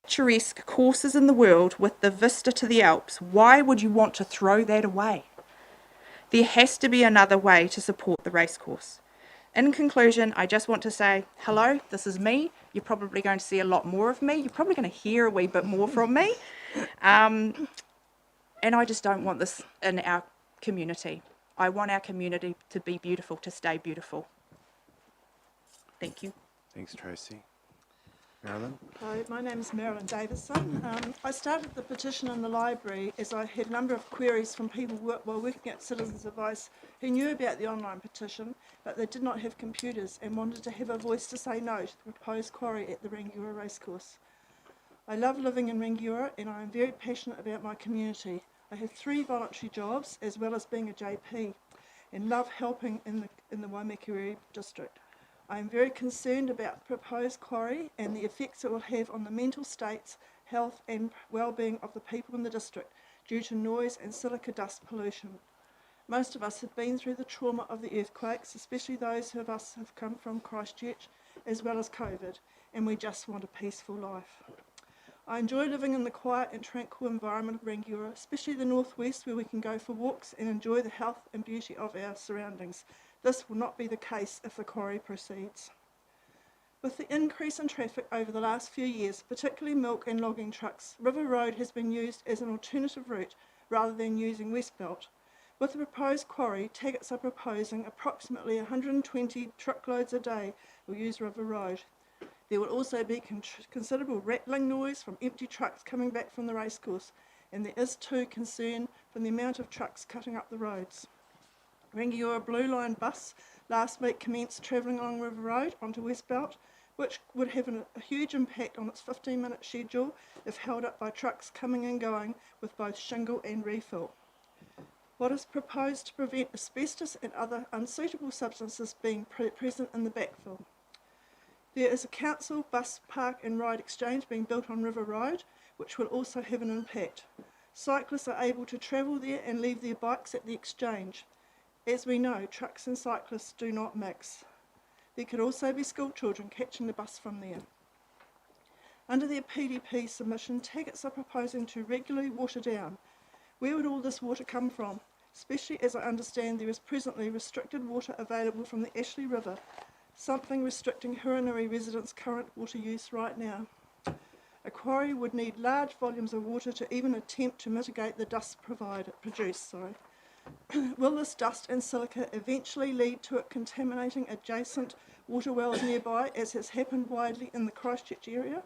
picturesque courses in the world with the vista to the Alps, why would you want to throw that away? There has to be another way to support the racecourse. In conclusion, I just want to say, hello, this is me. You're probably going to see a lot more of me. You're probably going to hear a wee bit more from me. And I just don't want this in our community. I want our community to be beautiful, to stay beautiful. Thank you. Thanks, Tracy. Marilyn? Hi, my name is Marilyn Davison. I started the petition in the library as I had a number of queries from people while working at Citizens Advice who knew about the online petition, but they did not have computers and wanted to have a voice to say no to the proposed quarry at the Rangiora Racecourse. I love living in Rangiora and I am very passionate about my community. I have 3 voluntary jobs as well as being a JP and love helping in the Waimakariri district. I am very concerned about the proposed quarry and the effects it will have on the mental states, health and well-being of the people in the district due to noise and silica dust pollution. Most of us have been through the trauma of the earthquakes, especially those of us who have come from Christchurch, as well as COVID, and we just want a peaceful life. I enjoy living in the quiet and tranquil environment of Rangiora, especially the northwest where we can go for walks and enjoy the health and beauty of our surroundings. This will not be the case if the quarry proceeds. With the increase in traffic over the last few years, particularly milk and logging trucks, River Road has been used as an alternative route rather than using Westbelt. With the proposed quarry, Taggets are proposing approximately 120 truckloads a day will use River Road. There will also be considerable rattling noise from empty trucks coming back from the racecourse, and there is too concern from the amount of trucks cutting up the roads. Rangiora Blue Line bus last week commenced travelling along River Road onto Westbelt, which would have a huge impact on its 15-minute schedule if held up by trucks coming and going with both shingle and refill. What is proposed to prevent asbestos and other unsuitable substances being present in the backfill? There is a council bus park and ride exchange being built on River Road, which will also have an impact. Cyclists are able to travel there and leave their bikes at the exchange. As we know, trucks and cyclists do not mix. There could also be school children catching the bus from there. Under their PDP submission, Taggets are proposing to regularly water down. Where would all this water come from? Especially as I understand there is presently restricted water available from the Ashley River, something restricting Hurinuri residents' current water use right now. A would need large volumes of water to even attempt to mitigate the dust produced. Will this dust and silica eventually lead to it contaminating adjacent water wells nearby, as has happened widely in the Christchurch area?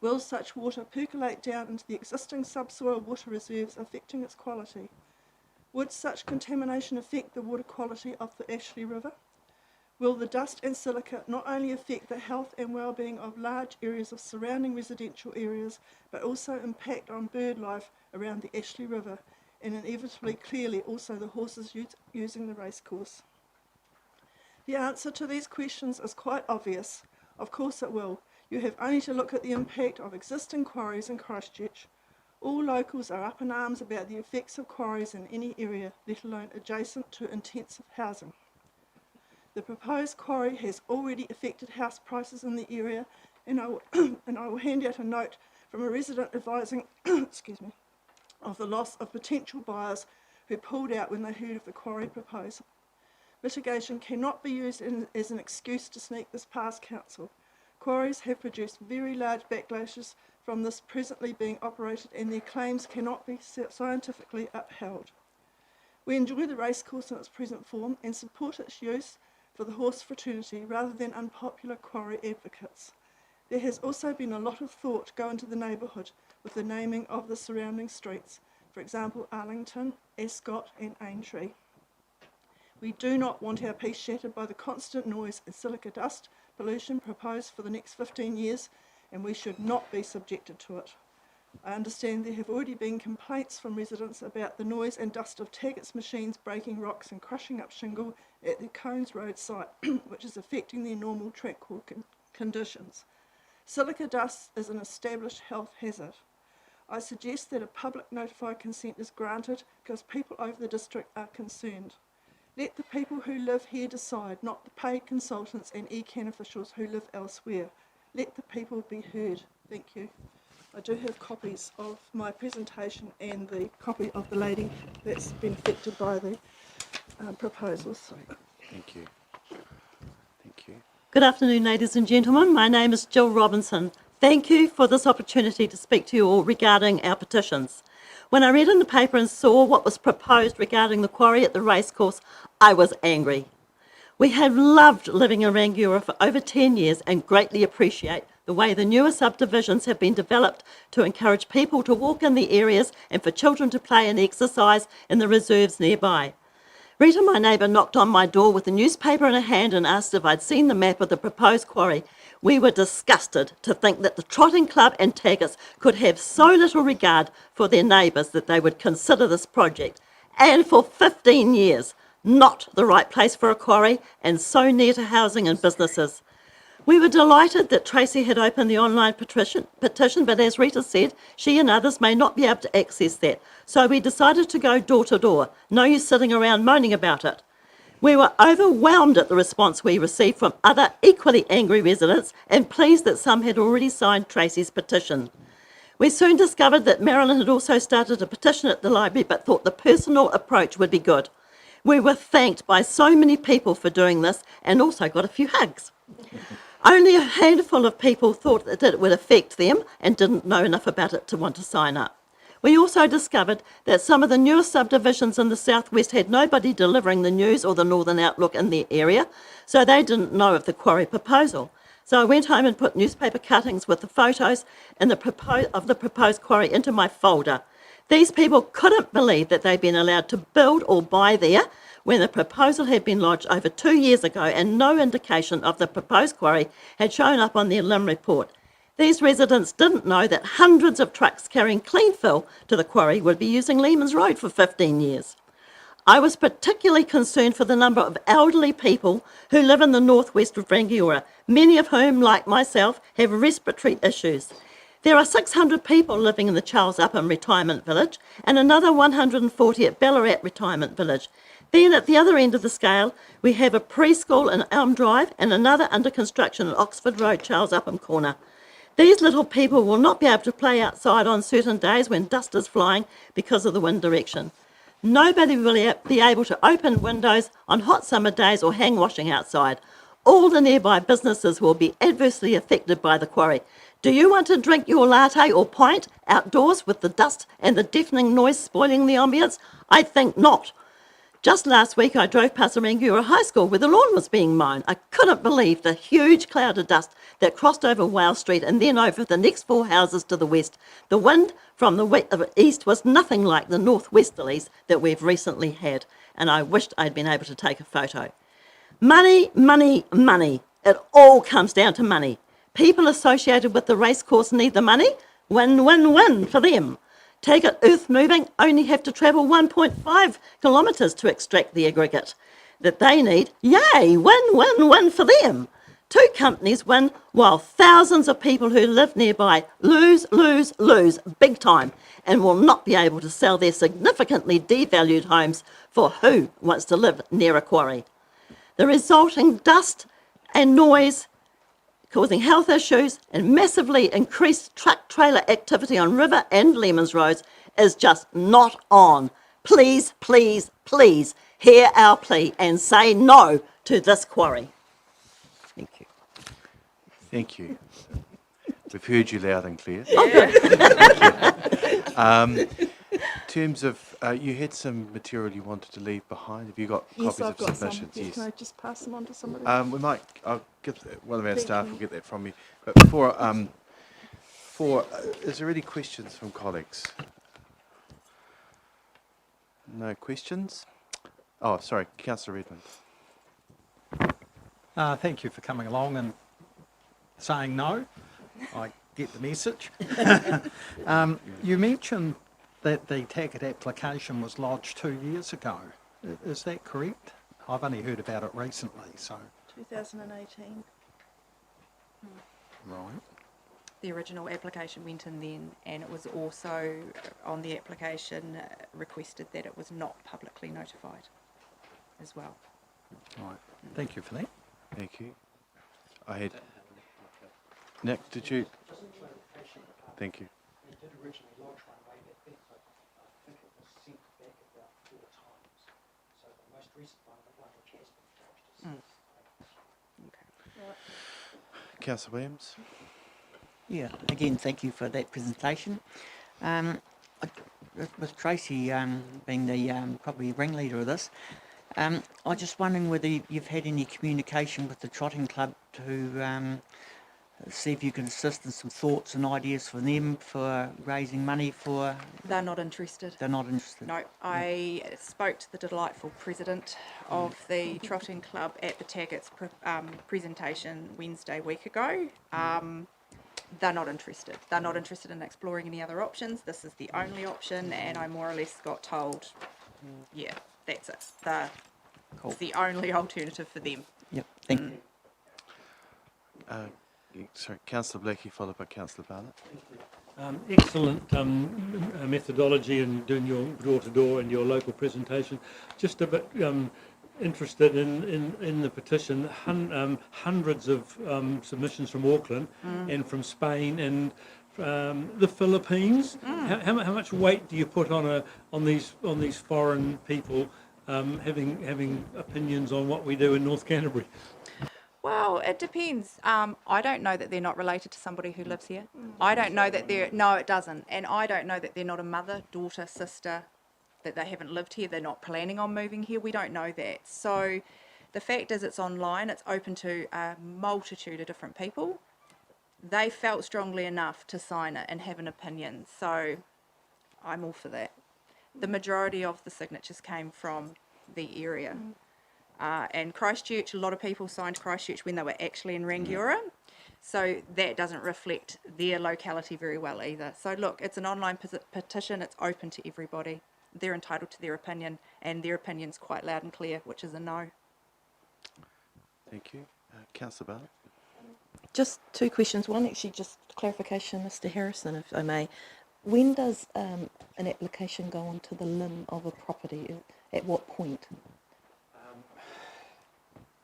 Will such water percolate down into the existing subsoil water reserves, affecting its quality? Would such contamination affect the water quality of the Ashley River? Will the dust and silica not only affect the health and well-being of large areas of surrounding residential areas, but also impact on bird life around the Ashley River, and inevitably clearly also the horses using the racecourse? The answer to these questions is quite obvious. Of course it will. You have only to look at the impact of existing quarries in Christchurch. All locals are up in arms about the effects of quarries in any area, let alone adjacent to intensive housing. The proposed quarry has already affected house prices in the area, and I will hand out a note from a resident advising of the loss of potential buyers who pulled out when they heard of the quarry proposal. Mitigation cannot be used as an excuse to sneak this past council. Quarries have produced very large backlashes from this presently being operated, and their claims cannot be scientifically upheld. We enjoy the racecourse in its present form and support its use for the horse fraternity rather than unpopular quarry advocates. There has also been a lot of thought go into the neighbourhood with the naming of the surrounding streets, for example Arlington, Ascot and Aintree. We do not want our peace shattered by the constant noise and silica dust pollution proposed for the next 15 years, and we should not be subjected to it. I understand there have already been complaints from residents about the noise and dust of Taggets machines breaking rocks and crushing up shingle at the Cones Road site, which is affecting their normal tranquil conditions. Silica dust is an established health hazard. I suggest that a public notified consent is granted because people over the district are concerned. Let the people who live here decide, not the paid consultants and ECAN officials who live elsewhere. Let the people be heard. Thank you. I do have copies of my presentation and the copy of the lady that's been affected by the proposals. Thank you. Thank you. Good afternoon, ladies and gentlemen. My name is Jill Robinson. Thank you for this opportunity to speak to you all regarding our petitions. When I read in the paper and saw what was proposed regarding the quarry at the racecourse, I was angry. We have loved living in Rangiora for over 10 years and greatly appreciate the way the newer subdivisions have been developed to encourage people to walk in the areas and for children to play and exercise in the reserves nearby. Rita, my neighbour, knocked on my door with a newspaper in her hand and asked if I'd seen the map of the proposed quarry. We were disgusted to think that the Trotting Club and Taggers could have so little regard for their neighbours that they would consider this project, and for 15 years, not the right place for a quarry and so near to housing and businesses. We were delighted that Tracy had opened the online petition, but as Rita said, she and others may not be able to access that. So we decided to go door to door. No use sitting around moaning about it. We were overwhelmed at the response we received from other equally angry residents and pleased that some had already signed Tracy's petition. We soon discovered that Marilyn had also started a petition at the library but thought the personal approach would be good. We were thanked by so many people for doing this and also got a few hugs. Only a handful of people thought that it would affect them and didn't know enough about it to want to sign up. We also discovered that some of the newer subdivisions in the southwest had nobody delivering the news or the Northern Outlook in their area, so they didn't know of the quarry proposal. So I went home and put newspaper cuttings with the photos of the proposed quarry into my folder. These people couldn't believe that they'd been allowed to build or buy there when the proposal had been lodged over 2 years ago and no indication of the proposed quarry had shown up on their LIM report. These residents didn't know that hundreds of trucks carrying clean fill to the quarry would be using Lehman's Road for 15 years. I was particularly concerned for the number of elderly people who live in the northwest of Rangiora, many of whom, like myself, have respiratory issues. There are 600 people living in the Charles Upham Retirement Village and another 140 at Ballarat Retirement Village. Then at the other end of the scale, we have a preschool in Elm Drive and another under construction at Oxford Road, Charles Upham Corner. These little people will not be able to play outside on certain days when dust is flying because of the wind direction. Nobody will be able to open windows on hot summer days or hang washing outside. All the nearby businesses will be adversely affected by the quarry. Do you want to drink your latte or pint outdoors with the dust and the deafening noise spoiling the ambience? I think not. Just last week I drove past Rangiora High School where the lawn was being mown. I couldn't believe the huge cloud of dust that crossed over Wales Street and then over the next 4 houses to the west. The wind from the east was nothing like the northwesterlies that we've recently had, and I wished I'd been able to take a photo. Money, money, money. It all comes down to money. People associated with the racecourse need the money. Win, win, win for them. Take It Earth Moving only have to travel 1.5 kilometres to extract the aggregate that they need. Yay, win, win, win for them. 2 companies win while thousands of people who live nearby lose big time and will not be able to sell their significantly devalued homes for who wants to live near a quarry. The resulting dust and noise causing health issues and massively increased truck trailer activity on River and Lehman's Roads is just not on. Please, please, please hear our plea and say no to this quarry. Thank you. Thank you. We've heard you loud and clear. In terms of, you had some material you wanted to leave behind. Have you got Yes, copies I've of got some. submissions? Yes, can I just pass them on to somebody? I'll get one of our Thank staff you. will get that from you. But before, is there any questions from colleagues? No questions? Oh, sorry, Councillor Redmond. Thank you for coming along and saying no. I get the message. You mentioned that the Taggart application was lodged 2 years ago. Is that correct? I've only heard about it recently, so... 2018. Right. The original application went in then, and it was also on the application requested that it was not publicly notified as well. Right. Thank you for that. Thank you. I had... Nick, did you... Thank you. did originally lodge one way back then, but I think it was sent back about 4 times. So the most recent one, the one which has been lodged, is Councillor Williams? Yeah, again, thank you for that presentation. With Tracy being the probably ringleader of this, I was just wondering whether you've had any communication with the Trotting Club to see if you can assist in some thoughts and ideas for them for raising money for... They're not interested. They're not interested? No, I spoke to the delightful president of the Trotting Club at the Taggart's presentation Wednesday week ago. They're not interested. They're not interested in exploring any other options. This is the only option, and I more or less got told, yeah, that's it. It's the only alternative for them. Yep, thank you. Sorry, Councillor Blackie, followed by Councillor Barnett. Excellent methodology in doing your door-to-door and your local presentation. Just a bit interested in the petition. Hundreds of submissions from Auckland and from Spain and the Philippines. How much weight do you put on these foreign people having opinions on what we do in North Canterbury? Well, it depends. I don't know that they're not related to somebody who lives here. I don't know that they're... No, it doesn't. And I don't know that they're not a mother, daughter, sister, that they haven't lived here, they're not planning on moving here. We don't know that. So the fact is it's online, it's open to a multitude of different people. They felt strongly enough to sign it and have an opinion. So I'm all for that. The majority of the signatures came from the area. And Christchurch, a lot of people signed Christchurch when they were actually in Rangiora. So that doesn't reflect their locality very well either. So look, it's an online petition, it's open to everybody. They're entitled to their opinion, and their opinion's quite loud and clear, which is a no. Thank you. Councillor Barnett? Just 2 questions. One, actually, just clarification, Mr. Harrison, if I may. When does an application go onto the limb of a property? At what point?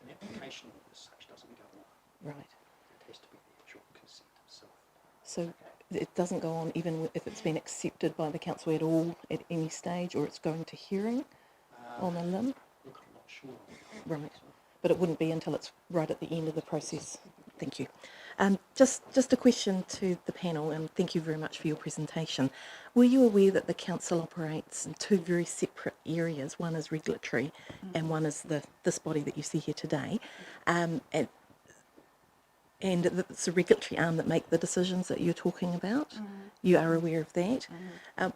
an application as such doesn't go on. Right. It has to be the actual consent itself. So it doesn't go on even if it's been accepted by the council at all at any stage, or it's going to hearing on the limb? Look, I'm not sure. Right. But it wouldn't be until it's right at the end of the process. Thank you. Just a question to the panel, and thank you very much for your presentation. Were you aware that the council operates in 2 very separate areas? One is regulatory and one is this body that you see here today. And it's the regulatory arm that make the decisions that you're talking about. You are aware of that.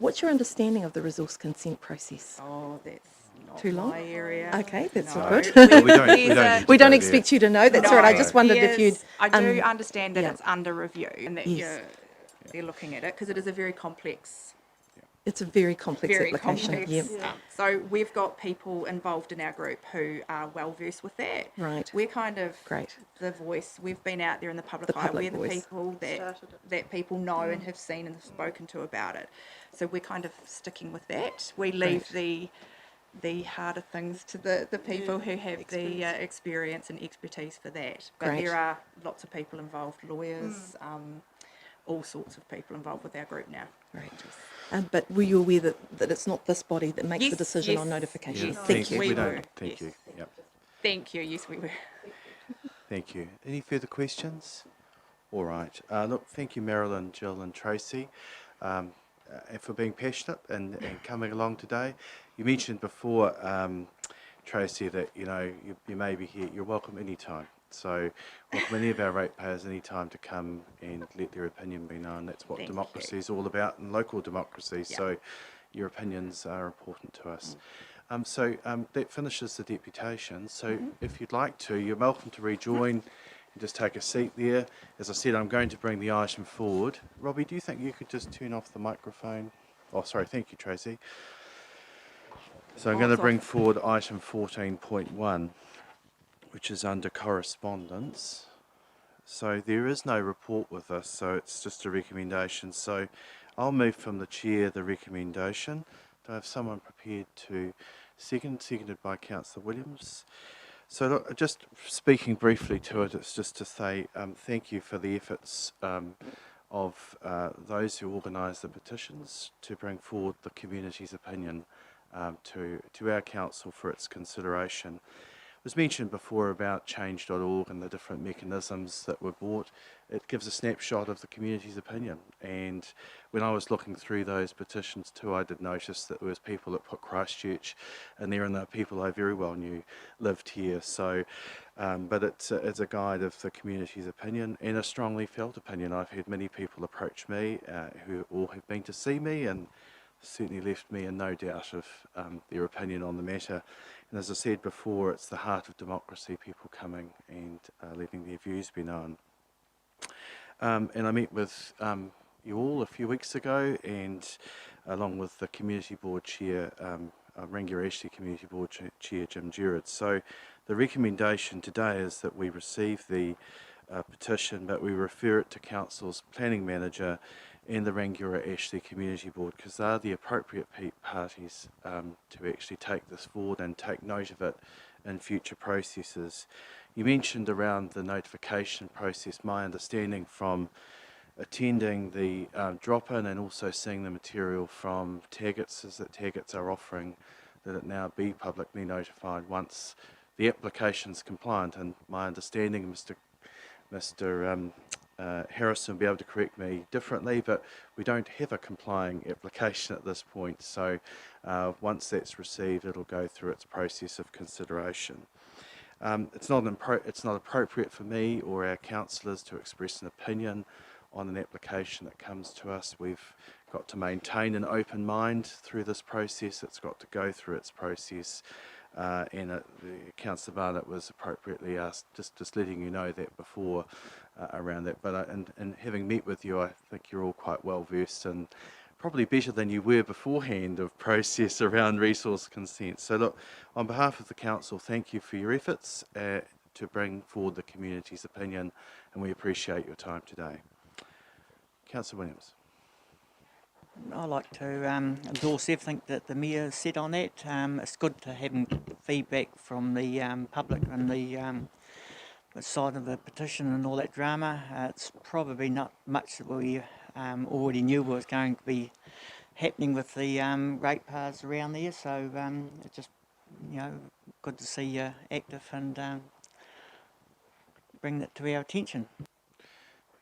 What's your understanding of the resource consent process? Oh, that's not Too long? my area. Okay, that's No. all good. We don't expect you to know. That's all right. I just wondered if you'd... I do understand that yeah. it's under review and that Yes. they're looking at it because it is a very complex, It's a very complex very application. complex. Yep. So we've got people involved in our group who are well versed with that. Right. We're kind of Great. the voice. We've been out there in the public The eye. public We're the voice. people that people know and have seen and have spoken to about it. So we're kind of sticking with that. We leave the harder things to the people who have the experience and expertise for that. But Great. there are lots of people involved, lawyers, all sorts of people involved with our group now. Right. But were you aware that it's not this body that makes the Yes, decision on yes, notification? yes. Thank you. We We were, don't. Thank you. yes. Yep. Thank you. Yes, we were. Thank you. Any further questions? All right. Look, thank you, Marilyn, Jill, and Tracy, and for being passionate and coming along today. You mentioned before, Tracy, that you may be here. You're welcome anytime. So, welcome any of our ratepayers anytime to come and let their opinion be known. That's what Thank democracy you. is all about, and local democracy. Yeah. So, your opinions are important to us. So that finishes the deputation. So if you'd like to, you're welcome to rejoin and just take a seat there. As I said, I'm going to bring the item forward. Robbie, do you think you could just turn off the microphone? Oh, sorry. Thank you, Tracy. So I'm going to bring forward item 14.1, which is under correspondence. So there is no report with us, so it's just a recommendation. So I'll move from the chair the recommendation. Do I have someone prepared to seconded by Councillor Williams? So look, just speaking briefly to it, it's just to say thank you for the efforts of those who organise the petitions to bring forward the community's opinion to our council for its consideration. It was mentioned before about change.org and the different mechanisms that were brought. It gives a snapshot of the community's opinion, and when I was looking through those petitions too, I did notice that there was people that put Christchurch in there, and there are people I very well knew lived here. So but it's a guide of the community's opinion, and a strongly felt opinion. I've had many people approach me who all have been to see me, and certainly left me in no doubt of their opinion on the matter. And as I said before, it's the heart of democracy, people coming and letting their views be known. And I met with you all a few weeks ago, and along with the Community Board Chair, Rangiora Ashley Community Board Chair Jim Gerard. So the recommendation today is that we receive the petition, but we refer it to Council's Planning Manager and the Rangiora Ashley Community Board, because they are the appropriate parties to actually take this forward and take note of it in future processes. You mentioned around the notification process. My understanding from attending the drop-in and also seeing the material from Taggets is that Taggets are offering that it now be publicly notified once the application's compliant, and my understanding, Mr. Harrison will be able to correct me differently, but we don't have a complying application at this point, so once that's received it'll go through its process of consideration. It's not appropriate for me or our councillors to express an opinion on an application that comes to us. We've got to maintain an open mind through this process. It's got to go through its process, and Councillor Barnett was appropriately asked, just letting you know that before around that. But and having met with you, I think you're all quite well versed, and probably better than you were beforehand, of process around resource consent. So look, on behalf of the council, thank you for your efforts to bring forward the community's opinion, and we appreciate your time today. Councillor Williams. I'd like to endorse everything that the Mayor said on that. It's good to have feedback from the public and the side of the petition and all that drama. It's probably not much that we already knew was going to be happening with the ratepayers around there, so it's just, you know, good to see you active and bring that to our attention.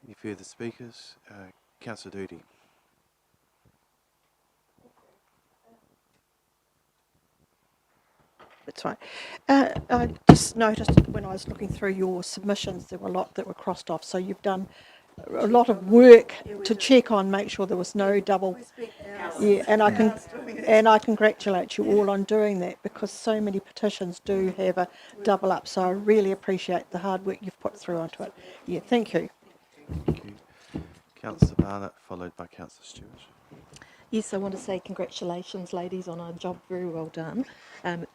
Any further speakers? Councillor Doody. That's right. I just noticed when I was looking through your submissions, there were a lot that were crossed off. So you've done a lot of work to check on, make sure there was no double. Yeah, and I congratulate you all on doing that, because so many petitions do have a double up. So I really appreciate the hard work you've put through onto it. Yeah, thank you. Thank you. Councillor Barnett, followed by Councillor Stewart. Yes, I want to say congratulations, ladies, on a job very well done.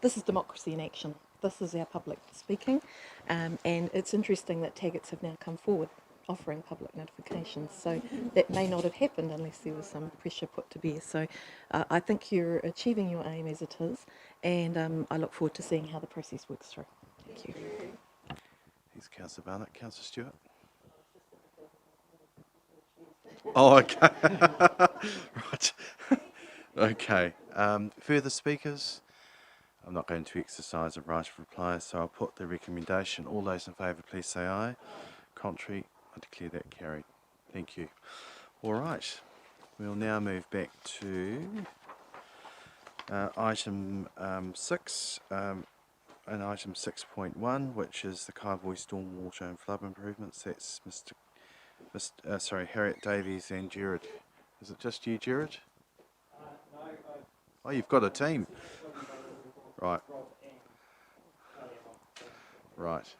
This is democracy in action. This is our public speaking, and it's interesting that Taggets have now come forward offering public notifications. So that may not have happened unless there was some pressure put to bear. So I think you're achieving your aim as it is, and I look forward to seeing how the process works through. Thank you. Thanks, Councillor Barnett. Councillor Stewart. Oh, okay. Right. Okay. Further speakers? I'm not going to exercise a right of reply, so I'll put the recommendation. All those in favour, please say aye. Contrary, I declare that carried. Thank you. All right. We'll now move back to item 6, and item 6.1, which is the Kaivoi Stormwater and Flood Improvements. That's Harriet Davies and Gerard. Is it just you, Gerard? No. Oh, you've got a team. Right. Right.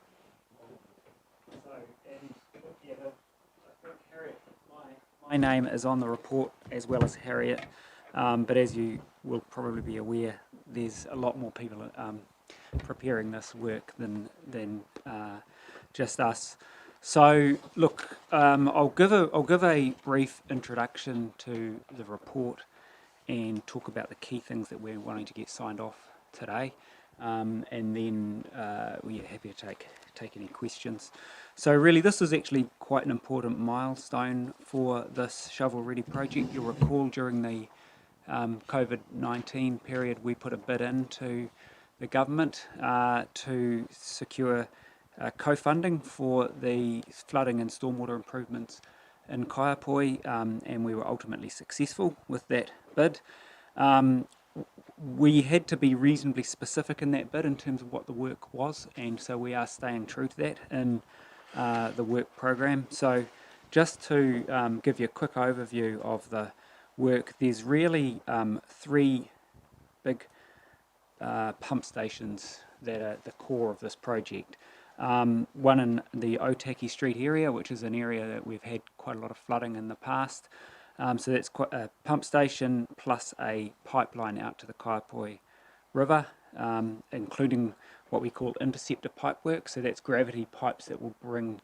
My name is on the report as well as Harriet, but as you will probably be aware, there's a lot more people preparing this work than just us. So look, I'll give a brief introduction to the report and talk about the key things that we're wanting to get signed off today. and then we're happy to take any questions. So really this is actually quite an important milestone for this shovel-ready project. You'll recall during the COVID-19 period we put a bid into the government to secure co-funding for the flooding and stormwater improvements in Kaiapoi, and we were ultimately successful with that bid. We had to be reasonably specific in that bid in terms of what the work was, and so we are staying true to that in the work program. So just to give you a quick overview of the work, there's really three big pump stations that are the core of this project. One in the Otaki Street area, which is an area that we've had quite a lot of flooding in the past. So that's quite a pump station plus a pipeline out to the Kaiapoi River, including what we call Interceptor pipework. So that's gravity pipes that will bring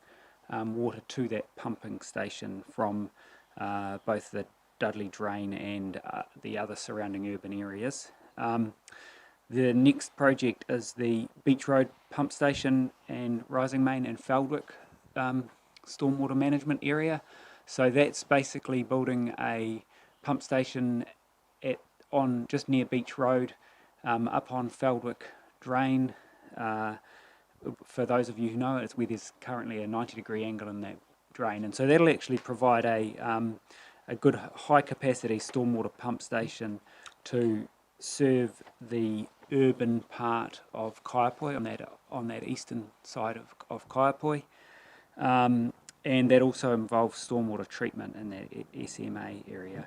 water to that pumping station from both the Dudley Drain and the other surrounding urban areas. The next project is the Beach Road Pump Station and Rising Main and Feldwick Stormwater Management area. So that's basically building a pump station on just near Beach Road, up on Feldwick Drain. For those of you who know, it's where there's currently a 90-degree angle in that drain, and so that'll actually provide a good high-capacity stormwater pump station to serve the urban part of Kaiapoi on that eastern side of Kaiapoi. And that also involves stormwater treatment in that SMA area.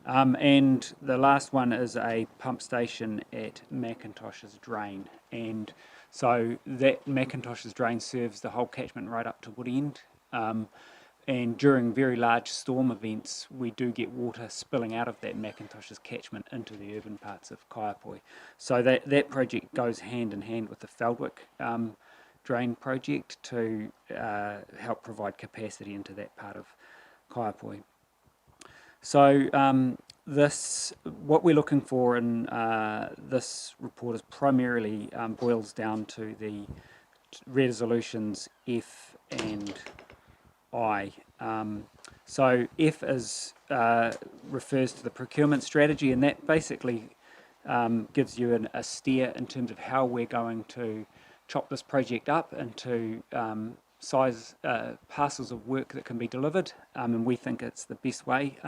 And the last one is a pump station at Macintosh's Drain. And so that Macintosh's Drain serves the whole catchment right up to Woodend. And during very large storm events, we do get water spilling out of that Macintosh's catchment into the urban parts of Kaiapoi. So that project goes hand in hand with the Feldwick Drain project to help provide capacity into that part of Kaiapoi. So what we're looking for in this report is primarily boils down to the resolutions F and I. So F refers to the procurement strategy, and that basically gives you a steer in terms of how we're going to chop this project up into size parcels of work that can be delivered, and we think it's the best way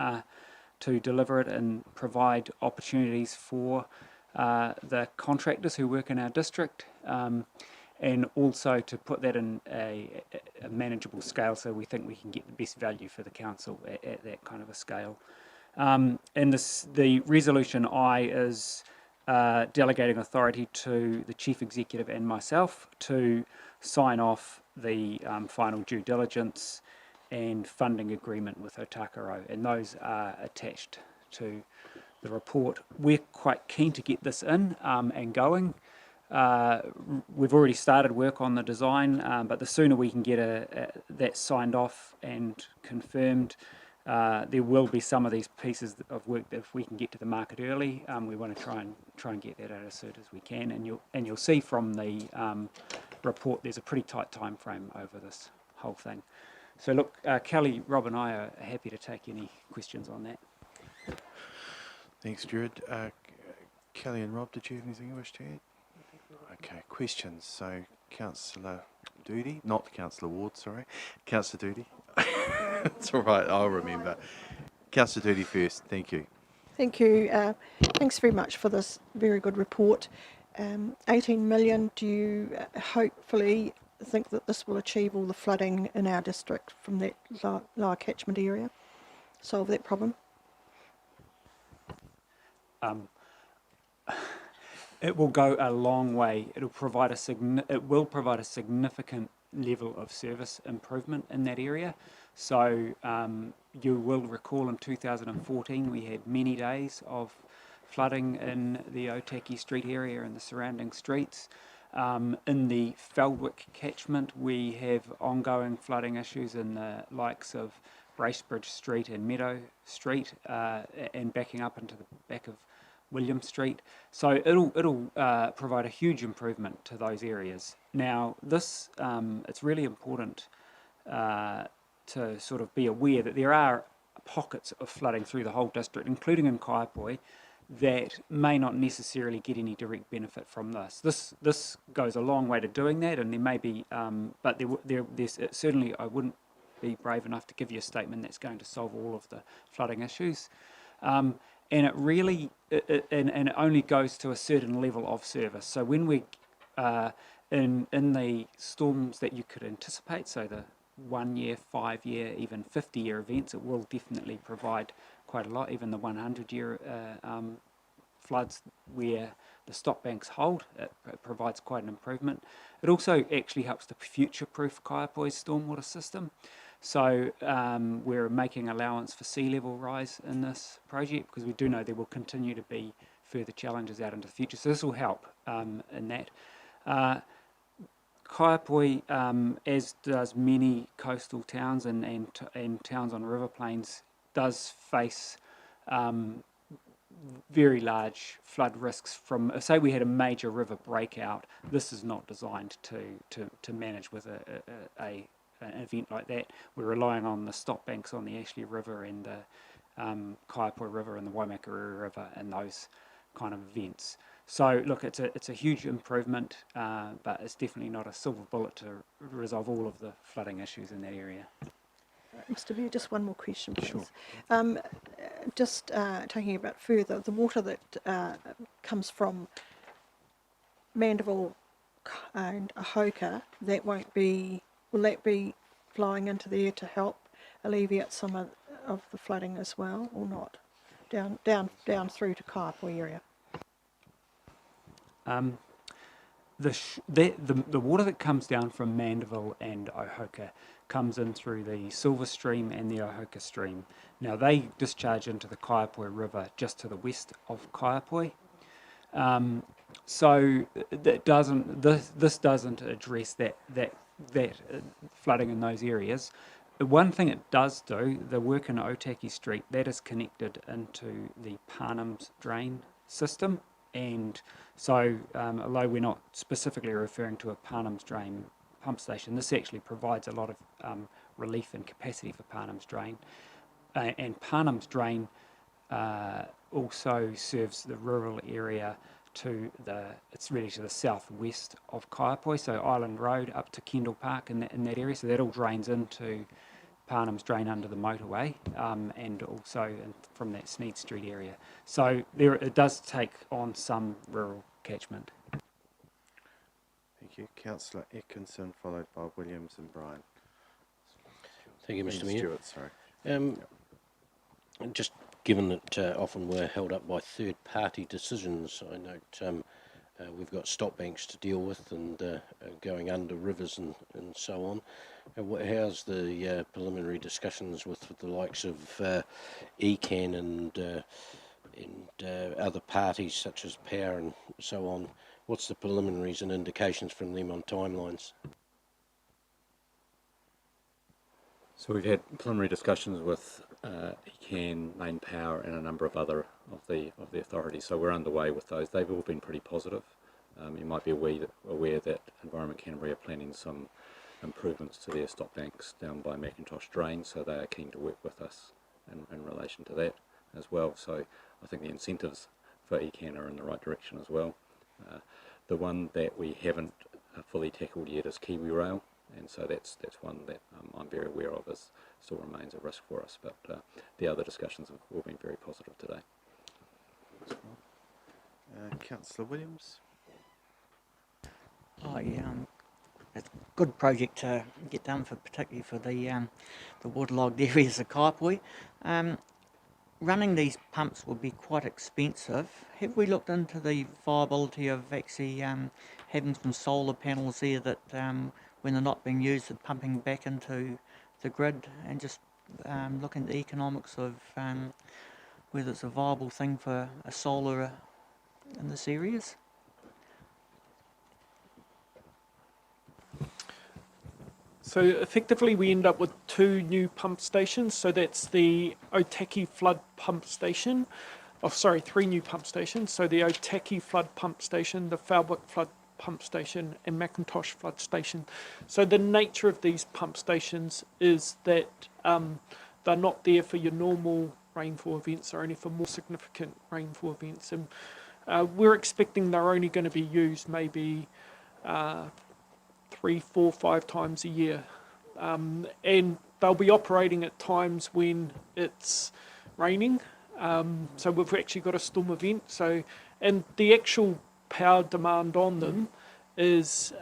to deliver it and provide opportunities for the contractors who work in our district, and also to put that in a manageable scale, so we think we can get the best value for the council at that kind of a scale. And the resolution I is delegating authority to the Chief Executive and myself to sign off the final due diligence and funding agreement with Otaki, and those are attached to the report. We're quite keen to get this in and going. We've already started work on the design, but the sooner we can get that signed off and confirmed, there will be some of these pieces of work that if we can get to the market early, we want to try and get that out as soon as we can. And you'll see from the report there's a pretty tight time frame over this whole thing. So look, Kelly, Rob and I are happy to take any questions on that. Thanks, Jared. Kelly and Rob, did you have anything you wish to add? Okay, questions. So Councillor Doody, not Councillor Ward, sorry. Councillor Doody. It's all right, I'll remember. Councillor Doody first, thank you. Thank you. Thanks very much for this very good report. 18 million, do you hopefully think that this will achieve all the flooding in our district from that lower catchment area? Solve that problem? It will go a long way. It will provide a significant level of service improvement in that area. So you will recall in 2014 we had many days of flooding in the Otaki Street area and the surrounding streets. In the Feldwick catchment we have ongoing flooding issues in the likes of Bracebridge Street and Meadow Street, and backing up into the back of William Street. So it'll provide a huge improvement to those areas. Now this it's really important to sort of be aware that there are pockets of flooding through the whole district, including in Kaiapoi, that may not necessarily get any direct benefit from this. This goes a long way to doing that, and there may be, but there's certainly, I wouldn't be brave enough to give you a statement that's going to solve all of the flooding issues. And it really, and it only goes to a certain level of service. So when we, in the storms that you could anticipate, so the 1 year, 5 year, even 50-year events, it will definitely provide quite a lot. Even the 100-year floods where the stop banks hold, it provides quite an improvement. It also actually helps to future-proof Kaiapoi's stormwater system. So we're making allowance for sea level rise in this project because we do know there will continue to be further challenges out into the future. So this will help in that. Kaiapoi, as does many coastal towns and towns on river plains, does face very large flood risks from, say we had a major river breakout. This is not designed to manage with an event like that. We're relying on the stop banks on the Ashley River and the Kaiapoi River and the Waimakariri River and those kind of events. So look, it's a huge improvement, but it's definitely not a silver bullet to resolve all of the flooding issues in that area. Mr. Mayor, just one more question, please. Sure. Just taking it a bit further, the water that comes from Mandeville and Ahoka, will that be flowing into there to help alleviate some of the flooding as well, or not? Down through to Kaiapoi area. The water that comes down from Mandeville and Ahoka comes in through the Silver Stream and the Ahoka Stream. Now they discharge into the Kaiapoi River just to the west of Kaiapoi. So that this doesn't address that flooding in those areas. One thing it does do, the work in Otaki Street, that is connected into the Parnham's drain system. And so, although we're not specifically referring to a Parnham's drain pump station, this actually provides a lot of relief and capacity for Parnham's drain. And Parnham's drain also serves the rural area it's really to the southwest of Kaiapoi, so Island Road up to Kendall Park in that area. So that all drains into Parnham's drain under the motorway, and also from that Sneed Street area. So it does take on some rural catchment. Thank you. Councillor Atkinson, followed by Williams and Bryan. Thank you, Mr. Mayor. Stewart, sorry. Just given that often we're held up by third-party decisions, I note we've got stop banks to deal with and going under rivers and so on. How's the preliminary discussions with the likes of ECAN and other parties such as Power and so on? What's the preliminaries and indications from them on timelines? So we've had preliminary discussions with ECAN, Main Power, and a number of other of the authorities. So we're underway with those. They've all been pretty positive. You might be aware that Environment Canterbury are planning some improvements to their stop banks down by Macintosh Drain, so they are keen to work with us in relation to that as well. So I think the incentives for ECAN are in the right direction as well. The one that we haven't fully tackled yet is Kiwi Rail, and so that's one that I'm very aware of still remains a risk for us, but the other discussions have all been very positive today. Councillor Williams. It's a good project to get done, particularly for the waterlogged areas of Kaiapoi. Running these pumps would be quite expensive. Have we looked into the viability of actually having some solar panels there that when they're not being used, are pumping back into the grid, and just looking at the economics of whether it's a viable thing for a solar in this areas? So effectively we end up with 2 new pump stations. So that's the Otaki flood pump station. three new pump stations. So the Otaki flood pump station, the Feldwick flood pump station, and Macintosh flood station. So the nature of these pump stations is that they're not there for your normal rainfall events, they're only for more significant rainfall events. And we're expecting they're only going to be used maybe 3, 4, 5 times a year. And they'll be operating at times when it's raining. So we've actually got a storm event. So, and the actual power demand on them is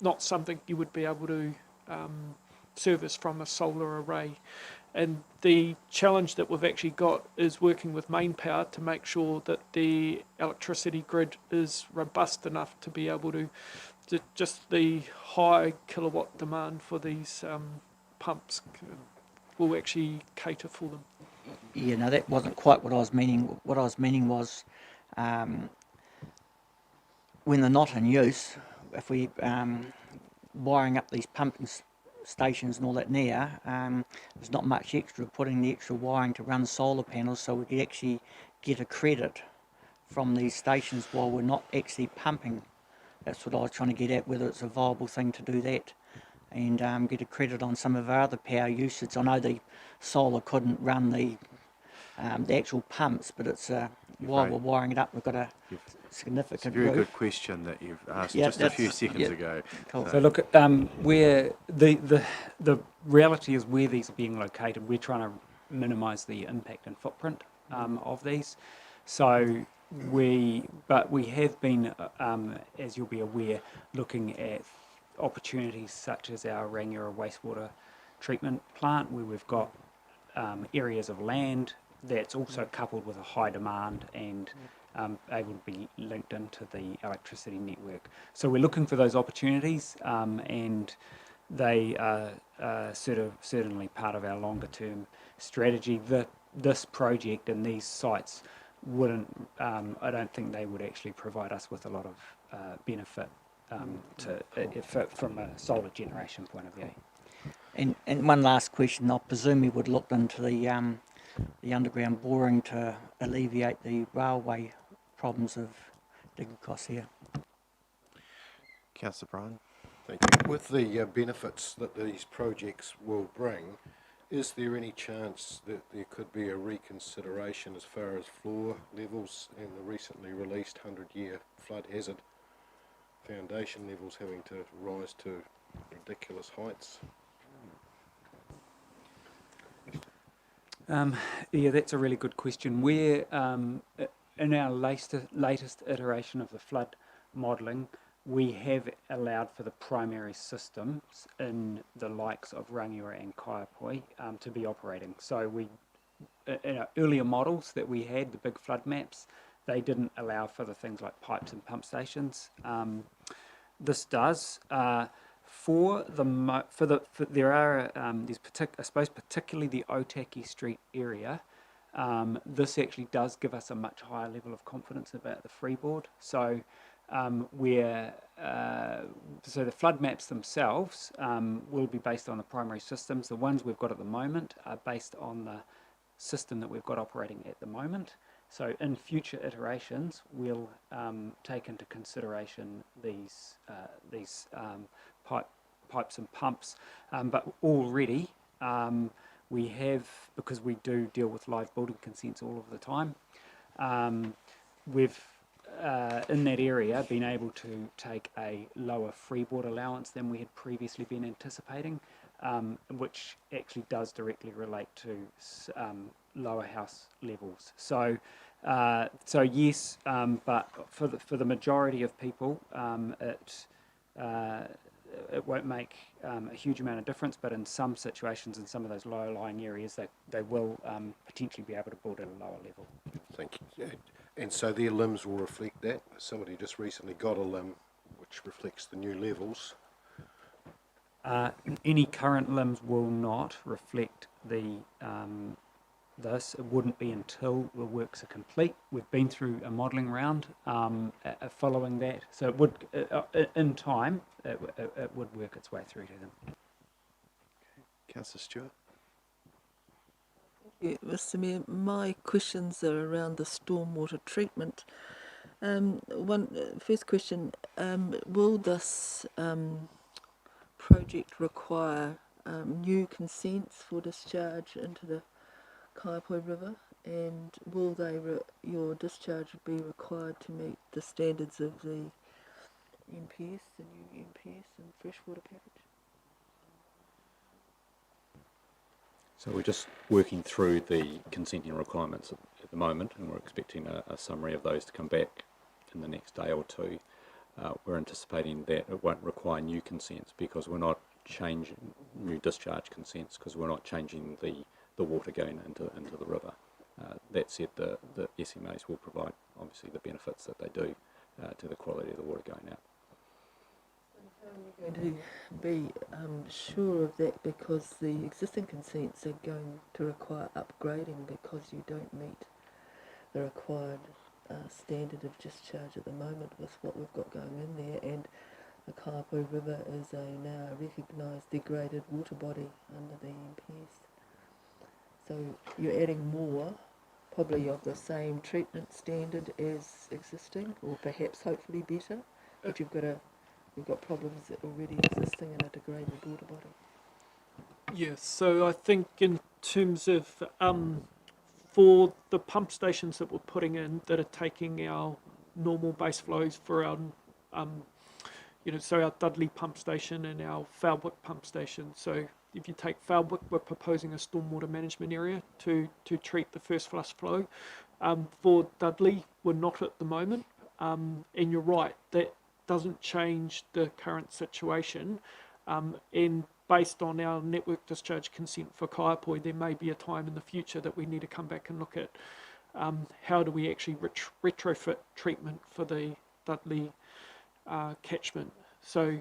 not something you would be able to service from a solar array. And the challenge that we've actually got is working with main power to make sure that the electricity grid is robust enough to be able to just the high kilowatt demand for these pumps will actually cater for them. Yeah, no, that wasn't quite what I was meaning. What I was meaning was when they're not in use, if we wiring up these pumping stations and all that near, there's not much extra putting the extra wiring to run solar panels, so we could actually get a credit from these stations while we're not actually pumping. That's what I was trying to get at, whether it's a viable thing to do that and get a credit on some of our other power usage. I know the solar couldn't run the actual pumps, but it's while we're wiring it up, we've got a significant It's a very roof. good question that you've asked just a few seconds ago. Cool. So look, where the reality is where these are being located, we're trying to minimise the impact and footprint of these. So we have been, as you'll be aware, looking at opportunities such as our Rangiora wastewater treatment plant, where we've got areas of land that's also coupled with a high demand and able to be linked into the electricity network. So we're looking for those opportunities, and they are certainly part of our longer term strategy. This project and these sites wouldn't, I don't think they would actually provide us with a lot of benefit from a solar generation point of view. And one last question, I presume you would look into the underground boring to alleviate the railway problems of digging costs here. Councillor Bryan. Thank you. With the benefits that these projects will bring, is there any chance that there could be a reconsideration as far as floor levels and the recently released 100-year flood hazard foundation levels having to rise to ridiculous heights? Yeah, that's a really good question. We're in our latest iteration of the flood modelling, we have allowed for the primary systems in the likes of Rangiora and Kaiapoi to be operating. So we, in our earlier models that we had, the big flood maps, they didn't allow for the things like pipes and pump stations. This does. There are I suppose particularly the Otaki Street area. This actually does give us a much higher level of confidence about the freeboard. So so the flood maps themselves will be based on the primary systems. The ones we've got at the moment are based on the system that we've got operating at the moment. So in future iterations, we'll take into consideration these pipes and pumps. But already we have, because we do deal with live building consents all of the time, we've in that area been able to take a lower freeboard allowance than we had previously been anticipating, which actually does directly relate to lower house levels. So yes, but for the majority of people, it won't make a huge amount of difference, but in some situations, in some of those low-lying areas, they will potentially be able to build at a lower level. Thank you. And so their limbs will reflect that? Somebody just recently got a limb which reflects the new levels. Any current limbs will not reflect the this. It wouldn't be until the works are complete. We've been through a modelling round following that, so it would, in time, it would work its way through to them. Councillor Stewart. Thank Yeah, Mr. Mayor, my questions are around the stormwater treatment. First question, will this project require new consents for discharge into the Kaiapoi River, and will your discharge be required to meet the standards of the NPS, the new NPS and freshwater package? So we're just working through the consenting requirements at the moment, and we're expecting a summary of those to come back in the next day or two. We're anticipating that it won't require new consents because we're not changing new discharge consents because we're not changing the water going into the river. That said, the SMAs will provide obviously the benefits that they do to the quality of the water going out. How are you going to be sure of that, because the existing consents are going to require upgrading because you don't meet the required standard of discharge at the moment with what we've got going in there, and the Kaiapoi River is a now recognised degraded water body under the NPS. So you're adding more, probably of the same treatment standard as existing, or perhaps hopefully better, but you've got problems that are already existing in a degraded water body. Yes, so I think in terms of for the pump stations that we're putting in that are taking our normal base flows for our so our Dudley pump station and our Feldwick pump station. So if you take Feldwick, we're proposing a stormwater management area to treat the first flush flow. For Dudley, we're not at the moment, and you're right, that doesn't change the current situation, and based on our network discharge consent for Kaiapoi, there may be a time in the future that we need to come back and look at how do we actually retrofit treatment for the Dudley catchment. So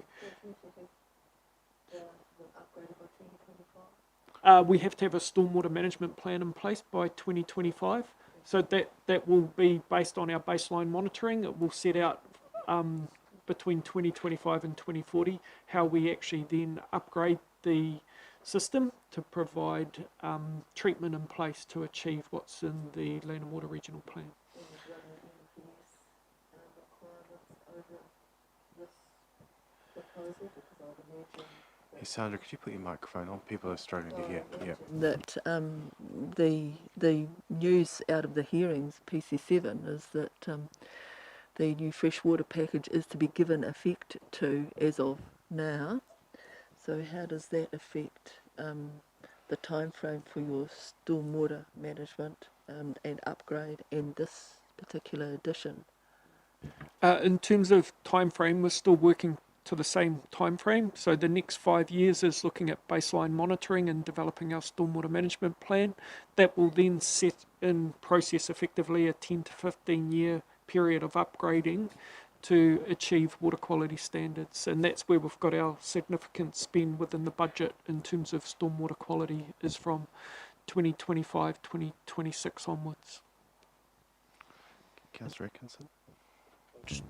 we have to have a stormwater management plan in place by 2025. So that will be based on our baseline monitoring. It will set out between 2025 and 2040 how we actually then upgrade the system to provide treatment in place to achieve what's in the Land and Water Regional Plan. Hey Sandra, could you put your microphone on? People are struggling to hear. Yeah. That the news out of the hearings, PC7, is that the new freshwater package is to be given effect to as of now. So how does that affect the time frame for your stormwater management and upgrade and this particular addition? In terms of time frame, we're still working to the same time frame. So the next 5 years is looking at baseline monitoring and developing our stormwater management plan. That will then set in process effectively a 10 to 15 year period of upgrading to achieve water quality standards, and that's where we've got our significant spend within the budget in terms of stormwater quality is from 2025, 2026 onwards. Councillor Atkinson?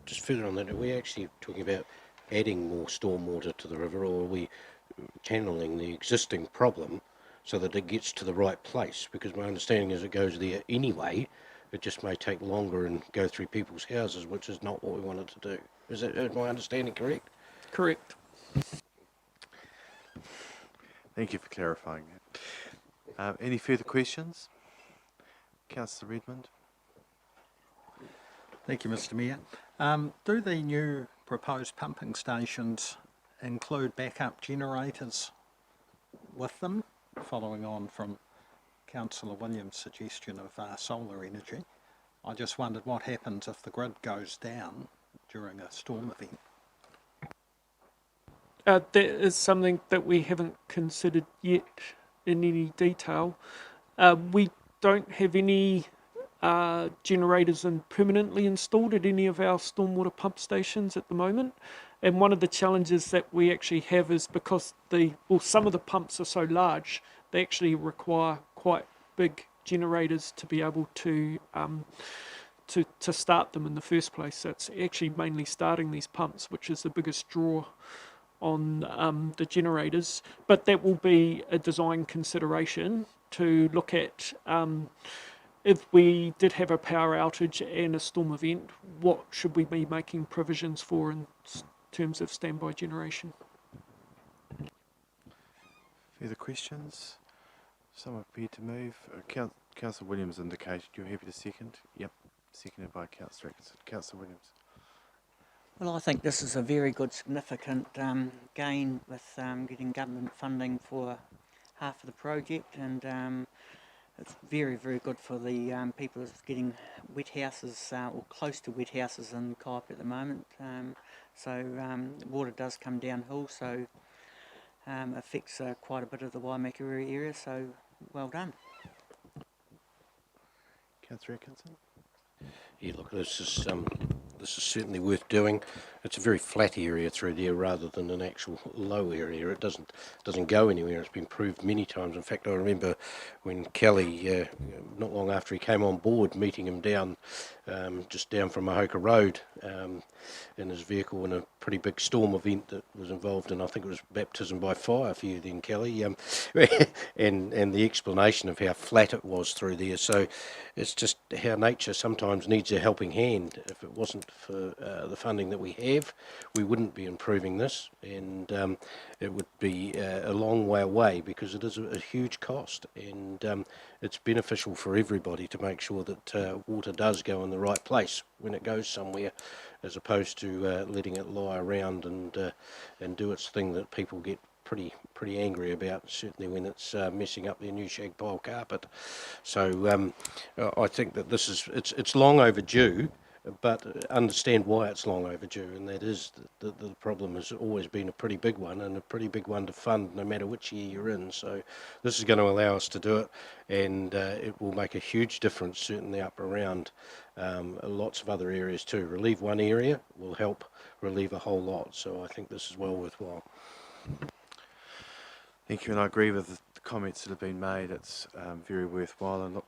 Just further on that, are we actually talking about adding more stormwater to the river, or are we channeling the existing problem so that it gets to the right place? Because my understanding is it goes there anyway, it just may take longer and go through people's houses, which is not what we wanted to do. Is my understanding correct? Correct. Thank you for clarifying that. Any further questions? Councillor Redmond? Thank you, Mr. Mayor. Do the new proposed pumping stations include backup generators with them, following on from Councillor Williams' suggestion of solar energy? I just wondered what happens if the grid goes down during a storm event. That is something that we haven't considered yet in any detail. We don't have any generators permanently installed at any of our stormwater pump stations at the moment. And one of the challenges that we actually have is because some of the pumps are so large, they actually require quite big generators to be able to start them in the first place. So it's actually mainly starting these pumps, which is the biggest draw on the generators. But that will be a design consideration to look at if we did have a power outage and a storm event, what should we be making provisions for in terms of standby generation? Further questions? Someone prepared to move? Councillor Williams indicated you're happy to second. Yep, seconded by Councillor Atkinson. Councillor Williams. Well, I think this is a very good, significant gain with getting government funding for half of the project, and it's very, very good for the people that's getting wet houses or close to wet houses in Kaiapoi at the moment. Water does come downhill, so affects quite a bit of the Waimakariri area, so well done. Councillor Atkinson. Yeah, look, this is certainly worth doing. It's a very flat area through there rather than an actual low area. It doesn't go anywhere. It's been proved many times. In fact, I remember when Kelly, not long after he came on board, meeting him down, just down from Mahoka Road, in his vehicle in a pretty big storm event that was involved in, I think it was baptism by fire for you then, Kelly, and the explanation of how flat it was through there. So it's just how nature sometimes needs a helping hand. If it wasn't for the funding that we have, we wouldn't be improving this, and it would be a long way away because it is a huge cost, and it's beneficial for everybody to make sure that water does go in the right place when it goes somewhere, as opposed to letting it lie around and do its thing that people get pretty angry about, certainly when it's messing up their new shag pile carpet. So I think that it's long overdue, but understand why it's long overdue, and that is the problem has always been a pretty big one, and a pretty big one to fund no matter which year you're in. So this is going to allow us to do it, and it will make a huge difference, certainly up around lots of other areas too. Relieve one area will help relieve a whole lot, so I think this is well worthwhile. Thank you, and I agree with the comments that have been made. It's very worthwhile, and look,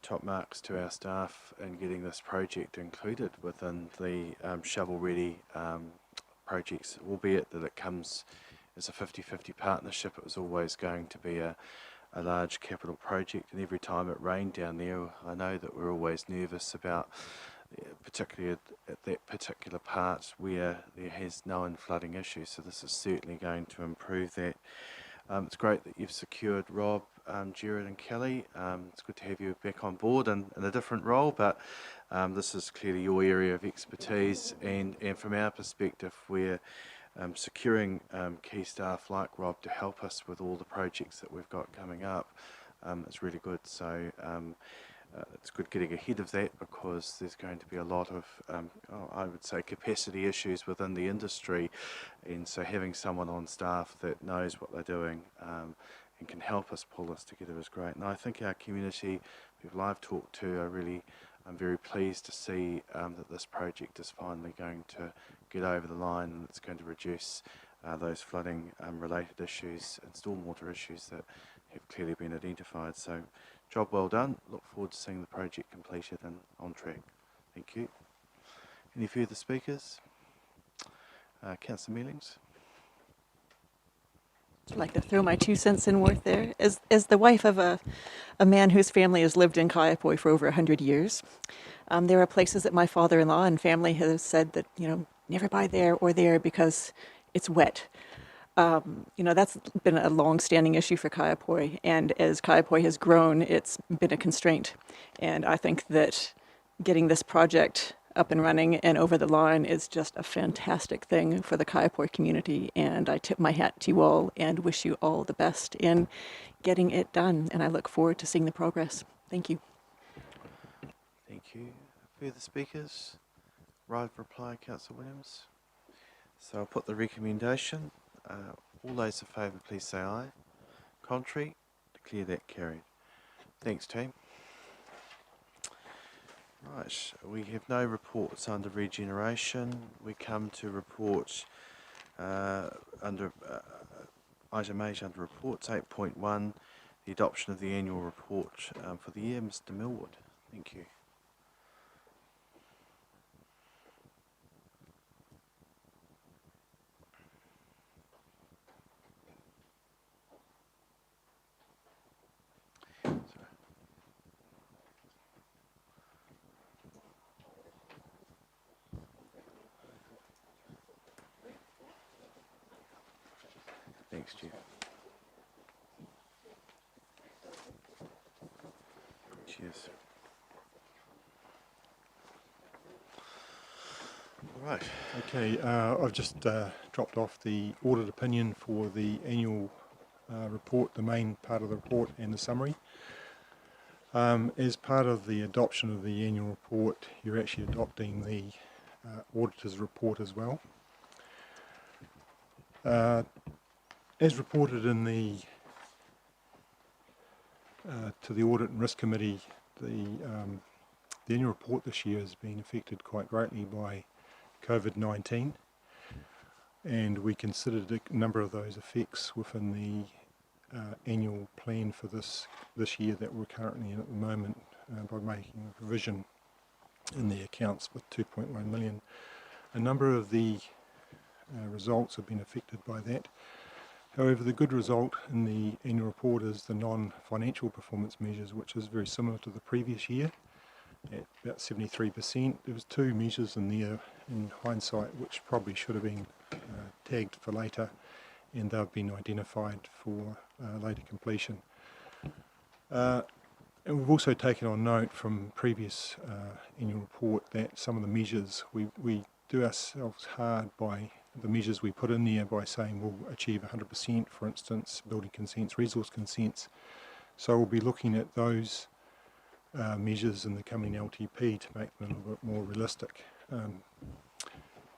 top marks to our staff in getting this project included within the shovel-ready projects, albeit that it comes as a 50-50 partnership. It was always going to be a large capital project, and every time it rained down there, I know that we're always nervous about, particularly at that particular part where there has known flooding issues, so this is certainly going to improve that. It's great that you've secured Rob, Jared and Kelly. It's good to have you back on board in a different role, but this is clearly your area of expertise, and from our perspective we're securing key staff like Rob to help us with all the projects that we've got coming up. It's really good, so it's good getting ahead of that, because there's going to be a lot of, I would say, capacity issues within the industry, and so having someone on staff that knows what they're doing and can help us pull this together is great. And I think our community, people I've talked to, I'm very pleased to see that this project is finally going to get over the line, and it's going to reduce those flooding related issues and stormwater issues that have clearly been identified. So job well done. Look forward to seeing the project completed and on track. Thank you. Any further speakers? Councillor Mealings. I'd like to throw my 2 cents in worth there. As the wife of a man whose family has lived in Kaiapoi for over 100 years, there are places that my father-in-law and family has said that, never buy there or there because it's wet. That's been a long-standing issue for Kaiapoi, and as Kaiapoi has grown, it's been a constraint. And I think that getting this project up and running and over the line is just a fantastic thing for the Kaiapoi community, and I tip my hat to you all and wish you all the best in getting it done, and I look forward to seeing the progress. Thank you. Thank you. Further speakers? Right of reply, Councillor Williams. So I'll put the recommendation. All those in favour, please say aye. Contrary, declare that carried. Thanks, team. Right, we have no reports under regeneration. We come to reports under item 8 under reports 8.1, the adoption of the annual report for the year. Mr. Millwood, thank you. Thanks, Jeff. Cheers. All right. Okay, I've just dropped off the audit opinion for the annual report, the main part of the report and the summary. As part of the adoption of the annual report, you're actually adopting the auditor's report as well. As reported in the to the Audit and Risk Committee, the annual report this year has been affected quite greatly by COVID-19, and we considered a number of those effects within the annual plan for this year that we're currently in at the moment by making a provision in the accounts with 2.1 million. A number of the results have been affected by that. However, the good result in the annual report is the non-financial performance measures, which is very similar to the previous year at about 73%. There was two measures in there in hindsight which probably should have been tagged for later, and they've been identified for later completion. And we've also taken on note from previous annual report that some of the measures, we do ourselves hard by the measures we put in there by saying we'll achieve 100%, for instance, building consents, resource consents. So we'll be looking at those measures in the coming LTP to make them a little bit more realistic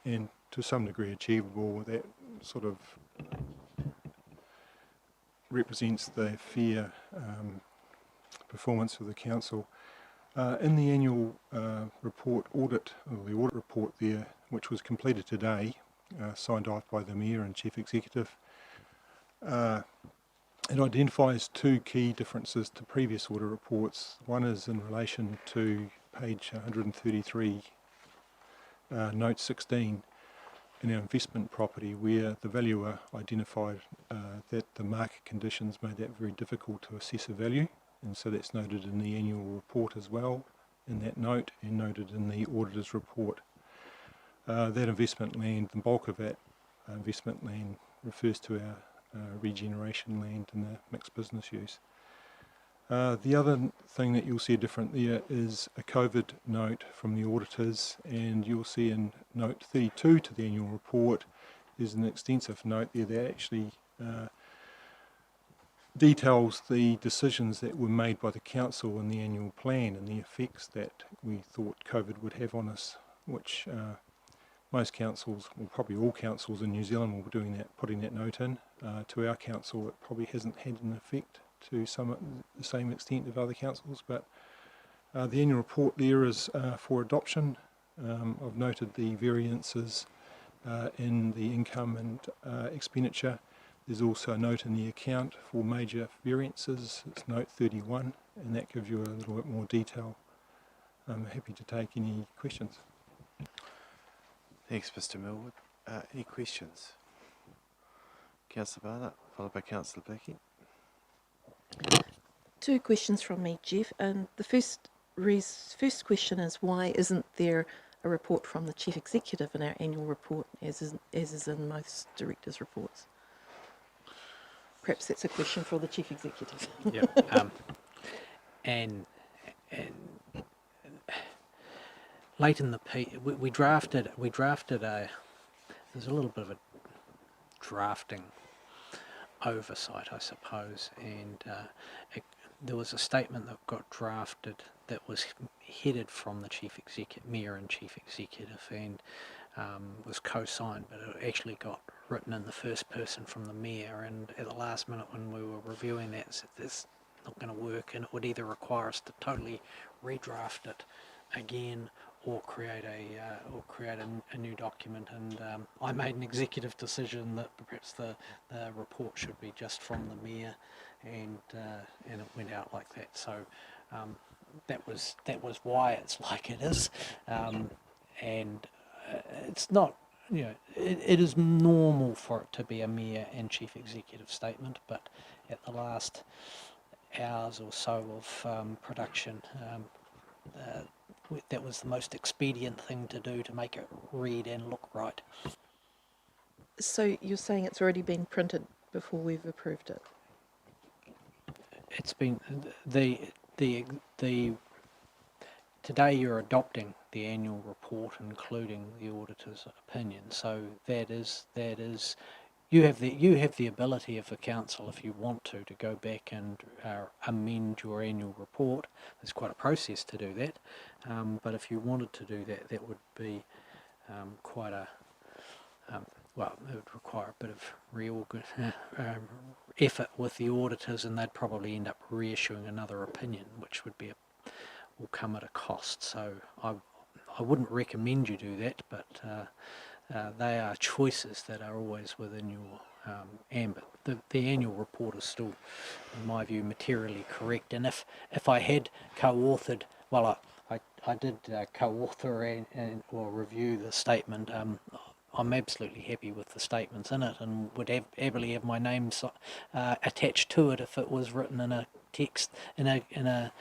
and to some degree achievable. That sort of represents the fair performance of the council. In the annual report audit, or the audit report there, which was completed today, signed off by the Mayor and Chief Executive, it identifies two key differences to previous audit reports. One is in relation to page 133, note 16, in our investment property, where the valuer identified that the market conditions made that very difficult to assess a value, and so that's noted in the annual report as well, in that note, and noted in the auditor's report. That investment land, the bulk of that investment land refers to our regeneration land and the mixed business use. The other thing that you'll see different there is a COVID note from the auditors, and you'll see in note 32 to the annual report there's an extensive note there that actually details the decisions that were made by the council in the annual plan and the effects that we thought COVID would have on us, which most councils, well probably all councils in New Zealand will be doing that, putting that note in. To our council it probably hasn't had an effect to the same extent of other councils, but the annual report there is for adoption. I've noted the variances in the income and expenditure. There's also a note in the account for major variances. It's note 31, and that gives you a little bit more detail. I'm happy to take any questions. Thanks, Mr. Millwood. Any questions? Councillor Barnett, followed by Councillor Blackie. Two questions from me, Jeff. And the first question is, why isn't there a report from the Chief Executive in our annual report, as is in most directors' reports? Perhaps that's a question for the Chief Executive. Yeah. And late in the piece, we drafted a. There's a little bit of a drafting oversight, I suppose, and there was a statement that got drafted that was headed from the Mayor and Chief Executive, and was co-signed, but it actually got written in the first person from the Mayor, and at the last minute when we were reviewing that, said this not going to work, and it would either require us to totally redraft it again or create a new document, and I made an executive decision that perhaps the report should be just from the Mayor, and it went out like that. So that was why it's like it is, and it's not, you know, it is normal for it to be a Mayor and Chief Executive statement, but at the last hours or so of production, that was the most expedient thing to do to make it read and look right. So you're saying it's already been printed before we've approved it? It's been the today you're adopting the annual report, including the auditor's opinion. So that is you have the ability of the council, if you want to go back and amend your annual report. There's quite a process to do that, but if you wanted to do that, that would be quite a well, it would require a bit of effort with the auditors, and they'd probably end up reissuing another opinion, which would be will come at a cost. So I wouldn't recommend you do that, but they are choices that are always within your ambit. The annual report is still, in my view, materially correct. And if I had co-authored, well, I did co-author and or review the statement. I'm absolutely happy with the statements in it, and would happily have my name attached to it if it was written in a text in a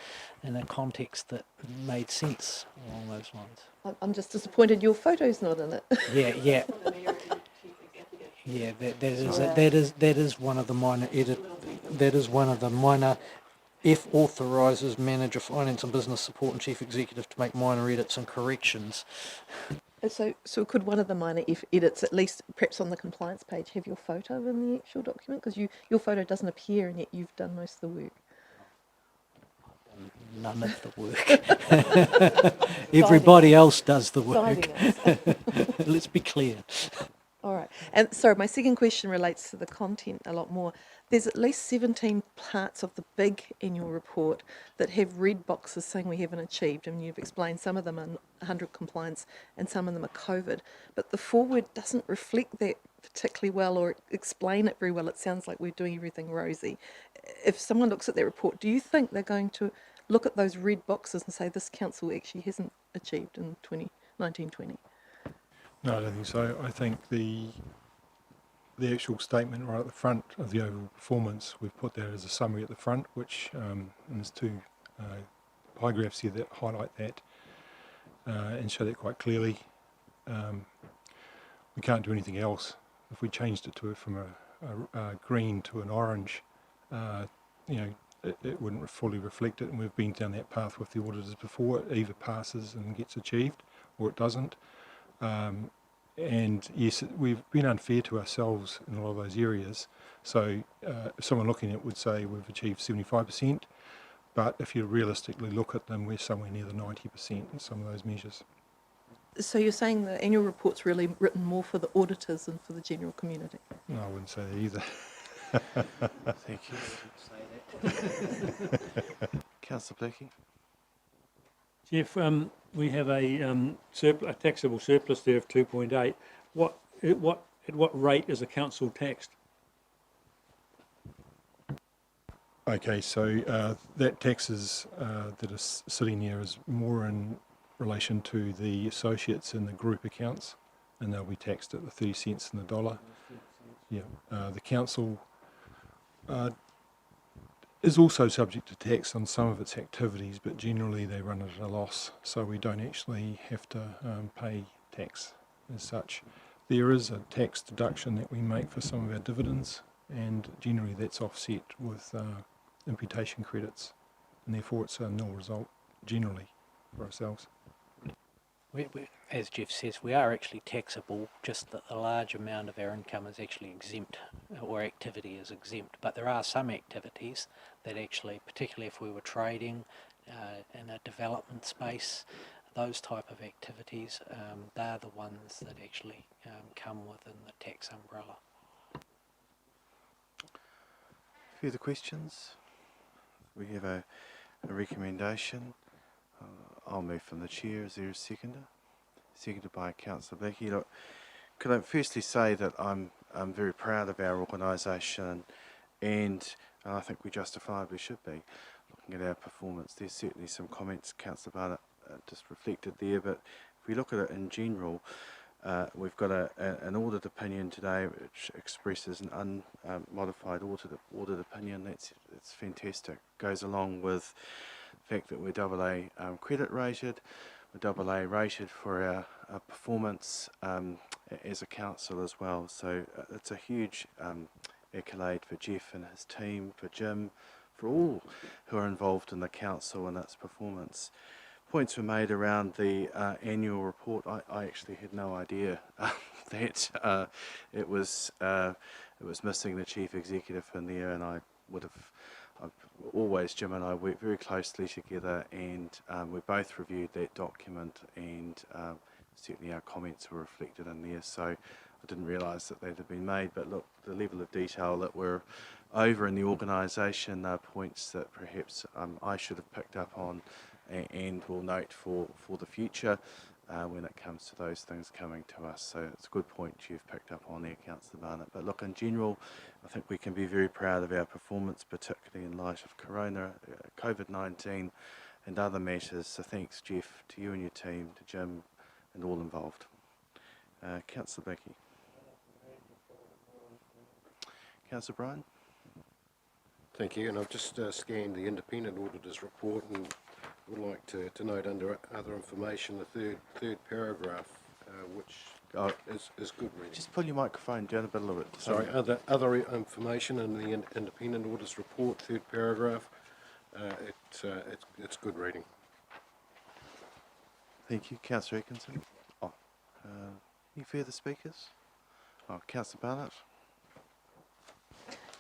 context that made sense along those lines. I'm just disappointed your photo's not in it. Yeah. Yeah, that is one of the minor that is one of the minor. F authorises manager, finance and business support and chief executive to make minor edits and corrections. So could one of the minor edits, at least perhaps on the compliance page, have your photo in the actual document? Because your photo doesn't appear, and yet you've done most of the work. None of the work. Everybody else does the work. Let's be clear. All right. And sorry, my second question relates to the content a lot more. There's at least 17 parts of the big annual report that have red boxes saying we haven't achieved, and you've explained some of them are 100 compliance and some of them are COVID. But the forward doesn't reflect that particularly well or explain it very well. It sounds like we're doing everything rosy. If someone looks at that report, do you think they're going to look at those red boxes and say this council actually hasn't achieved in 2019-20? No, I don't think so. I think the actual statement right at the front of the overall performance, we've put that as a summary at the front, which and there's two pie graphs here that highlight that and show that quite clearly. We can't do anything else. If we changed it from a green to an orange, it wouldn't fully reflect it, and we've been down that path with the auditors before. It either passes and gets achieved, or it doesn't. And yes, we've been unfair to ourselves in a lot of those areas. So if someone looking at it would say we've achieved 75%, but if you realistically look at them, we're somewhere near the 90% in some of those measures. So you're saying the annual report's really written more for the auditors than for the general community? No, I wouldn't say that either. Thank you. Councillor Blackie. Jeff, we have a taxable surplus there of 2.8. At what rate is the council taxed? Okay, so that taxes that is sitting there is more in relation to the associates in the group accounts, and they'll be taxed at the 30 cents in the dollar. Yeah, the council is also subject to tax on some of its activities, but generally they run at a loss, so we don't actually have to pay tax as such. There is a tax deduction that we make for some of our dividends, and generally that's offset with imputation credits, and therefore it's a nil result generally for ourselves. As Jeff says, we are actually taxable, just that a large amount of our income is actually exempt, or activity is exempt. But there are some activities that actually, particularly if we were trading in a development space, those type of activities, they're the ones that actually come within the tax umbrella. Further questions? We have a recommendation. I'll move from the chair. Is there a seconder? Seconded by Councillor Blackie. Look, could I firstly say that I'm very proud of our organisation, and I think we justifiably should be looking at our performance. There's certainly some comments Councillor Barnett just reflected there, but if we look at it in general, we've got an audit opinion today which expresses an unmodified audit opinion. That's fantastic. Goes along with the fact that we're AA credit rated, we're AA rated for our performance as a council as well. So it's a huge accolade for Jeff and his team, for Jim, for all who are involved in the council and its performance. Points were made around the annual report. I actually had no idea that it was missing the chief executive in there, and I've always, Jim and I work very closely together, and we both reviewed that document, and certainly our comments were reflected in there, so I didn't realise that had been made. But look, the level of detail that we're over in the organisation are points that perhaps I should have picked up on and will note for the future when it comes to those things coming to us. So it's a good point you've picked up on there, Councillor Barnett. But look, in general, I think we can be very proud of our performance, particularly in light of Corona, COVID-19 and other matters. So thanks, Jeff, to you and your team, to Jim and all involved. Councillor Becky. Councillor Bryan. Thank you, and I've just scanned the independent auditor's report and would like to note under other information the third paragraph, which is good reading. Just pull your microphone down a bit. Sorry, other information in the independent auditor's report, third paragraph, it's good reading. Thank you. Councillor Atkinson. Any further speakers? Councillor Barnett.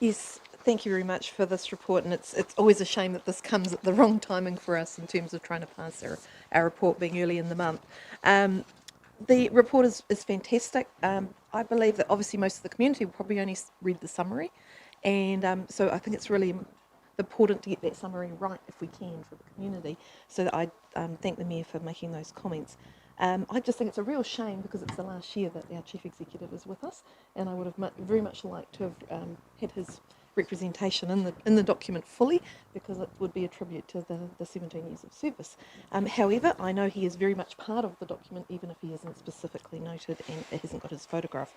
Yes, thank you very much for this report, and it's always a shame that this comes at the wrong timing for us in terms of trying to pass our report being early in the month. The report is fantastic. I believe that obviously most of the community will probably only read the summary, and so I think it's really important to get that summary right if we can for the community. So that I thank the Mayor for making those comments. I just think it's a real shame because it's the last year that our Chief Executive is with us, and I would have very much liked to have had his representation in the document fully, because it would be a tribute to the 17 years of service. However, I know he is very much part of the document, even if he isn't specifically noted and it hasn't got his photograph.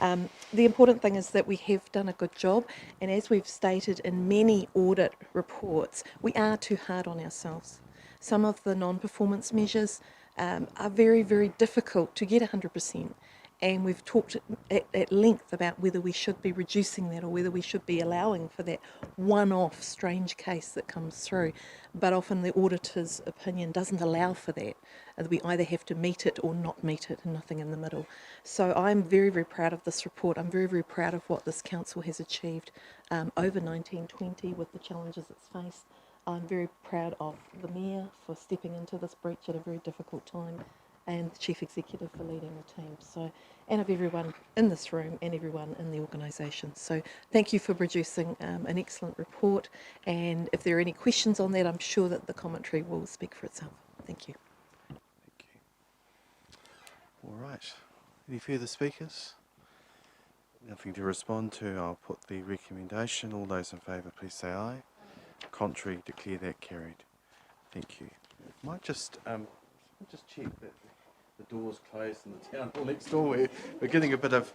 The important thing is that we have done a good job, and as we've stated in many audit reports, we are too hard on ourselves. Some of the non-performance measures are very, very difficult to get 100%. And we've talked at length about whether we should be reducing that or whether we should be allowing for that one-off strange case that comes through. But often the auditor's opinion doesn't allow for that. We either have to meet it or not meet it, and nothing in the middle. So I'm very, very proud of this report. I'm very, very proud of what this council has achieved over 1920 with the challenges it's faced. I'm very proud of the Mayor for stepping into this breach at a very difficult time, and the Chief Executive for leading the team. So, and of everyone in this room and everyone in the organisation. So thank you for producing an excellent report, and if there are any questions on that, I'm sure that the commentary will speak for itself. Thank you. Thank you. All right. Any further speakers? Nothing to respond to. I'll put the recommendation. All those in favour, please say aye. Contrary, declare that carried. Thank you. Might just check that the door's closed in the town hall next door. We're getting a bit of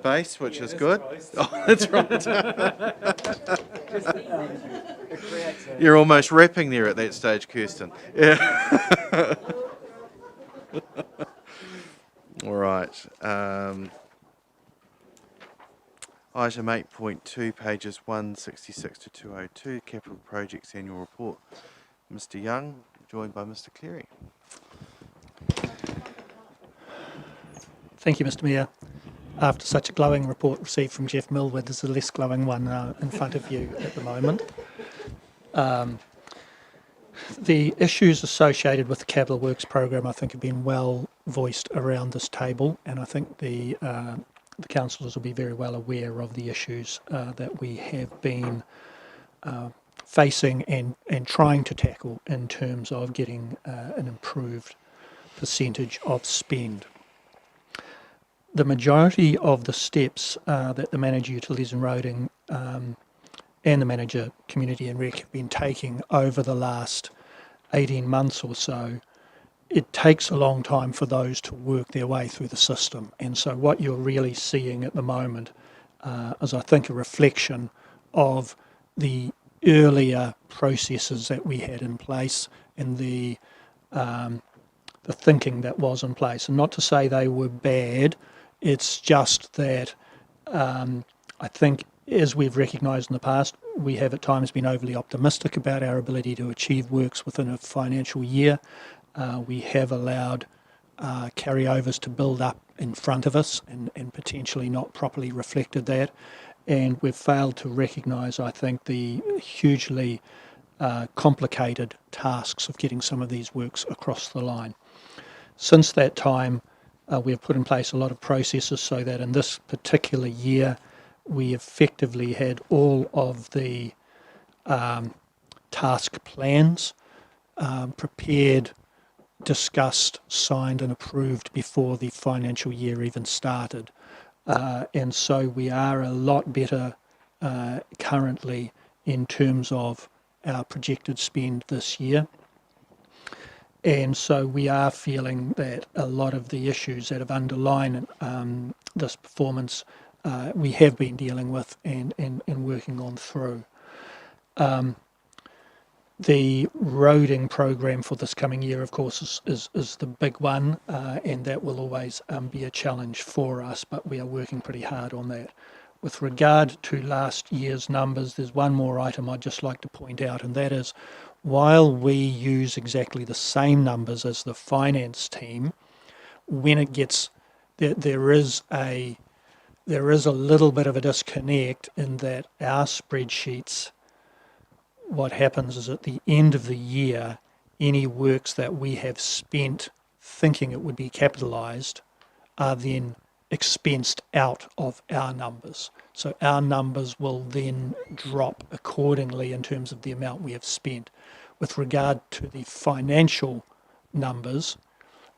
bass, which is good. Oh, that's right. You're almost rapping there at that stage, Kirsten. Yeah. All right. Item 8.2, pages 166 to 202, Capital Projects Annual Report. Mr. Young, joined by Mr. Cleary. Thank you, Mr. Mayor. After such a glowing report received from Jeff Millward, there's a less glowing one in front of you at the moment. The issues associated with the Capital Works program, I think, have been well voiced around this table, and I think the councillors will be very well aware of the issues that we have been facing and trying to tackle in terms of getting an improved percentage of spend. The majority of the steps that the Manager Utilities and Roading and the Manager Community and Rec have been taking over the last 18 months or so, it takes a long time for those to work their way through the system. And so what you're really seeing at the moment is, I think, a reflection of the earlier processes that we had in place and the thinking that was in place. And not to say they were bad, it's just that I think as we've recognised in the past, we have at times been overly optimistic about our ability to achieve works within a financial year. We have allowed carryovers to build up in front of us and potentially not properly reflected that. And we've failed to recognise, I think, the hugely complicated tasks of getting some of these works across the line. Since that time, we have put in place a lot of processes so that in this particular year, we effectively had all of the task plans prepared, discussed, signed and approved before the financial year even started. And so we are a lot better currently in terms of our projected spend this year. And so we are feeling that a lot of the issues that have underlined this performance we have been dealing with and working on through. The roading program for this coming year, of course, is the big one, and that will always be a challenge for us, but we are working pretty hard on that. With regard to last year's numbers, there's one more item I'd just like to point out, and that is while we use exactly the same numbers as the finance team, when it gets, there is a little bit of a disconnect in that our spreadsheets, what happens is at the end of the year, any works that we have spent thinking it would be capitalised are then expensed out of our numbers. So our numbers will then drop accordingly in terms of the amount we have spent. With regard to the financial numbers,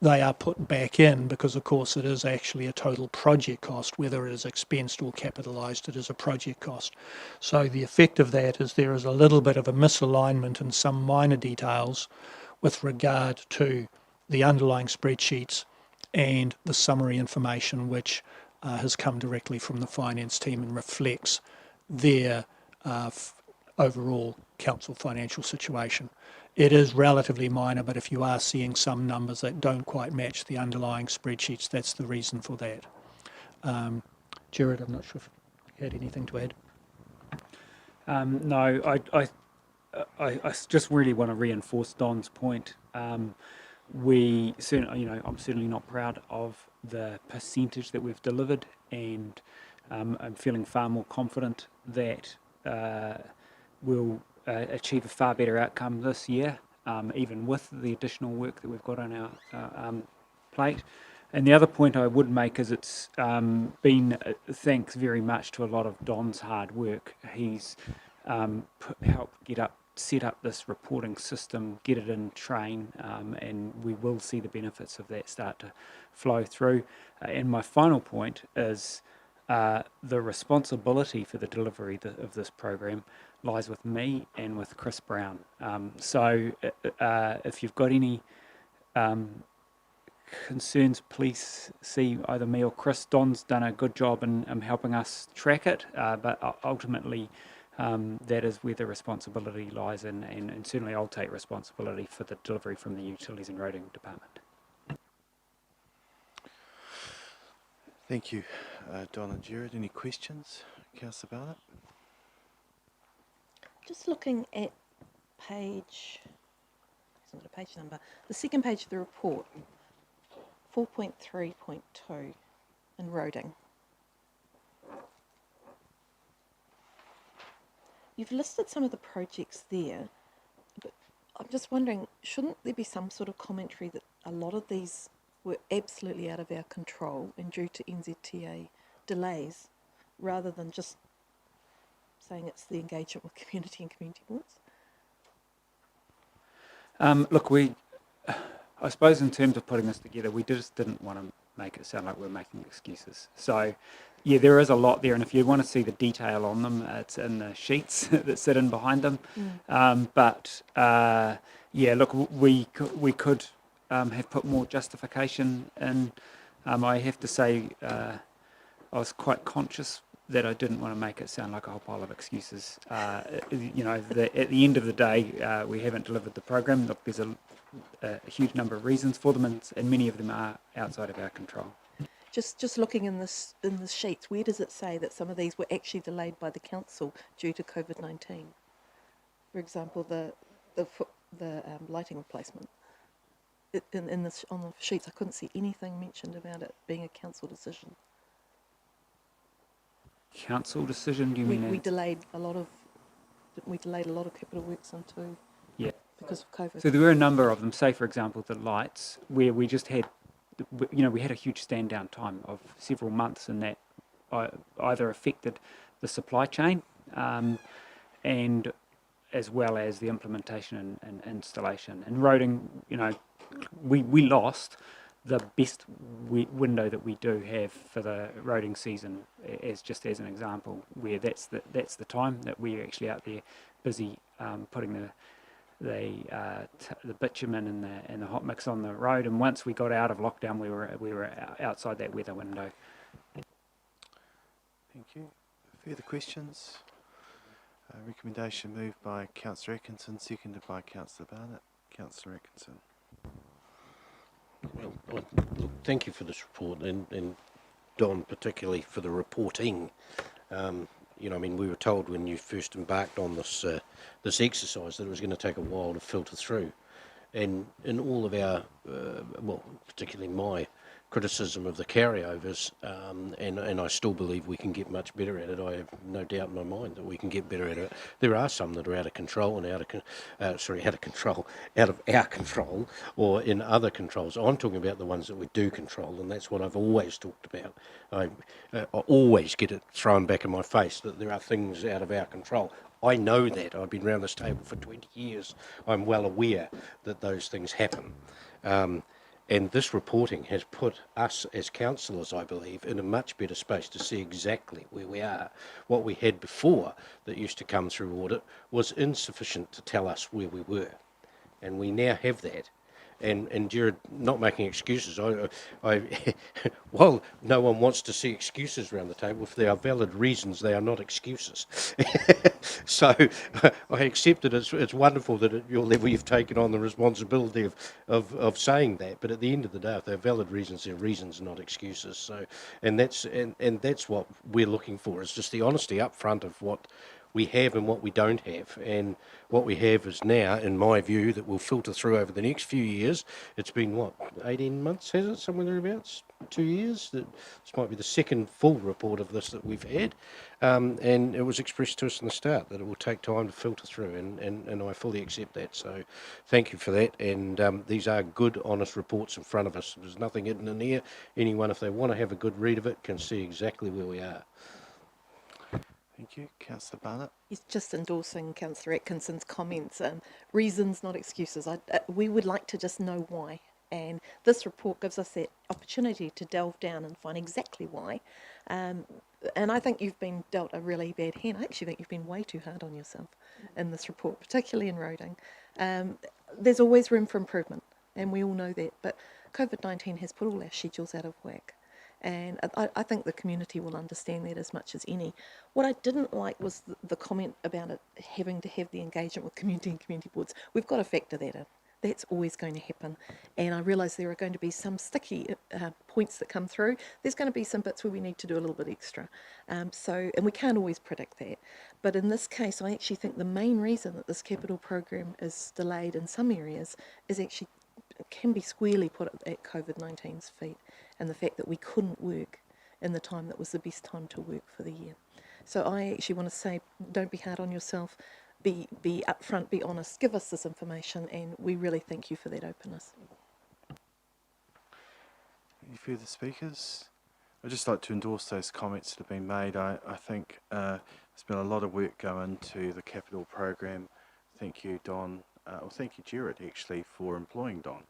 they are put back in because, of course, it is actually a total project cost. Whether it is expensed or capitalised, it is a project cost. So the effect of that is there is a little bit of a misalignment in some minor details with regard to the underlying spreadsheets and the summary information which has come directly from the finance team and reflects their overall council financial situation. It is relatively minor, but if you are seeing some numbers that don't quite match the underlying spreadsheets, that's the reason for that. Jared, I'm not sure if you had anything to add. No, I just really want to reinforce Don's point. We certainly, I'm certainly not proud of the percentage that we've delivered, and I'm feeling far more confident that we'll achieve a far better outcome this year, even with the additional work that we've got on our plate. And the other point I would make is it's been thanks very much to a lot of Don's hard work. He's helped set up this reporting system, get it in train, and we will see the benefits of that start to flow through. And my final point is the responsibility for the delivery of this program lies with me and with Chris Brown. So if you've got any concerns, please see either me or Chris. Don's done a good job in helping us track it, but ultimately that is where the responsibility lies, and certainly I'll take responsibility for the delivery from the Utilities and Roading Department. Thank you, Don and Jared. Any questions, Councillor Barnett? Just looking at page, it's not a page number, the second page of the report, 4.3.2 in roading. You've listed some of the projects there, but I'm just wondering, shouldn't there be some sort of commentary that a lot of these were absolutely out of our control and due to NZTA delays, rather than just saying it's the engagement with community and community boards? Look, I suppose in terms of putting this together, we just didn't want to make it sound like we're making excuses. So, yeah, there is a lot there, and if you want to see the detail on them, it's in the sheets that sit in behind them. Yeah, look, we could have put more justification in. I have to say, I was quite conscious that I didn't want to make it sound like a whole pile of excuses. At the end of the day, we haven't delivered the program. Look, there's a huge number of reasons for them, and many of them are outside of our control. Just looking in the sheets, where does it say that some of these were actually delayed by the council due to COVID-19? For example, the lighting replacement. On the sheets, I couldn't see anything mentioned about it being a council decision. Council decision? Do you mean? We delayed a lot of capital works into Yeah. because of COVID. So there were a number of them. Say, for example, the lights, where we just had, we had a huge stand down time of several months, and that either affected the supply chain, and as well as the implementation and installation. And roading, we lost the best window that we do have for the roading season, just as an example, where that's the time that we're actually out there busy putting the bitumen and the hot mix on the road. And once we got out of lockdown, we were outside that weather window. Thank you. Further questions? Recommendation moved by Councillor Atkinson, seconded by Councillor Barnett. Councillor Atkinson. Well, look, thank you for this report, and Don particularly for the reporting. We were told when you first embarked on this exercise that it was going to take a while to filter through, and in all of our, particularly my criticism of the carryovers, and I still believe we can get much better at it. I have no doubt in my mind that we can get better at it. There are some that are out of control and out of our control, or in other controls. I'm talking about the ones that we do control, and that's what I've always talked about. I always get it thrown back in my face that there are things out of our control. I know that. I've been around this table for 20 years. I'm well aware that those things happen. And this reporting has put us as councillors, I believe, in a much better space to see exactly where we are. What we had before that used to come through audit was insufficient to tell us where we were. And we now have that. And Jared, not making excuses, while no one wants to see excuses around the table, if there are valid reasons, they are not excuses. So I accept that it's wonderful that at your level you've taken on the responsibility of saying that, but at the end of the day, if they're valid reasons, they're reasons, not excuses. So, and that's what we're looking for, is just the honesty up front of what we have and what we don't have. And what we have is now, in my view, that will filter through over the next few years. It's been, 18 months, has it? Somewhere thereabouts? 2 years? This might be the second full report of this that we've had. And it was expressed to us in the start that it will take time to filter through, and I fully accept that. So thank you for that. And these are good, honest reports in front of us. There's nothing hidden in here. Anyone, if they want to have a good read of it, can see exactly where we are. Thank you. Councillor Barnett. He's just endorsing Councillor Atkinson's comments. Reasons, not excuses. We would like to just know why. And this report gives us that opportunity to delve down and find exactly why. And I think you've been dealt a really bad hand. I actually think you've been way too hard on yourself in this report, particularly in roading. There's always room for improvement, and we all know that. But COVID-19 has put all our schedules out of whack. And I think the community will understand that as much as any. What I didn't like was the comment about it having to have the engagement with community and community boards. We've got to factor that in. That's always going to happen. And I realise there are going to be some sticky points that come through. There's going to be some bits where we need to do a little bit extra. And we can't always predict that. But in this case, I actually think the main reason that this capital program is delayed in some areas is actually can be squarely put at COVID-19's feet, and the fact that we couldn't work in the time that was the best time to work for the year. So I actually want to say, don't be hard on yourself, be upfront, be honest, give us this information, and we really thank you for that openness. Any further speakers? I'd just like to endorse those comments that have been made. I think there's been a lot of work going into the capital program. Thank you, Don. Thank you, Jared, actually, for employing Don,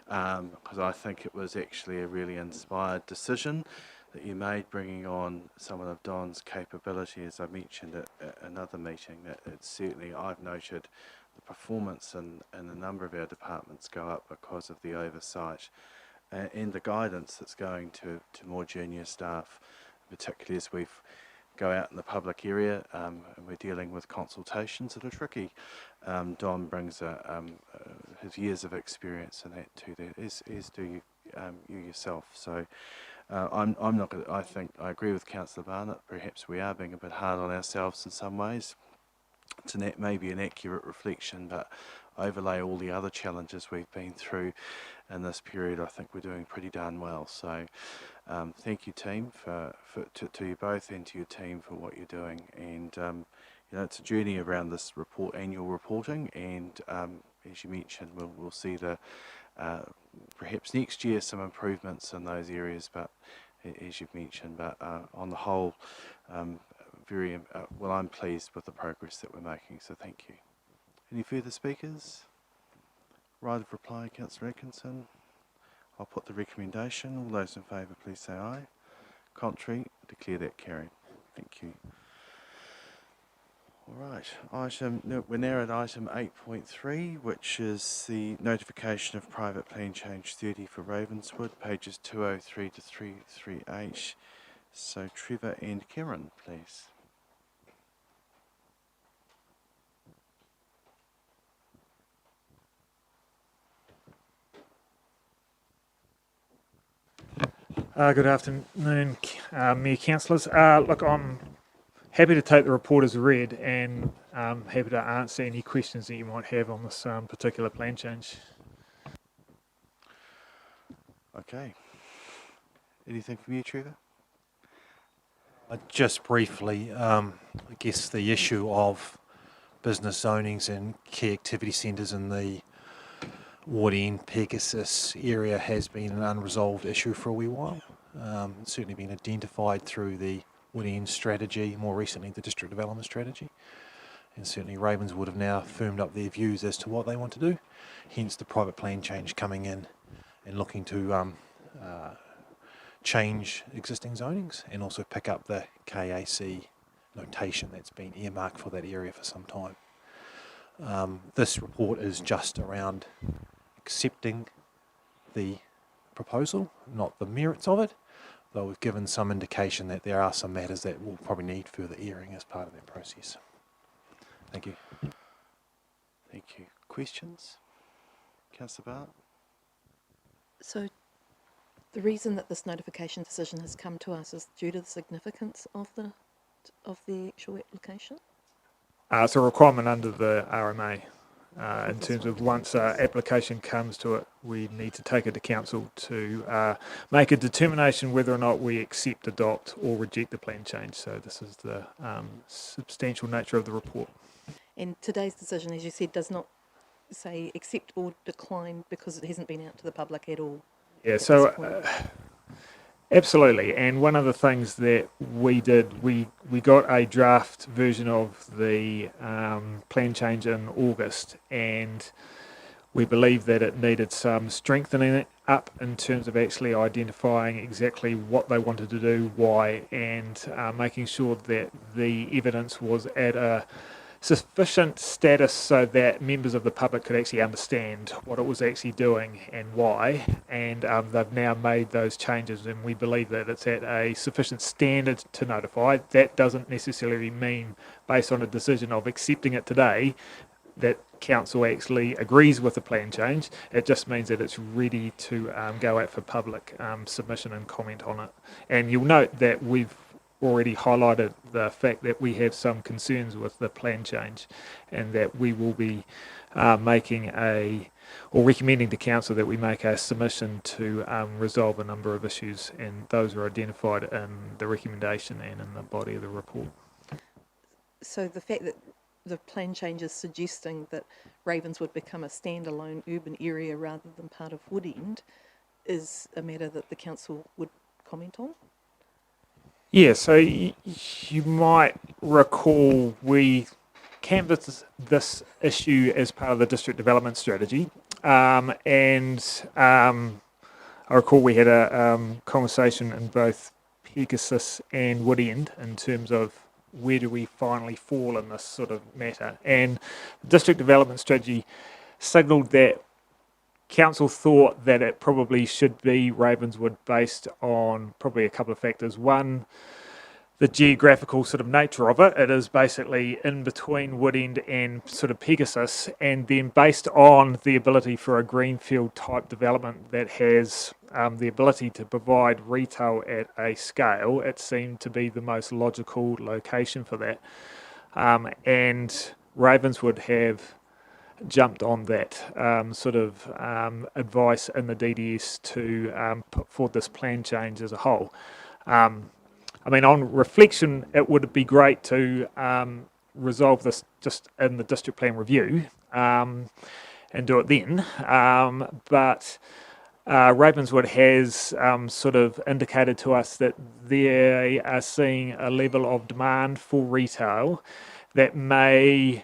because I think it was actually a really inspired decision that you made, bringing on someone of Don's capability. As I mentioned at another meeting, that it's certainly, I've noted the performance in a number of our departments go up because of the oversight and the guidance that's going to more junior staff, particularly as we go out in the public area and we're dealing with consultations that are tricky. Don brings his years of experience in that to that, as do you yourself. So I'm not going to, I think, I agree with Councillor Barnett, perhaps we are being a bit hard on ourselves in some ways. It's maybe an accurate reflection, but overlay all the other challenges we've been through in this period, I think we're doing pretty darn well. So thank you, team, to you both and to your team for what you're doing. And you know, it's a journey around this annual reporting, and as you mentioned, we'll see the perhaps next year some improvements in those areas, but as you've mentioned, but on the whole, well, I'm pleased with the progress that we're making, so thank you. Any further speakers? Right of reply, Councillor Atkinson. I'll put the recommendation. All those in favour, please say aye. Contrary, declare that carried. Thank you. All right, we're now at item 8.3, which is the notification of private plan change 30 for Ravenswood, pages 203 to 338. So Trevor and Cameron, please. Good afternoon, Mayor Councillors. Look, I'm happy to take the report as read and happy to answer any questions that you might have on this particular plan change. Okay. Anything from you, Trevor? Just briefly, I guess the issue of business zonings and key activity centres in the Woodend, Pegasus area has been an unresolved issue for a wee while. It's certainly been identified through the Woodend strategy, more recently the district development strategy, and certainly Ravenswood have now firmed up their views as to what they want to do, hence the private plan change coming in and looking to change existing zonings and also pick up the KAC notation that's been earmarked for that area for some time. This report is just around accepting the proposal, not the merits of it, though we've given some indication that there are some matters that will probably need further airing as part of that process. Thank you. Thank you. Questions? Councillor Barnett? So the reason that this notification decision has come to us is due to the significance of the actual application? It's a requirement under the RMA. In terms of once an application comes to it, we need to take it to council to make a determination whether or not we accept, adopt or reject the plan change. So this is the substantial nature of the report. And today's decision, as you said, does not say accept or decline because it hasn't been out to the public at all? Yeah, so absolutely. And one of the things that we did, we got a draft version of the plan change in August, and we believed that it needed some strengthening it up in terms of actually identifying exactly what they wanted to do, why, and making sure that the evidence was at a sufficient status so that members of the public could actually understand what it was actually doing and why, and they've now made those changes, and we believe that it's at a sufficient standard to notify. That doesn't necessarily mean, based on a decision of accepting it today, that council actually agrees with the plan change. It just means that it's ready to go out for public submission and comment on it. And you'll note that we've already highlighted the fact that we have some concerns with the plan change, and that we will be recommending to council that we make a submission to resolve a number of issues, and those are identified in the recommendation and in the body of the report. So the fact that the plan change is suggesting that Ravenswood become a standalone urban area rather than part of Woodend is a matter that the council would comment on? Yeah, so you might recall we canvassed this issue as part of the district development strategy, and I recall we had a conversation in both Pegasus and Woodend in terms of where do we finally fall in this sort of matter. And the district development strategy signalled that council thought that it probably should be Ravenswood based on probably a couple of factors. One, the geographical sort of nature of it. It is basically in between Woodend and sort of Pegasus, and then based on the ability for a greenfield type development that has the ability to provide retail at a scale, it seemed to be the most logical location for that. And Ravenswood have jumped on that advice in the DDS to put forward this plan change as a whole. I mean, on reflection, it would be great to resolve this just in the district plan review and do it then. But Ravenswood has indicated to us that they are seeing a level of demand for retail that may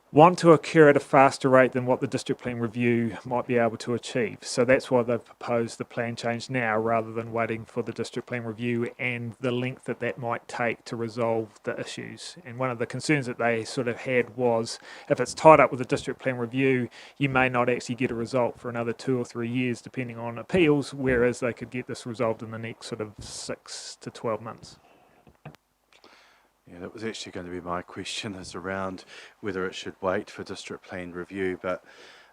want to occur at a faster rate than what the district plan review might be able to achieve. So that's why they've proposed the plan change now rather than waiting for the district plan review and the length that that might take to resolve the issues. And one of the concerns that they had was if it's tied up with the district plan review, you may not actually get a result for another 2 or 3 years depending on appeals, whereas they could get this resolved in the next 6 to 12 months. Yeah, that was actually going to be my question, is around whether it should wait for district plan review, but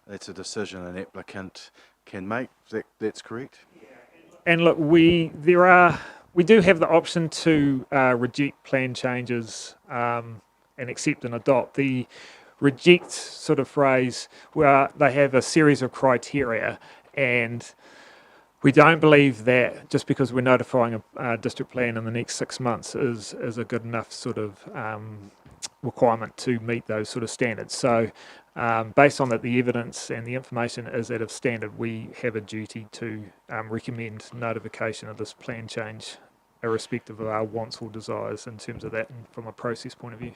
that's a decision an applicant can make. That's correct? And look, we do have the option to reject plan changes and accept and adopt. The reject phrase, where they have a series of criteria, and we don't believe that just because we're notifying a district plan in the next 6 months is a good enough requirement to meet those standards. So based on that, the evidence and the information is at a standard, we have a duty to recommend notification of this plan change irrespective of our wants or desires in terms of that and from a process point of view.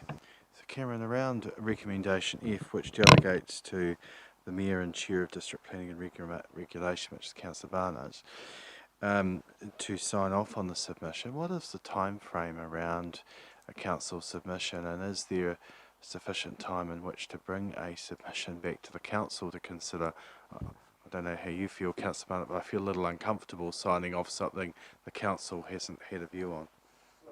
So Cameron, around recommendation F, which delegates to the Mayor and Chair of District Planning and Regulation, which is Councillor Barnard, to sign off on the submission. What is the time frame around a council submission, and is there sufficient time in which to bring a submission back to the council to consider? I don't know how you feel, Councillor Barnard, but I feel a little uncomfortable signing off something the council hasn't had a view on.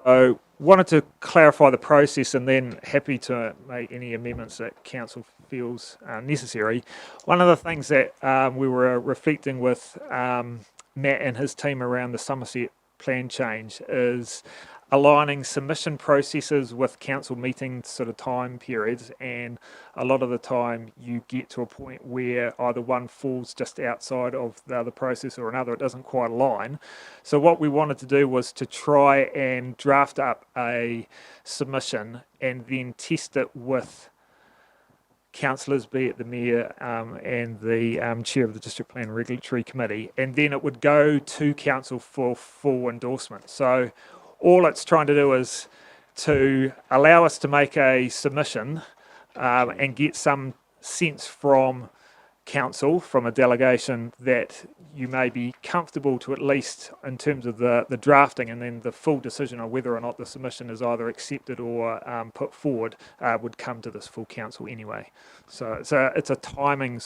So wanted to clarify the process and then happy to make any amendments that council feels necessary. One of the things that we were reflecting with Matt and his team around the Somerset plan change is aligning submission processes with council meeting time periods, and a lot of the time you get to a point where either one falls just outside of the other process or another, it doesn't quite align. So what we wanted to do was to try and draft up a submission and then test it with councillors, be it the Mayor and the Chair of the District Plan Regulatory Committee, and then it would go to council for full endorsement. So all it's trying to do is to allow us to make a submission and get some sense from council, from a delegation, that you may be comfortable to, at least in terms of the drafting, and then the full decision on whether or not the submission is either accepted or put forward would come to this full council anyway. So it's a timing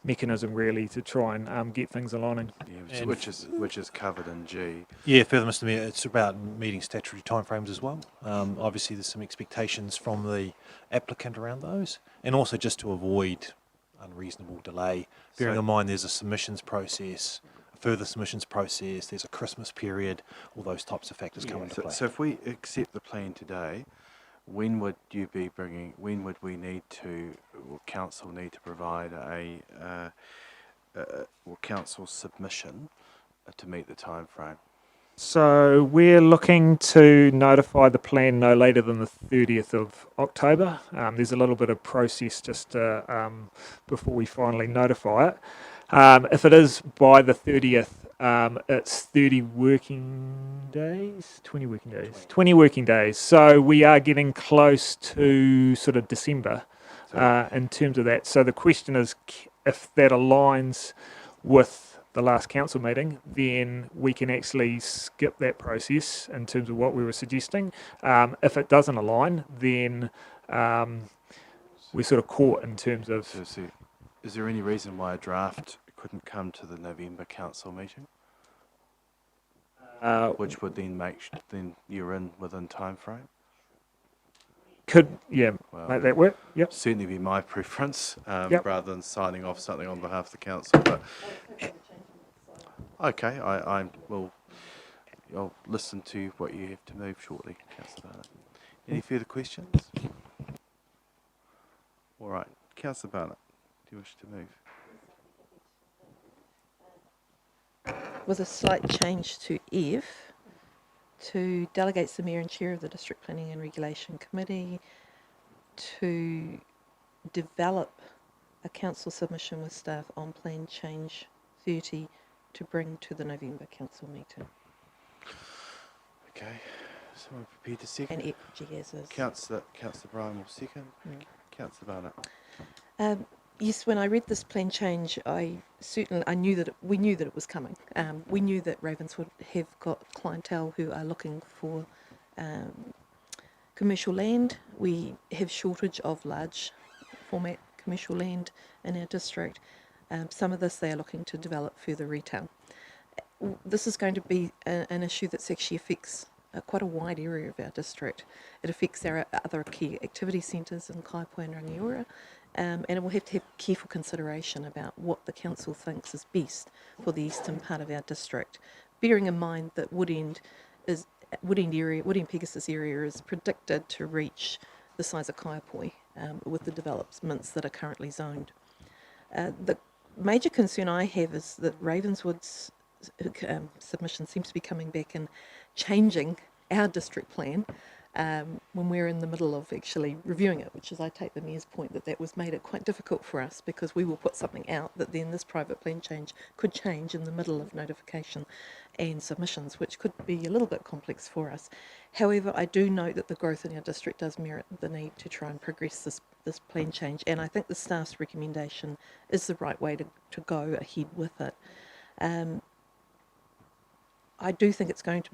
mechanism really to try and get things aligning. Yeah, which is covered in G. Yeah, further, Mr Mayor, it's about meeting statutory timeframes as well. Obviously there's some expectations from the applicant around those, and also just to avoid unreasonable delay, bearing in mind there's a submissions process, a further submissions process, there's a Christmas period, all those types of factors come into play. So if we accept the plan today, when would we need to, or council need to provide or council submission to meet the time frame? So we're looking to notify the plan no later than the 30th of October. There's a little bit of process just before we finally notify it. If it is by the 30th, it's 30 working days, 20 working days, 20 working days. So we are getting close to December in terms of that. So the question is, if that aligns with the last council meeting, then we can actually skip that process in terms of what we were suggesting. If it doesn't align, then we're caught in terms of... So is there any reason why a draft couldn't come to the November council meeting? Which would then then you're in within time frame? Could, make that work, yep. Certainly be my preference, Yep. rather than signing off something on behalf of the council. But Okay, I will. I'll listen to what you have to move shortly, Councillor Barnett. Any further questions? All right, Councillor Barnett, do you wish to move? With a slight change to F, to delegates the Mayor and Chair of the District Planning and Regulation Committee to develop a council submission with staff on Plan Change 30 to bring to the November council meeting. Okay, someone prepared to second? And G as is. Councillor Bryan will second. Councillor Barnett. Yes, when I read this plan change, we knew that it was coming. We knew that Ravenswood have got clientele who are looking for commercial land. We have shortage of large format commercial land in our district. Some of this they are looking to develop further retail. This is going to be an issue that actually affects quite a wide area of our district. It affects our other key activity centres in Kaiapoi and Rangiora, and it will have to have careful consideration about what the council thinks is best for the eastern part of our district, bearing in mind that Woodend Pegasus area is predicted to reach the size of Kaiapoi with the developments that are currently zoned. The major concern I have is that Ravenswood's submission seems to be coming back and changing our district plan when we're in the middle of actually reviewing it, which is, I take the Mayor's point that was made it quite difficult for us because we will put something out that then this private plan change could change in the middle of notification and submissions, which could be a little bit complex for us. However, I do note that the growth in our district does merit the need to try and progress this plan change, and I think the staff's recommendation is the right way to go ahead with it. I do think it's going to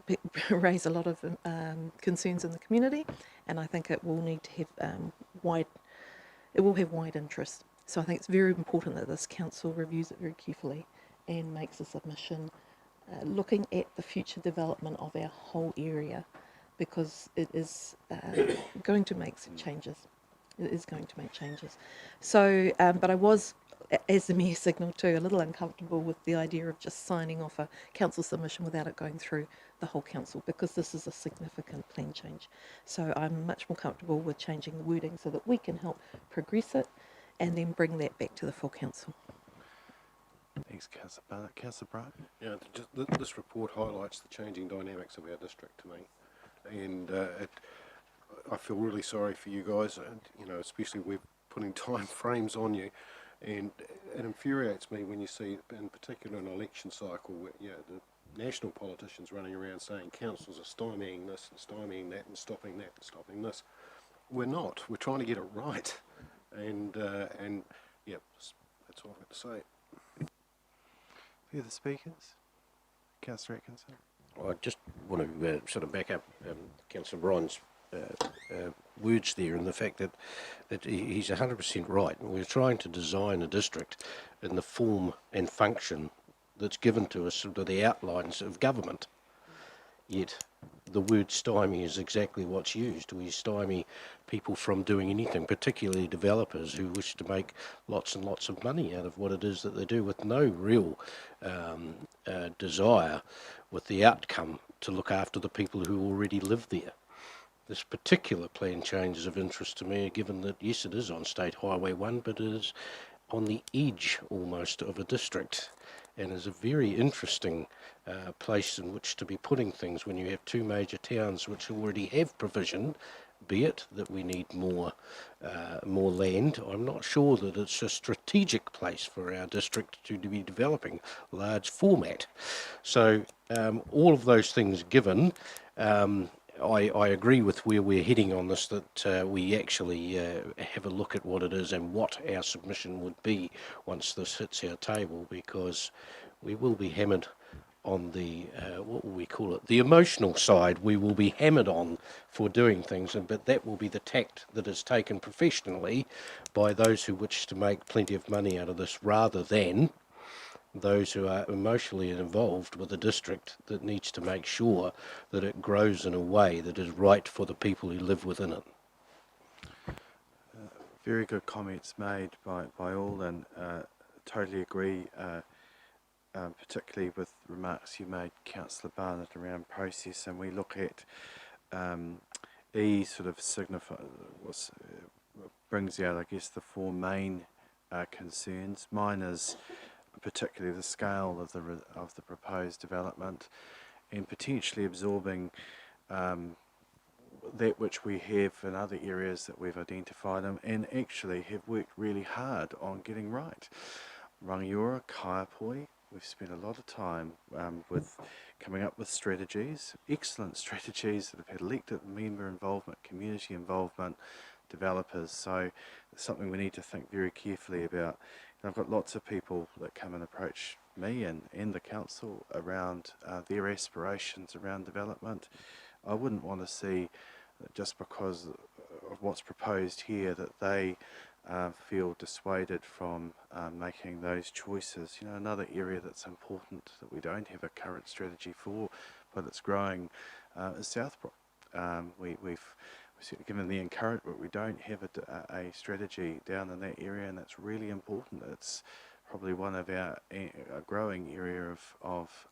raise a lot of concerns in the community, and I think it will need to have wide interest. So I think it's very important that this council reviews it very carefully and makes a submission looking at the future development of our whole area, because it is going to make some changes. It is going to make changes. So, but I was, as the Mayor signalled too, a little uncomfortable with the idea of just signing off a council submission without it going through the whole council, because this is a significant plan change. So I'm much more comfortable with changing the wording so that we can help progress it and then bring that back to the full council. Thanks, Councillor Barnett. Councillor Bryan? Yeah, this report highlights the changing dynamics of our district to me, and I feel really sorry for you guys, and especially we're putting time frames on you, and it infuriates me when you see, in particular, an election cycle where the national politicians running around saying councils are stymieing this and stymieing that and stopping that and stopping this. We're not. We're trying to get it right, and yeah, that's all I've got to say. Further speakers? Councillor Atkinson? I just want to sort of back up Councillor Bryan's words there, and the fact that he's 100% right. We're trying to design a district in the form and function that's given to us under the outlines of government. Yet the word stymie is exactly what's used. We stymie people from doing anything, particularly developers who wish to make lots and lots of money out of what it is that they do, with no real desire with the outcome to look after the people who already live there. This particular plan change is of interest to me, given that, yes, it is on State Highway 1, but it is on the edge almost of a district, and is a very interesting place in which to be putting things when you have two major towns which already have provision, be it that we need more land. I'm not sure that it's a strategic place for our district to be developing large format. So all of those things given, I agree with where we're heading on this, that we actually have a look at what it is and what our submission would be once this hits our table, because we will be hammered on the, what will we call it, the emotional side. We will be hammered on for doing things, but that will be the tact that is taken professionally by those who wish to make plenty of money out of this, rather than those who are emotionally involved with a district that needs to make sure that it grows in a way that is right for the people who live within it. Very good comments made by all, and totally agree. particularly with remarks you made, Councillor Barnett, around process, and we look at E sort of brings out, I guess, the four main concerns. Mine is particularly the scale of the proposed development, and potentially absorbing that which we have in other areas that we've identified and actually have worked really hard on getting right. Rangiora, Kaiapoi, we've spent a lot of time with coming up with strategies, excellent strategies that have had elected member involvement, community involvement, developers, so it's something we need to think very carefully about. And I've got lots of people that come and approach me and the council around their aspirations around development. I wouldn't want to see, just because of what's proposed here, that they feel dissuaded from making those choices. You know, another area that's important that we don't have a current strategy for, but it's growing, is Southbrook. We've given the encouragement, we don't have a strategy down in that area, and that's really important. It's probably one of a growing area of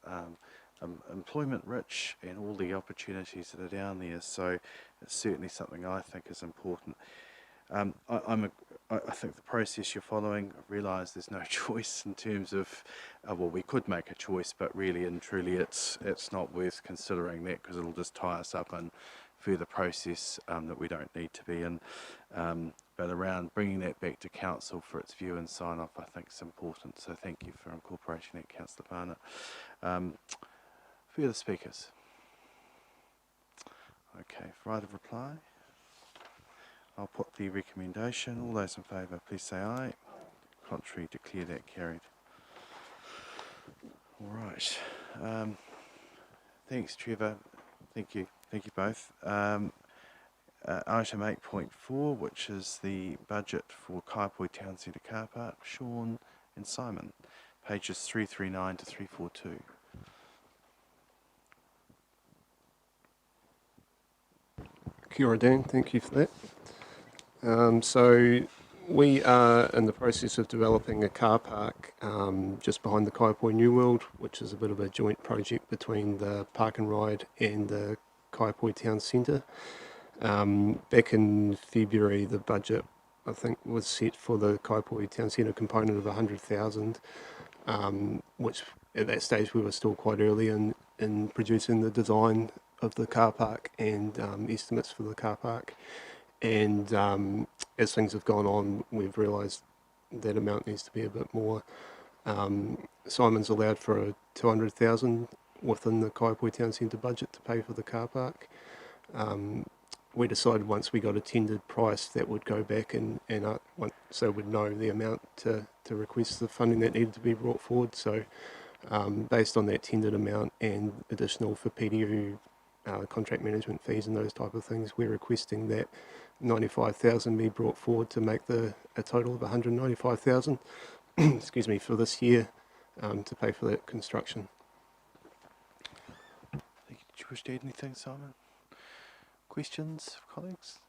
employment rich and all the opportunities that are down there, so it's certainly something I think is important. I think the process you're following, I realise there's no choice in terms of, well, we could make a choice, but really and truly it's not worth considering that, because it'll just tie us up in further process that we don't need to be in. But around bringing that back to council for its view and sign off, I think is important. So thank you for incorporating that, Councillor Barnett. Further speakers? Okay, for right of reply, I'll put the recommendation. All those in favour, please say aye. Contrary, declare that carried. All right. Thanks, Trevor. Thank you. Thank you both. Item 8.4, which is the budget for Kaiapoi Town Centre Car Park. Sean and Simon, pages 339 to 342. Kia ora, Dan. Thank you for that. So we are in the process of developing a car park just behind the Kaiapoi New World, which is a bit of a joint project between the Park and Ride and the Kaiapoi Town Centre. Back in February, the budget, I think, was set for the Kaiapoi Town Centre component of 100,000, which at that stage we were still quite early in producing the design of the car park and estimates for the car park. And as things have gone on, we've realised that amount needs to be a bit more. Simon's allowed for a 200,000 within the Kaiapoi Town Centre budget to pay for the car park. We decided once we got a tendered price that would go back and so we'd know the amount to request the funding that needed to be brought forward. So based on that tendered amount and additional for PDU, contract management fees and those type of things, we're requesting that 95,000 be brought forward to make a total of 195,000 excuse me, for this year to pay for that construction. Did you wish to add anything, Simon? Questions, colleagues?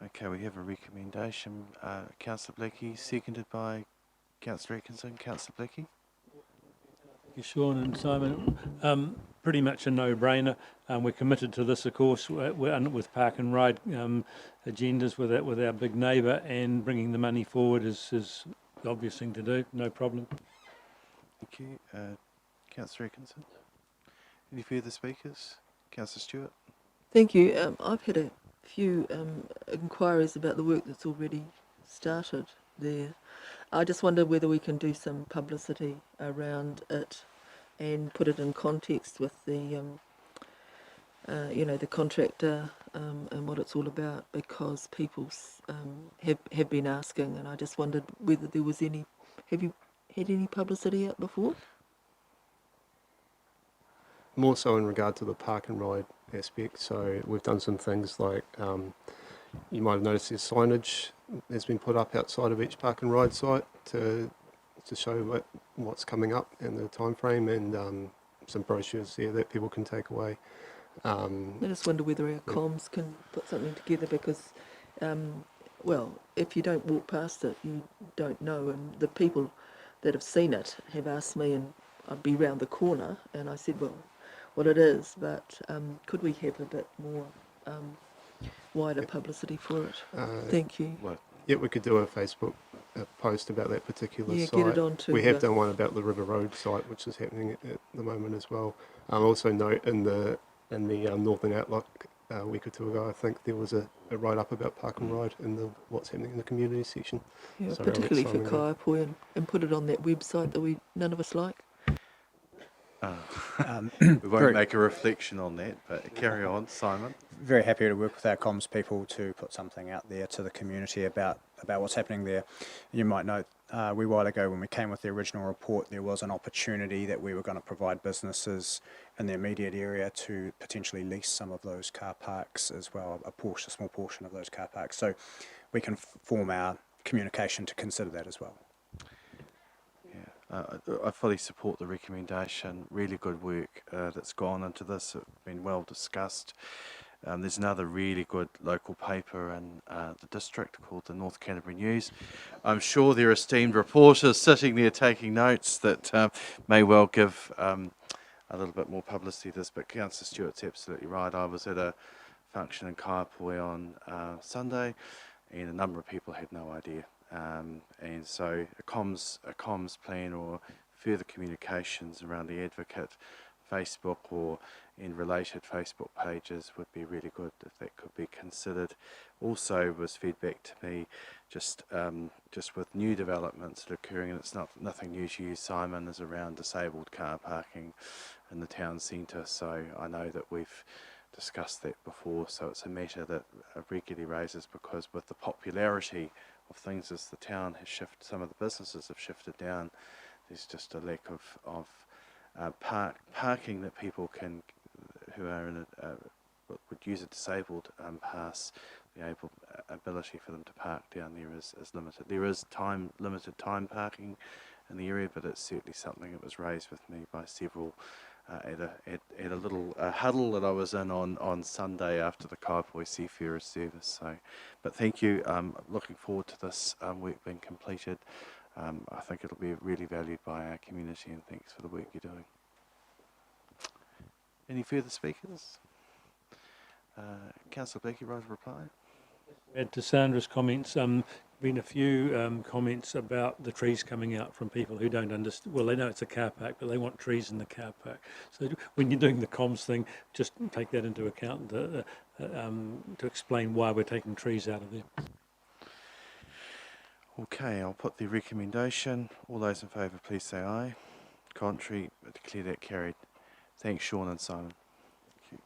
Okay, we have a recommendation. Councillor Blackie, seconded by Councillor Atkinson. Councillor Blackie? Thank you, Sean and Simon. Pretty much a no-brainer. We're committed to this, of course, with Park and Ride agendas with our big neighbour, and bringing the money forward is the obvious thing to do. No problem. Thank you. Councillor Atkinson? Any further speakers? Councillor Stewart? Thank you. I've had a few inquiries about the work that's already started there. I just wonder whether we can do some publicity around it and put it in context with the, the contractor and what it's all about, because people have been asking, and I just wondered whether there was any. Have you had any publicity out before? More so in regard to the Park and Ride aspect. So we've done some things like, you might have noticed there's signage has been put up outside of each Park and Ride site to show what's coming up and the time frame, and some brochures there that people can take away. I just wonder whether our comms can put something together, because, well, if you don't walk past it, you don't know, and the people that have seen it have asked me, and I'd be round the corner, and I said, well, it is, but could we have a bit more wider publicity for it? Thank you. Yeah, we could do a Facebook post about that particular site. Get it onto we have done one about the River Road site, which is happening at the moment as well. Also note in the Northern Outlook a week or two ago, I think there was a write-up about Park and Ride in the what's happening in the community section. Yeah, So particularly for Kaiapoi, and put it on that website that none of us like. We won't make a reflection on that, but carry on, Simon. Very happy to work with our comms people to put something out there to the community about what's happening there. You might note a wee while ago when we came with the original report, there was an opportunity that we were going to provide businesses in the immediate area to potentially lease some of those car parks as well, a small portion of those car parks. So we can form our communication to consider that as well. I fully support the recommendation. Really good work that's gone into this. It's been well discussed. There's another really good local paper in the district called the North Canterbury News. I'm sure there are esteemed reporters sitting there taking notes that may well give a little bit more publicity to this, but Councillor Stewart's absolutely right. I was at a function in Kaiapoi on Sunday, and a number of people had no idea. And so a comms plan or further communications around the Advocate Facebook or in related Facebook pages would be really good if that could be considered. Also was feedback to me just with new developments that are occurring, and it's nothing new to you, Simon, is around disabled car parking in the town centre. So I know that we've discussed that before, so it's a matter that regularly raises, because with the popularity of things as the town has shifted, some of the businesses have shifted down, there's just a lack of parking that people can, who are in would use a disabled pass, the ability for them to park down there is limited. There is limited time parking in the area, but it's certainly something that was raised with me by several at a little huddle that I was in on Sunday after the Kaiapoi Seafarers service. So, but thank you. Looking forward to this work being completed. I think it'll be really valued by our community, and thanks for the work you're doing. Any further speakers? Councillor Blakey, right to reply. Add to Sandra's comments, been a few comments about the trees coming out from people who don't understand. Well, they know it's a car park, but they want trees in the car park. So when you're doing the comms thing, just take that into account to explain why we're taking trees out of there. Okay, I'll put the recommendation. All those in favour, please say aye. Contrary, I declare that carried. Thanks, Sean and Simon. Thank you.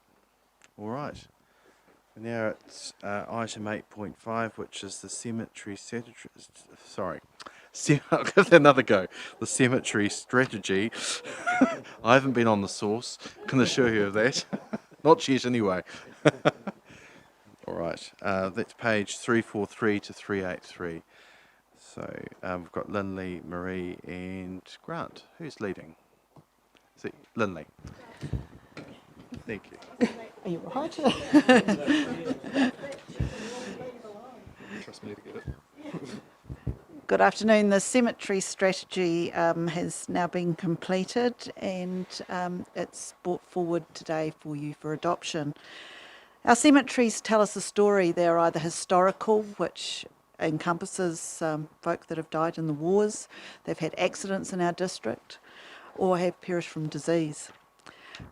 All right. Now it's item 8.5, which is the cemetery strategy. Sorry, I'll give that another go. The cemetery strategy. I haven't been on the source. Can assure you of that. Not yet, anyway. All right. That's page 343 to 383. So we've got Lindley, Marie, and Grant. Who's leading? See, Lindley. Thank you. Are you right? Trust me to get it. Good afternoon. The cemetery strategy has now been completed, and it's brought forward today for you for adoption. Our cemeteries tell us a story. They're either historical, which encompasses folk that have died in the wars, they've had accidents in our district, or have perished from disease.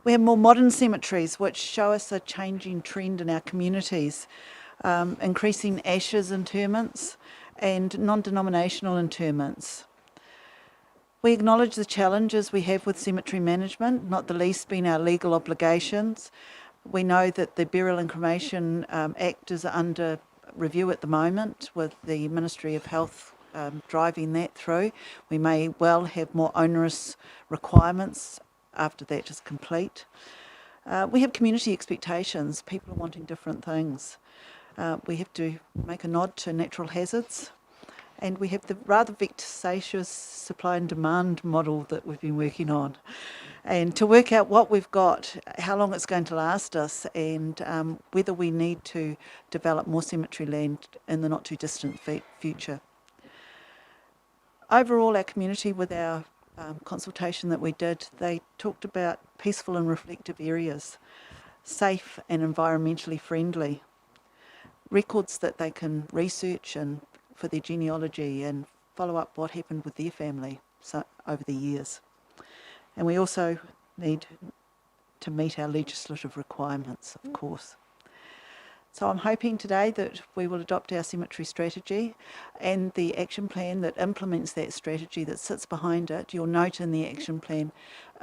We have more modern cemeteries which show us a changing trend in our communities, increasing ashes interments and non-denominational interments. We acknowledge the challenges we have with cemetery management, not the least being our legal obligations. We know that the Burial and Cremation Act is under review at the moment, with the Ministry of Health driving that through. We may well have more onerous requirements after that is complete. We have community expectations. People are wanting different things. We have to make a nod to natural hazards, and we have the rather vexatious supply and demand model that we've been working on. And to work out what we've got, how long it's going to last us, and whether we need to develop more cemetery land in the not too distant future. overall, our community, with our consultation that we did, they talked about peaceful and reflective areas, safe and environmentally friendly, records that they can research and for their genealogy and follow up what happened with their family over the years. And we also need to meet our legislative requirements, of course. So I'm hoping today that we will adopt our cemetery strategy and the action plan that implements that strategy, that sits behind it. You'll note in the action plan,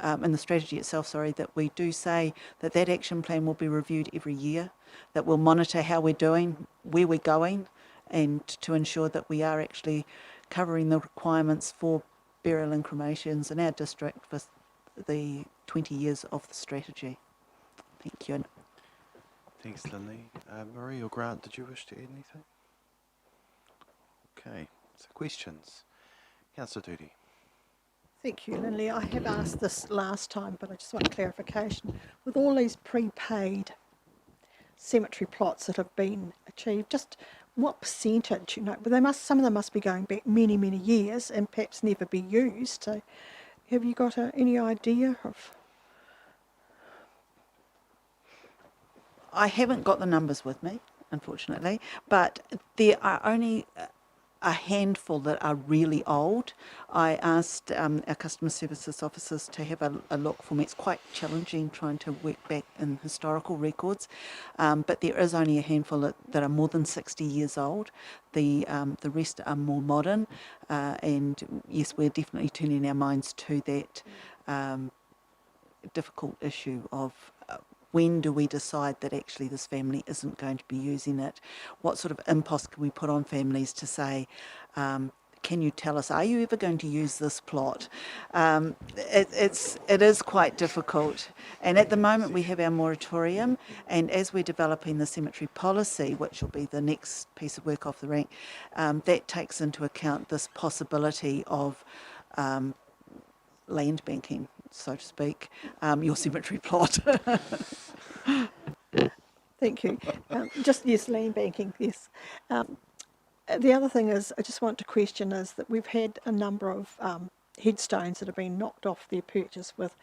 in the strategy itself, that we do say that that action plan will be reviewed every year, that we'll monitor how we're doing, where we're going, and to ensure that we are actually covering the requirements for burial and cremations in our district for the 20 years of the strategy. Thank you. Thanks, Lynley. Marie or Grant, did you wish to add anything? Okay, so questions. Councillor Doody. Thank you, Lynley. I have asked this last time, but I just want clarification. With all these prepaid cemetery plots that have been achieved, just what percentage, some of them must be going back many, many years and perhaps never be used. So have you got any idea of? I haven't got the numbers with me, unfortunately, but there are only a handful that are really old. I asked our customer services officers to have a look for me. It's quite challenging trying to work back in historical records, but there is only a handful that are more than 60 years old. The rest are more modern, and yes, we're definitely turning our minds to that difficult issue of when do we decide that actually this family isn't going to be using it? What sort of impost can we put on families to say, can you tell us, are you ever going to use this plot? It is quite difficult. And at the moment we have our moratorium, and as we're developing the cemetery policy, which will be the next piece of work off the rank, that takes into account this possibility of land banking, so to speak, your cemetery plot. Thank you. Yes, land banking, yes. The other thing is, I just want to question is that we've had a number of headstones that have been knocked off their purchase with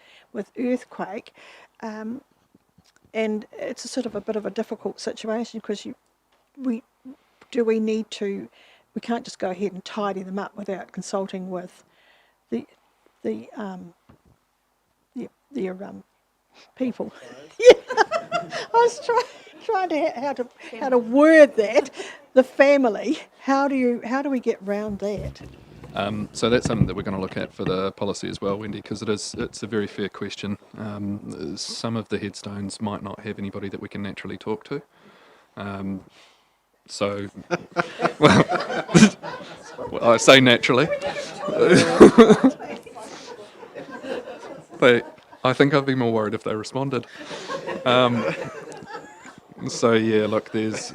earthquake, and it's a sort of a bit of a difficult situation because we can't just go ahead and tidy them up without consulting with their people. Yeah. I was trying to how to word that. The family. How do we get round that? So that's something that we're going to look at for the policy as well, Wendy, because it's a very fair question. Some of the headstones might not have anybody that we can naturally talk to. So, well, I say naturally. I think I'd be more worried if they responded. So yeah, look, there's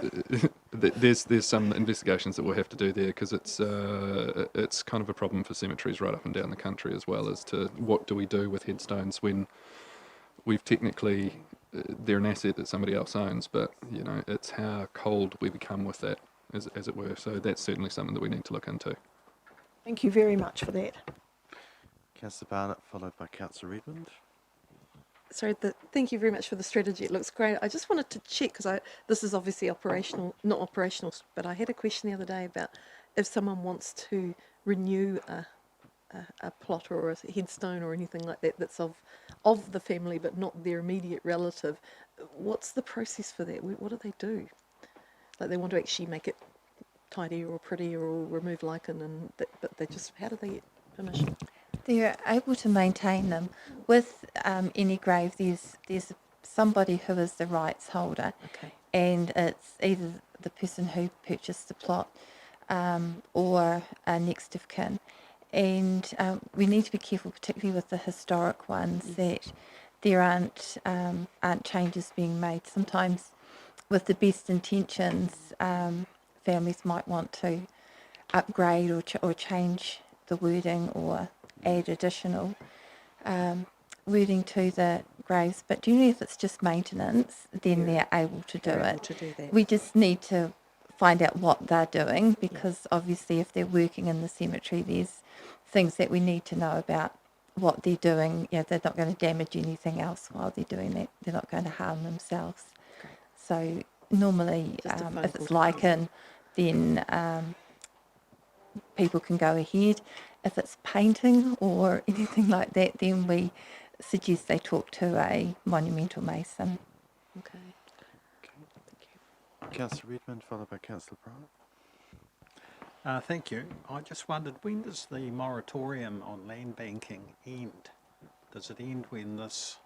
some investigations that we'll have to do there because it's kind of a problem for cemeteries right up and down the country as well as to what do we do with headstones when we've technically they're an asset that somebody else owns, but it's how cold we become with that, as it were. So that's certainly something that we need to look into. Thank you very much for that. Councillor Barnett, followed by Councillor Redmond. Sorry, thank you very much for the strategy. It looks great. I just wanted to check, because this is obviously not operational, but I had a question the other day about if someone wants to renew a plot or a headstone or anything like that that's of the family but not their immediate relative, what's the process for that? What do they do? Like they want to actually make it tidier or prettier or remove lichen, but how do they get permission? They're able to maintain them. With any grave, there's somebody who is the rights holder, and it's either the person who purchased the plot or a next of kin. And we need to be careful, particularly with the historic ones, that there aren't changes being made. Sometimes, with the best intentions, families might want to upgrade or change the wording or add additional wording to the graves, but generally if it's just maintenance, then they're able to do it. We just need to find out what they're doing, because obviously if they're working in the cemetery, there's things that we need to know about what they're doing. They're not going to damage anything else while they're doing that. They're not going to harm themselves. So normally, if it's lichen, then people can go ahead. If it's painting or anything like that, then we suggest they talk to a monumental mason. Okay. Councillor Redmond, followed by Councillor Bryant. Thank you. I just wondered, when does the moratorium on land banking end? Does it end when this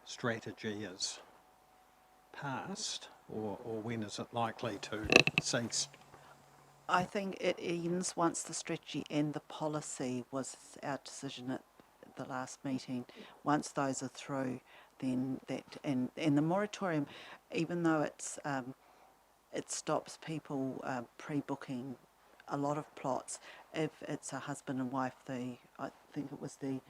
strategy is passed, or when is it likely to cease? I think it ends once the strategy and the policy was our decision at the last meeting. Once those are through, then that, and the moratorium, even though it's it stops people pre-booking a lot of plots. If it's a husband and wife, I think it was the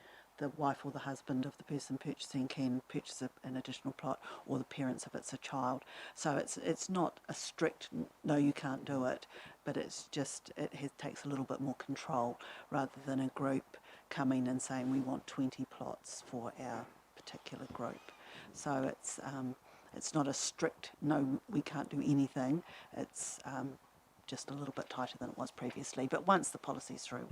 wife or the husband of the person purchasing can purchase an additional plot, or the parents if it's a child. So it's not a strict no, you can't do it, but it's just takes a little bit more control rather than a group coming and saying we want 20 plots for our particular group. So it's not a strict no, we can't do anything. It's just a little bit tighter than it was previously. But once the policy's through,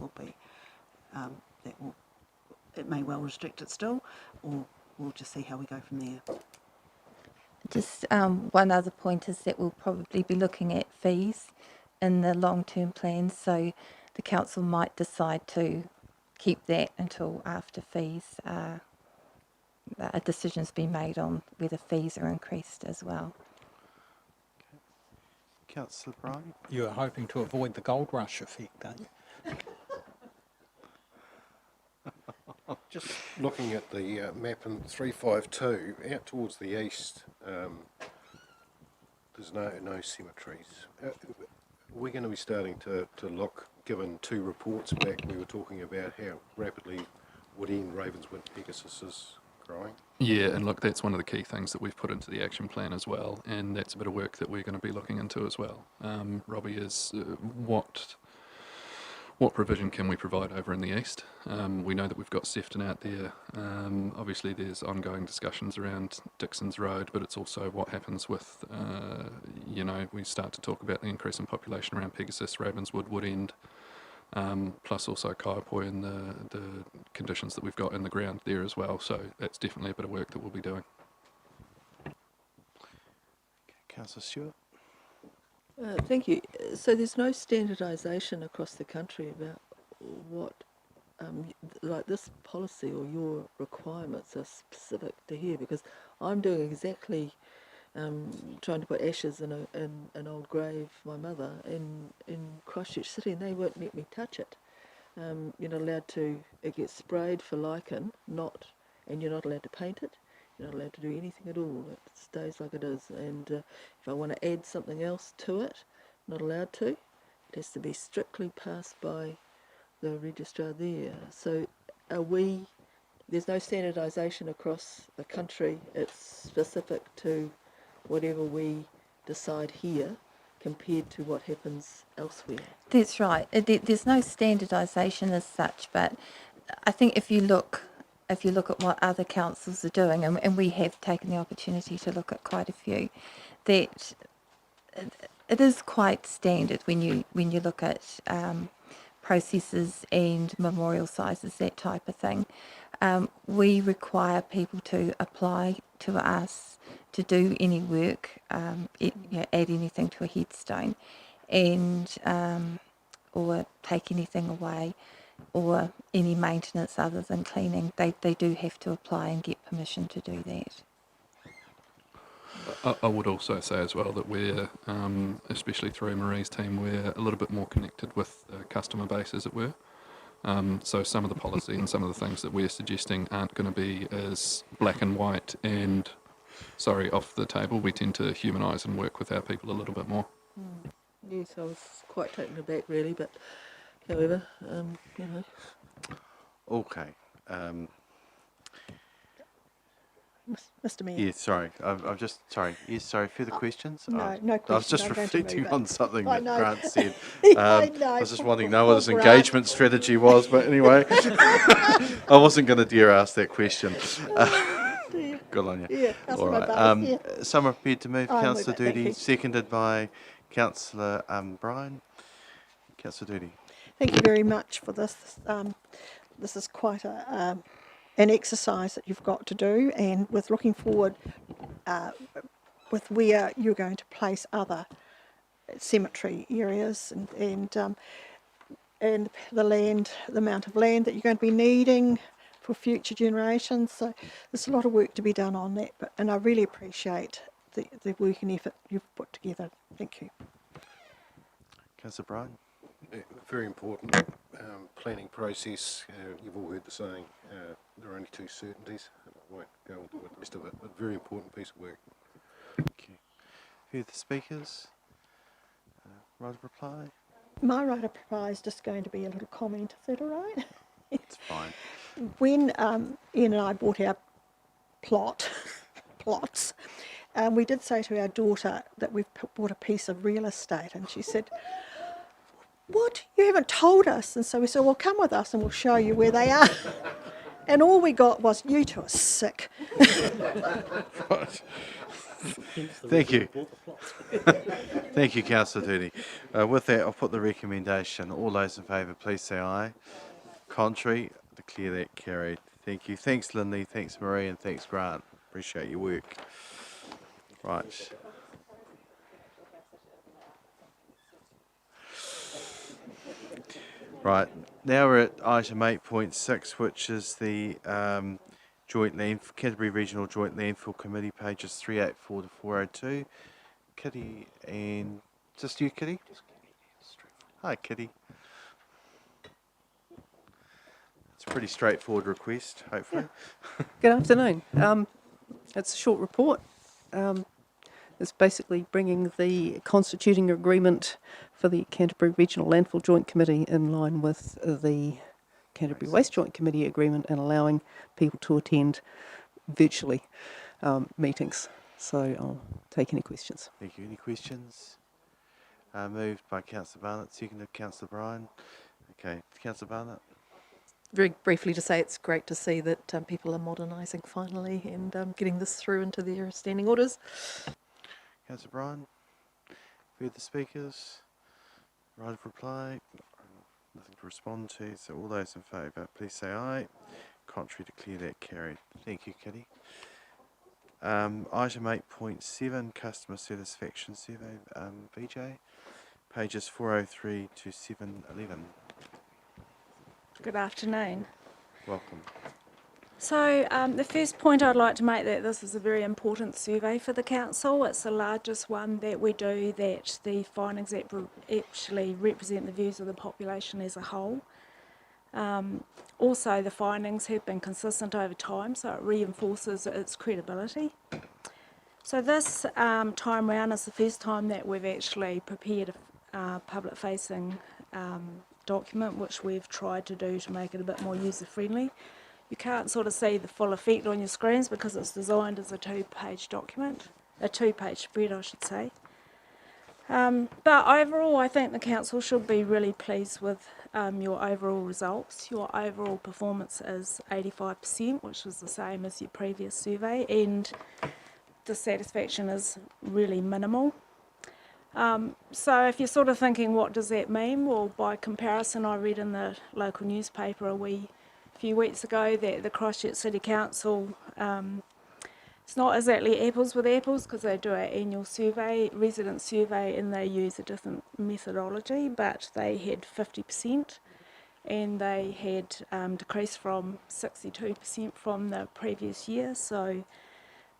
it may well restrict it still, or we'll just see how we go from there. Just one other point is that we'll probably be looking at fees in the long-term plans, so the council might decide to keep that until after fees, a decision's been made on whether fees are increased as well. Councillor Bryan. You are hoping to avoid the gold rush effect, aren't you? Just looking at the map in 352, out towards the east, there's no cemeteries. We're going to be starting to look, given 2 reports back, we were talking about how rapidly Woodend, Ravenswood, Pegasus is growing. Yeah, and look, that's one of the key things that we've put into the action plan as well, and that's a bit of work that we're going to be looking into as well. Robbie, is what provision can we provide over in the east? We know that we've got Sefton out there. Obviously, there's ongoing discussions around Dixon's Road, but it's also what happens with, we start to talk about the increase in population around Pegasus, Ravenswood, Woodend, plus also Kaiapoi and the conditions that we've got in the ground there as well. So that's definitely a bit of work that we'll be doing. Councillor Stewart. Thank you. So there's no standardisation across the country about what, like this policy or your requirements are specific to here, because I'm doing exactly, trying to put ashes in an old grave, my mother, in Christchurch City, and they won't let me touch it. You're not allowed to, it gets sprayed for lichen, and you're not allowed to paint it. You're not allowed to do anything at all. It stays like it is. And if I want to add something else to it, not allowed to. It has to be strictly passed by the registrar there. So there's no standardisation across the country. It's specific to whatever we decide here compared to what happens elsewhere. That's right. There's no standardisation as such, but I think if you look at what other councils are doing, and we have taken the opportunity to look at quite a few, that it is quite standard when you look at processes and memorial sizes, that type of thing. We require people to apply to us to do any work, add anything to a headstone, and or take anything away, or any maintenance other than cleaning. They do have to apply and get permission to do that. I would also say as well that we're, especially through Marie's team, we're a little bit more connected with the customer base, as it were. So some of the policy and some of the things that we're suggesting aren't going to be as black and white and, off the table. We tend to humanise and work with our people a little bit more. Yes, I was quite taken aback really, but however, Okay. Mr Mayor. Yes, sorry. I'm just sorry. Yes, sorry. Further questions? No, no I was questions. just I'm going to reflecting move it. on something I that know. Grant said. I know. I was just Poor- wondering poor what his Grant. engagement strategy was, but anyway, I wasn't going to dare ask that question. Dear. Good on you. Yeah, that's All my right. buzz, yeah. Someone prepared to move? I move Councillor it, thank Doody, you. seconded by Councillor Bryan. Councillor Doody. Thank you very much for this. This is quite an exercise that you've got to do, and with looking forward with where you're going to place other cemetery areas and the land, the amount of land that you're going to be needing for future generations. So there's a lot of work to be done on that, and I really appreciate the work and effort you've put together. Thank you. Councillor Bryan. Very important planning process. You've all heard the saying, there are only two certainties. I won't go into the rest of it, but very important piece of work. Okay. Further speakers? Right of reply? My right of reply is just going to be a little comment. Is that all right? It's fine. When Ian and I bought our plots, we did say to our daughter that we've bought a piece of real estate, and she said, "What? You haven't told us?" And so we said, "Well, come with us and we'll show you where they are." And all we got was, "You two are sick." Right. Thank you. Thank you, Councillor Doody. With that, I'll put the recommendation. All those in favour, please say aye. Contrary, declare that carried. Thank you. Thanks, Lindy. Thanks, Marie, and thanks, Grant. Appreciate your work. Right. Right. Now we're at item 8.6, which is the Canterbury Regional Joint Landfill Committee, pages 384 to 402. Kitty and just you, Kitty? Hi, Kitty. It's a pretty straightforward request, hopefully. Good afternoon. It's a short report. It's basically bringing the constituting agreement for the Canterbury Regional Landfill Joint Committee in line with the Canterbury Waste Joint Committee agreement and allowing people to attend virtually meetings. So I'll take any questions. Thank you. Any questions? Moved by Councillor Barnett, seconded Councillor Bryan. Okay, Councillor Barnett. Very briefly to say it's great to see that people are modernising finally and getting this through into their standing orders. Councillor Bryan. Further speakers? Right of reply? Nothing to respond to. So all those in favour, please say aye. Contrary, declare that carried. Thank you, Kitty. Item 8.7, Customer Satisfaction Survey, VJ, pages 403 to 711. Good afternoon. Welcome. So the first point I'd like to make that this is a very important survey for the council. It's the largest one that we do, that the findings actually represent the views of the population as a whole. Also, the findings have been consistent over time, so it reinforces its credibility. So this time round is the first time that we've actually prepared a public-facing document, which we've tried to do to make it a bit more user-friendly. You can't sort of see the full effect on your screens because it's designed as a two-page document, a two-page spread, I should say. But overall, I think the council should be really pleased with your overall results. Your overall performance is 85%, which is the same as your previous survey, and dissatisfaction is really minimal. So if you're sort of thinking, what does that mean? Well, by comparison, I read in the local newspaper a few weeks ago that the Christchurch City Council, it's not exactly apples with apples because they do an annual survey, resident survey, and they use a different methodology, but they had 50% and they had decreased from 62% from the previous year. So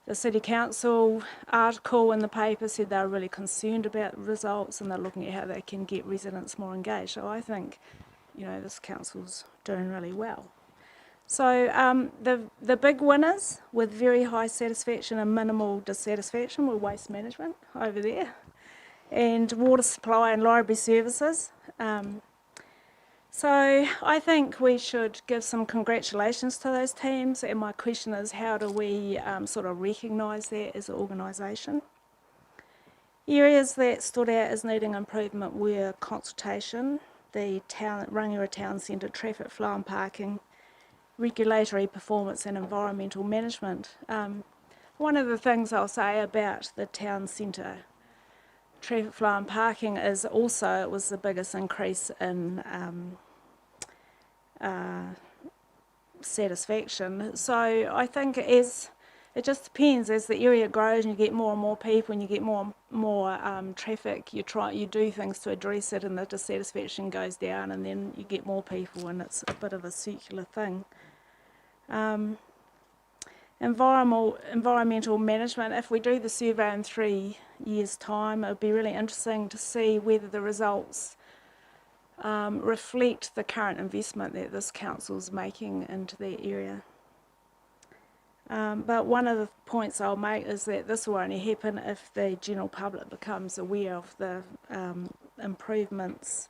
the City Council article in the paper said they're really concerned about the results and they're looking at how they can get residents more engaged. So I think, you know, this council's doing really well. So the big winners with very high satisfaction and minimal dissatisfaction were waste management over there and water supply and library services. So I think we should give some congratulations to those teams, and my question is, how do we sort of recognise that as an organisation? Areas that stood out as needing improvement were consultation, the Rangiora Town Centre traffic flow and parking, regulatory performance and environmental management. One of the things I'll say about the town centre traffic flow and parking is also it was the biggest increase in satisfaction. So I think it just depends as the area grows and you get more and more people and you get more traffic, you do things to address it and the dissatisfaction goes down and then you get more people and it's a bit of a circular thing. Environmental management, if we do the survey in 3 years' time, it would be really interesting to see whether the results reflect the current investment that this council is making into the area. But one of the points I'll make is that this will only happen if the general public becomes aware of the improvements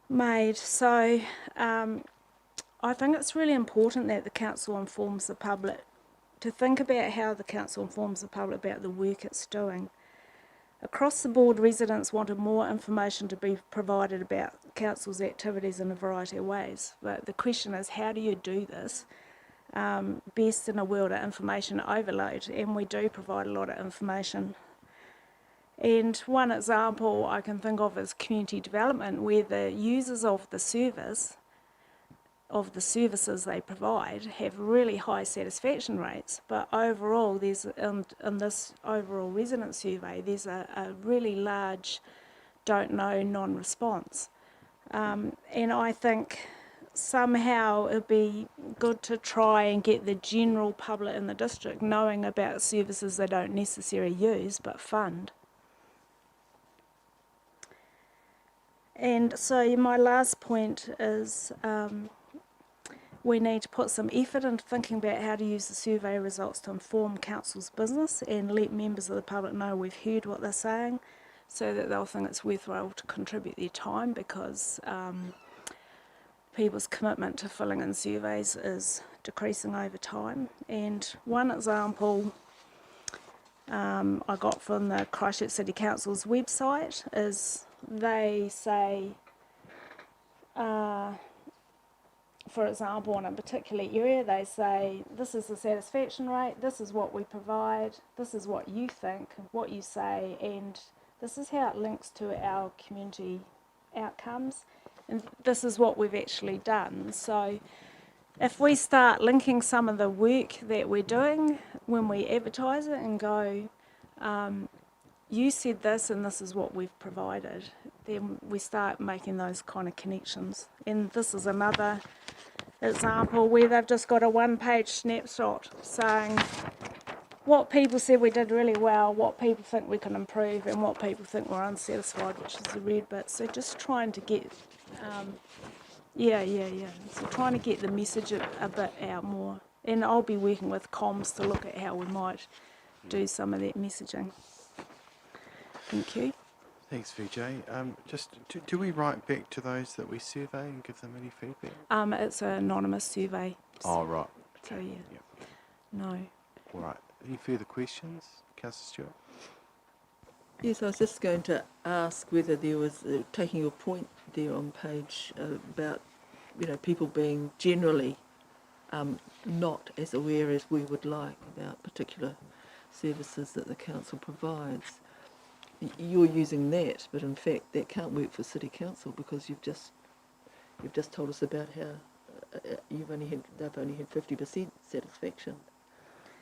made. So I think it's really important that the council informs the public, to think about how the council informs the public about the work it's doing. Across the board, residents wanted more information to be provided about council's activities in a variety of ways. But the question is, how do you do this best in a world of information overload? And we do provide a lot of information. And one example I can think of is community development, where the users of the services they provide have really high satisfaction rates, but overall there's in this overall resident survey there's a really large don't know non-response, and I think somehow it'd be good to try and get the general public in the district knowing about services they don't necessarily use but fund. And so my last point is we need to put some effort into thinking about how to use the survey results to inform council's business and let members of the public know we've heard what they're saying so that they'll think it's worthwhile to contribute their time, because people's commitment to filling in surveys is decreasing over time. And one example I got from the Christchurch City Council's website is they say for example, in a particular area, they say, this is the satisfaction rate, this is what we provide, this is what you think, what you say, and this is how it links to our community outcomes, and this is what we've actually done. So if we start linking some of the work that we're doing when we advertise it and go, you said this and this is what we've provided, then we start making those kind of connections. And this is another example where they've just got a one-page snapshot saying what people said we did really well, what people think we can improve, and what people think we're unsatisfied, which is the red bit. So just trying to get, so trying to get the message a bit out more. And I'll be working with comms to look at how we might do some of that messaging. Thank you. Thanks, Vijay. Do we write back to those that we survey and give them any feedback? It's an anonymous survey. Oh, right. So, yeah. Yep. No. All right. Any further questions? Councillor Stewart? Yes, I was just going to ask whether there was, taking your point there on page about, people being generally not as aware as we would like about particular services that the council provides. You're using that, but in fact that can't work for City Council, because you've just told us about how they've only had 50% satisfaction.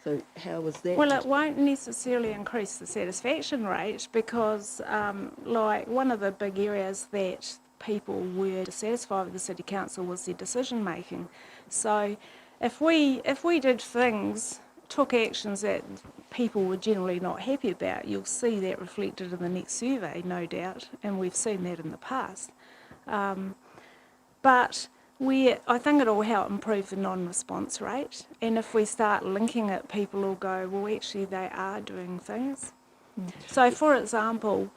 So how was that? Well, it won't necessarily increase the satisfaction rate, because like one of the big areas that people were dissatisfied with the City Council was their decision making. So if we did things, took actions that people were generally not happy about, you'll see that reflected in the next survey, no doubt, and we've seen that in the past. But I think it'll help improve the non-response rate, and if we start linking it, people will go, well, actually they are doing things. So for example,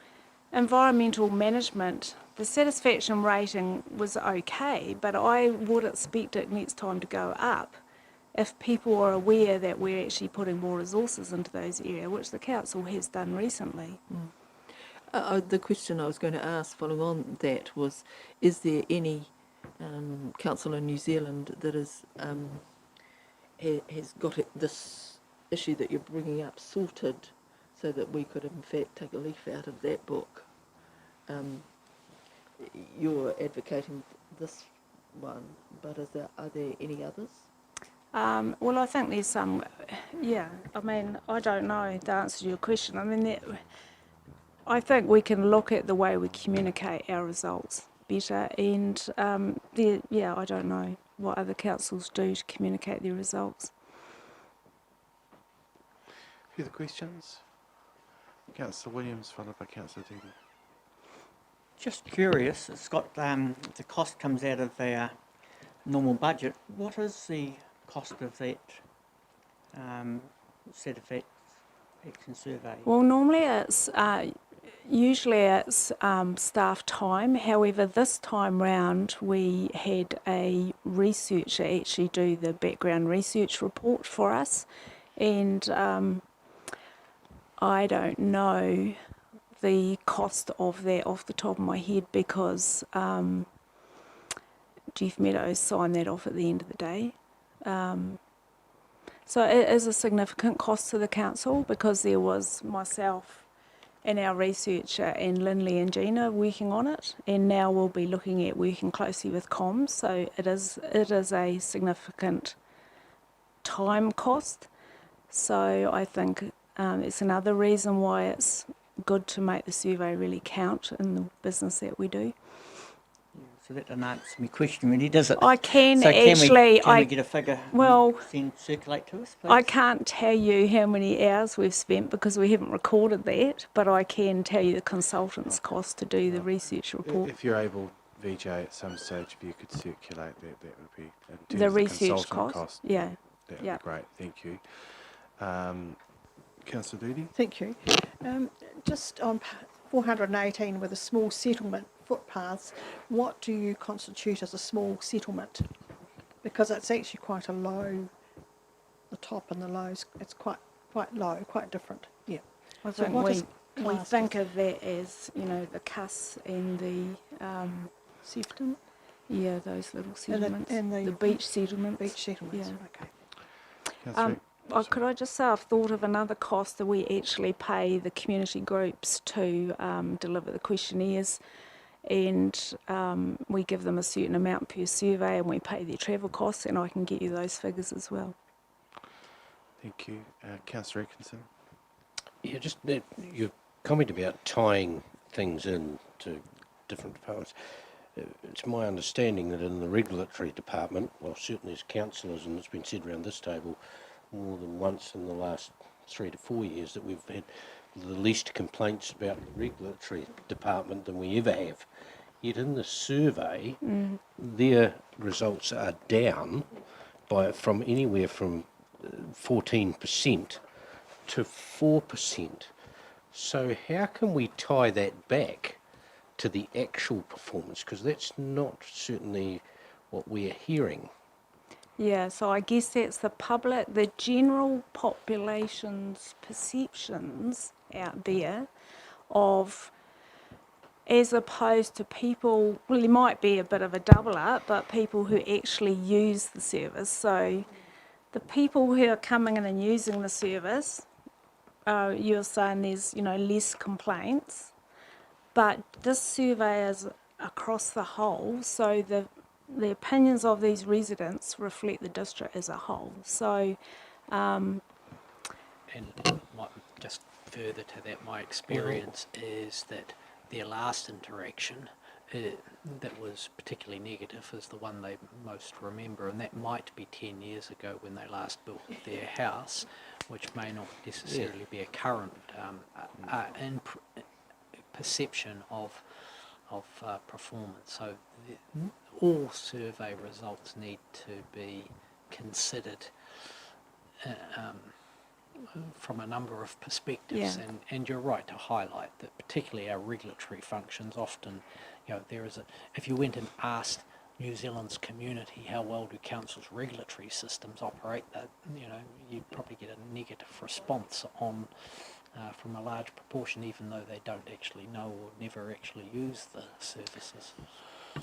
environmental management the satisfaction rating was okay, but I would expect it next time to go up if people are aware that we're actually putting more resources into those areas, which the council has done recently. The question I was going to ask following on that was, is there any council in New Zealand that is has got this issue that you're bringing up sorted so that we could in fact take a leaf out of that book? You're advocating this one, but are there any others? Well, I think there's some, yeah, I mean, I don't know the answer to your question. I mean, I think we can look at the way we communicate our results better, and I don't know what other councils do to communicate their results. Further questions? Councillor Williams, followed by Councillor Doody. Just curious, it's got the cost comes out of our normal budget. What is the cost of that satisfaction survey? Well, normally it's usually it's staff time. However, this time round we had a researcher actually do the background research report for us, and I don't know the cost of that off the top of my head because Jeff Meadows signed that off at the end of the day. So it is a significant cost to the council because there was myself and our researcher and Lindley and Gina working on it, and now we'll be looking at working closely with comms. So it is a significant time cost. So I think it's another reason why it's good to make the survey really count in the business that we do. So that doesn't answer my question really, does it? I can so actually... Can we get a figure and circulate to us, please? I can't tell you how many hours we've spent because we haven't recorded that, but I can tell you the consultant's cost to do the research report. If you're able, VJ, at some stage, if you could circulate that, that would be... In terms The of research consultant cost? Yeah. That would be great, thank you. Councillor Doody? Thank you. Just on 418 with a small settlement footpaths, what do you constitute as a small settlement? Because it's actually quite a low, the top and the lows, it's quite low, quite different. Yeah. I So think what is we classed think of that as, you know, the cuss and the... settlement? Yeah, those little settlements. And the beach settlements. Beach settlements, Yeah. okay. Could I just say I've thought of another cost that we actually pay the community groups to deliver the questionnaires, and we give them a certain amount per survey and we pay their travel costs, and I can get you those figures as well. Thank you. Councillor Atkinson? Yeah, just your comment about tying things in to different departments. It's my understanding that in the regulatory department, well, certainly as councillors, and it's been said around this table more than once in the last 3 to 4 years, that we've had the least complaints about the regulatory department than we ever have. Yet in the survey, their results are down from anywhere from 14% to 4%. So how can we tie that back to the actual performance? Because that's not certainly what we're hearing. Yeah, so I guess that's the general population's perceptions out there of, as opposed to people, well, there might be a bit of a double up, but people who actually use the service. So the people who are coming in and using the service, you're saying there's, less complaints, but this survey is across the whole, so the opinions of these residents reflect the district as a whole. So, and just further to that, my experience is that their last interaction that was particularly negative is the one they most remember, and that might be 10 years ago when they last built their house, which may not necessarily be a current perception of performance. So all survey results need to be considered from a number of perspectives, and you're right to highlight that particularly our regulatory functions often there is if you went and asked New Zealand's community how well do councils' regulatory systems operate, that you'd probably get a negative response on from a large proportion, even though they don't actually know or never actually use the services.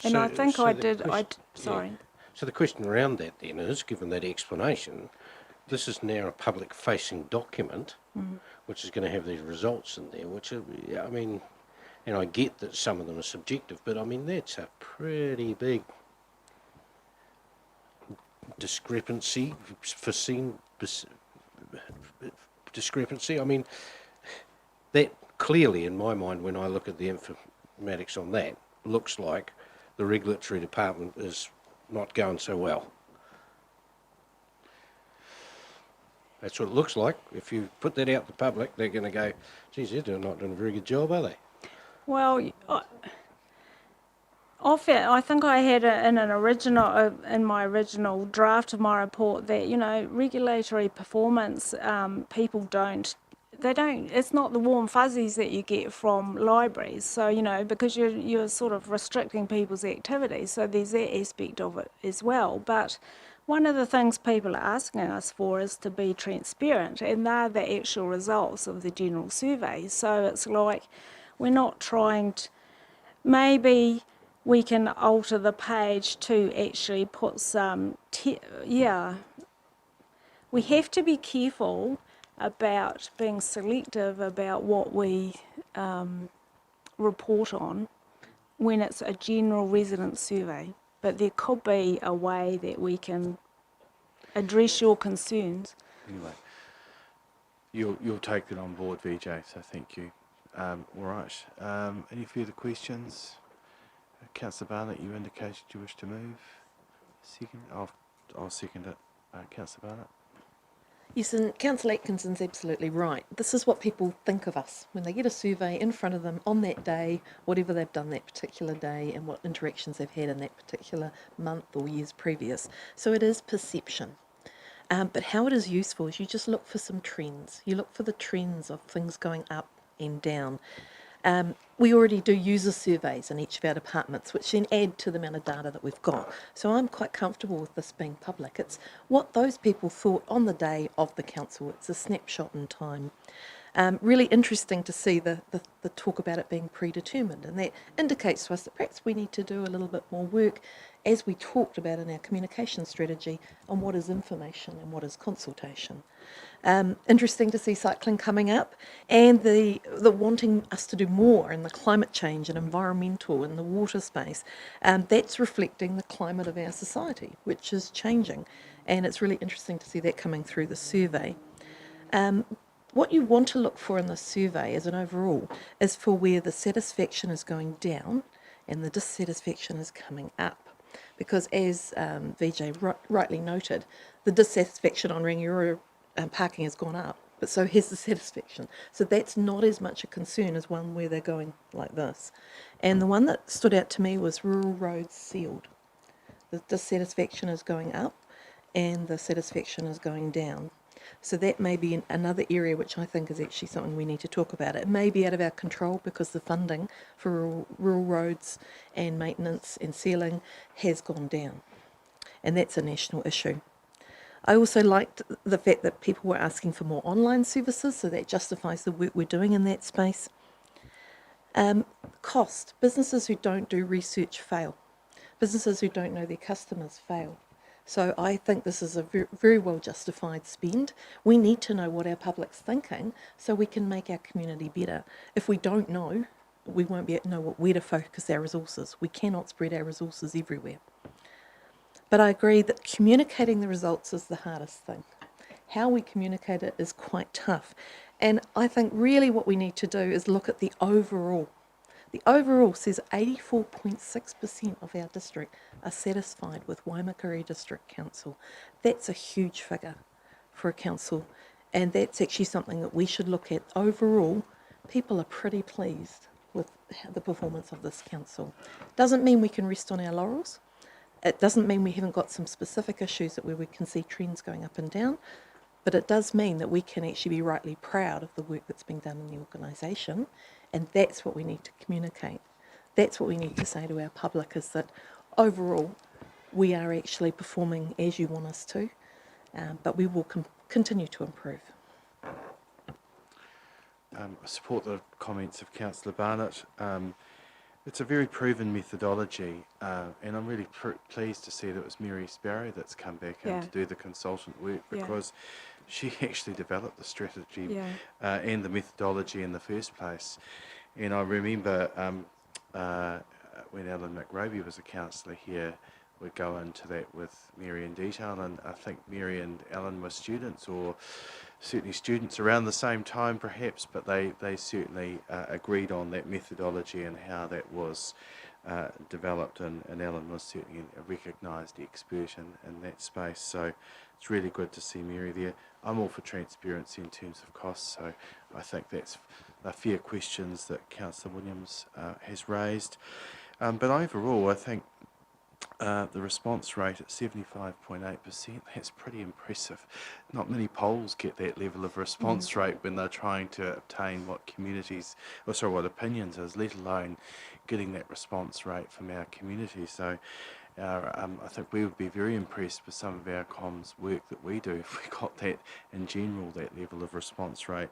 And I think sorry. Yeah. So the question around that then is, given that explanation, this is now a public-facing document, which is going to have these results in there, which are, I mean, and I get that some of them are subjective, but I mean, that's a pretty big discrepancy, discrepancy. I mean, that clearly, in my mind, when I look at the informatics on that, looks like the regulatory department is not going so well. That's what it looks like. If you put that out to the public, they're going to go, geez, they're not doing a very good job, are they? Well, I think I had in my original draft of my report that, regulatory performance, people it's not the warm fuzzies that you get from libraries. So, because you're sort of restricting people's activities. So there's that aspect of it as well. But one of the things people are asking us for is to be transparent, and they're the actual results of the general survey. So it's like we're not trying to, maybe we can alter the page to actually put some, we have to be careful about being selective about what we report on when it's a general resident survey. But there could be a way that we can address your concerns. Anyway, you'll take it on board, VJ, so thank you. All right, any further questions? Councillor Barnett, you indicated you wish to move. Second? I'll second it. Councillor Barnett. Yes, and Councillor Atkinson's absolutely right. This is what people think of us when they get a survey in front of them on that day, whatever they've done that particular day and what interactions they've had in that particular month or years previous. So it is perception. But how it is useful is you just look for some trends. You look for the trends of things going up and down. We already do user surveys in each of our departments, which then add to the amount of data that we've got. So I'm quite comfortable with this being public. It's what those people thought on the day of the council. It's a snapshot in time. Really interesting to see the talk about it being predetermined, and that indicates to us that perhaps we need to do a little bit more work, as we talked about in our communication strategy, on what is information and what is consultation. Interesting to see cycling coming up, and the wanting us to do more in the climate change and environmental and the water space. That's reflecting the climate of our society, which is changing, and it's really interesting to see that coming through the survey. What you want to look for in the survey as an overall is for where the satisfaction is going down and the dissatisfaction is coming up. Because as VJ rightly noted, the dissatisfaction on Rangiora parking has gone up, but so has the satisfaction. So that's not as much a concern as one where they're going like this. And the one that stood out to me was rural roads sealed. The dissatisfaction is going up and the satisfaction is going down. So that may be another area which I think is actually something we need to talk about. It may be out of our control because the funding for rural roads and maintenance and sealing has gone down. And that's a national issue. I also liked the fact that people were asking for more online services, so that justifies the work we're doing in that space. Cost. Businesses who don't do research fail. Businesses who don't know their customers fail. So I think this is a very well justified spend. We need to know what our public's thinking so we can make our community better. If we don't know, we won't be able to know where to focus our resources. We cannot spread our resources everywhere. But I agree that communicating the results is the hardest thing. How we communicate it is quite tough. And I think really what we need to do is look at the overall. The overall says 84.6% of our district are satisfied with Waimakariri District Council. That's a huge figure for a council, and that's actually something that we should look at. Overall, people are pretty pleased with the performance of this council. Doesn't mean we can rest on our laurels. It doesn't mean we haven't got some specific issues where we can see trends going up and down, but it does mean that we can actually be rightly proud of the work that's been done in the organisation, and that's what we need to communicate. that's what we need to say to our public, is that overall we are actually performing as you want us to, but we will continue to improve. I support the comments of Councillor Barnett. It's a very proven methodology, and I'm really pleased to see that it was Mary Sparrow that's come back in to do the consultant work, because she actually developed the strategy and the methodology in the first place. And I remember when Alan McRoby was a councillor here, we'd go into that with Mary in detail, and I think Mary and Alan were students, or certainly students around the same time perhaps, but they certainly agreed on that methodology and how that was developed, and Alan was certainly a recognised expert in that space, so it's really good to see Mary there. I'm all for transparency in terms of costs, so I think that's fair questions that Councillor Williams has raised. But overall, I think the response rate at 75.8%, that's pretty impressive. Not many polls get that level of response rate when they're trying to obtain what opinions is, let alone getting that response rate from our community. So I think we would be very impressed with some of our comms work that we do if we got that in general, that level of response rate.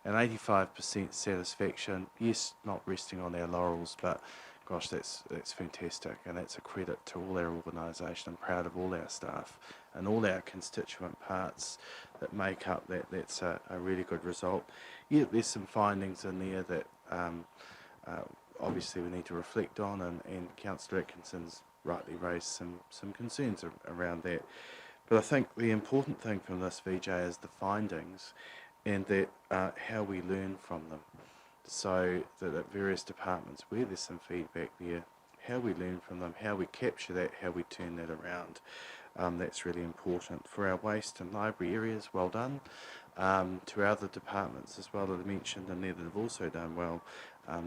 And 85% satisfaction, yes, not resting on our laurels, but gosh, that's fantastic, and that's a credit to all our organisation. I'm proud of all our staff and all our constituent parts that make up that. That's a really good result. Yeah, there's some findings in there that obviously we need to reflect on, and Councillor Atkinson's rightly raised some concerns around that. But I think the important thing from this, VJ, is the findings, and that how we learn from them. So that at various departments where there's some feedback there, how we learn from them, how we capture that, how we turn that around, that's really important. For our waste and library areas, well done. To our other departments as well that I mentioned and there that have also done well,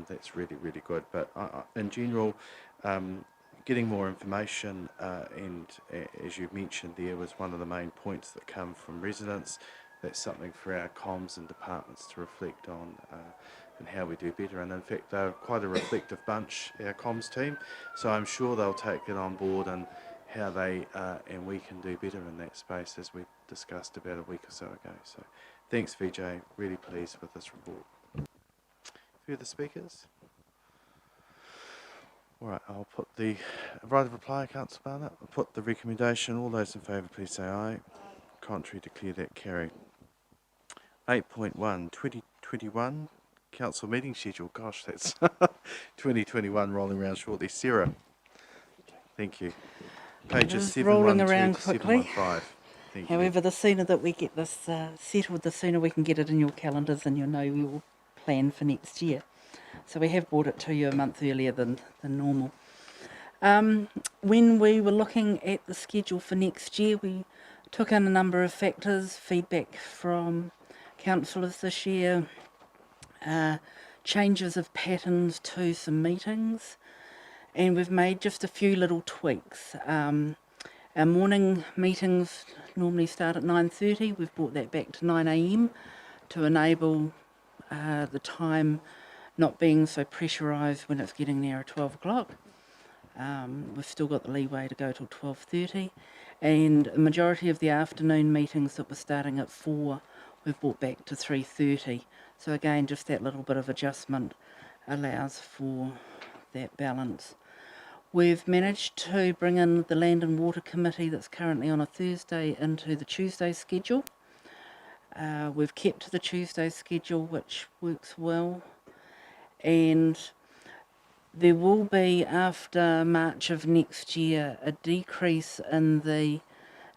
that's really, really good. But in general, getting more information, and as you mentioned there, was one of the main points that come from residents. That's something for our comms and departments to reflect on, and how we do better. And in fact, they're quite a reflective bunch, our comms team, so I'm sure they'll take it on board and how they and we can do better in that space, as we discussed about a week or so ago. So thanks, VJ, really pleased with this report. Further speakers? All right, I'll put the right of reply, Councillor Barnett. I'll put the recommendation. All those in favour, please say aye. Contrary, declare that carried. 8.1, 2021 council meeting schedule. Gosh, that's 2021 rolling around shortly. Sarah, thank you. Pages 712 rolling around to quickly. 715. Thank you. However, the sooner that we get this settled, the sooner we can get it in your calendars and you'll know your plan for next year. So we have brought it to you a month earlier than normal. When we were looking at the schedule for next year, we took in a number of factors, feedback from councillors this year, changes of patterns to some meetings, and we've made just a few little tweaks. Our morning meetings normally start at 9:30. We've brought that back to 9 a.m. to enable the time not being so pressurised when it's getting near 12 o'clock. We've still got the leeway to go till 12:30, and a majority of the afternoon meetings that were starting at 4 we've brought back to 3:30. So again, just that little bit of adjustment allows for that balance. We've managed to bring in the Land and Water Committee that's currently on a Thursday into the Tuesday schedule. We've kept to the Tuesday schedule, which works well. And there will be, after March of next year, a decrease in the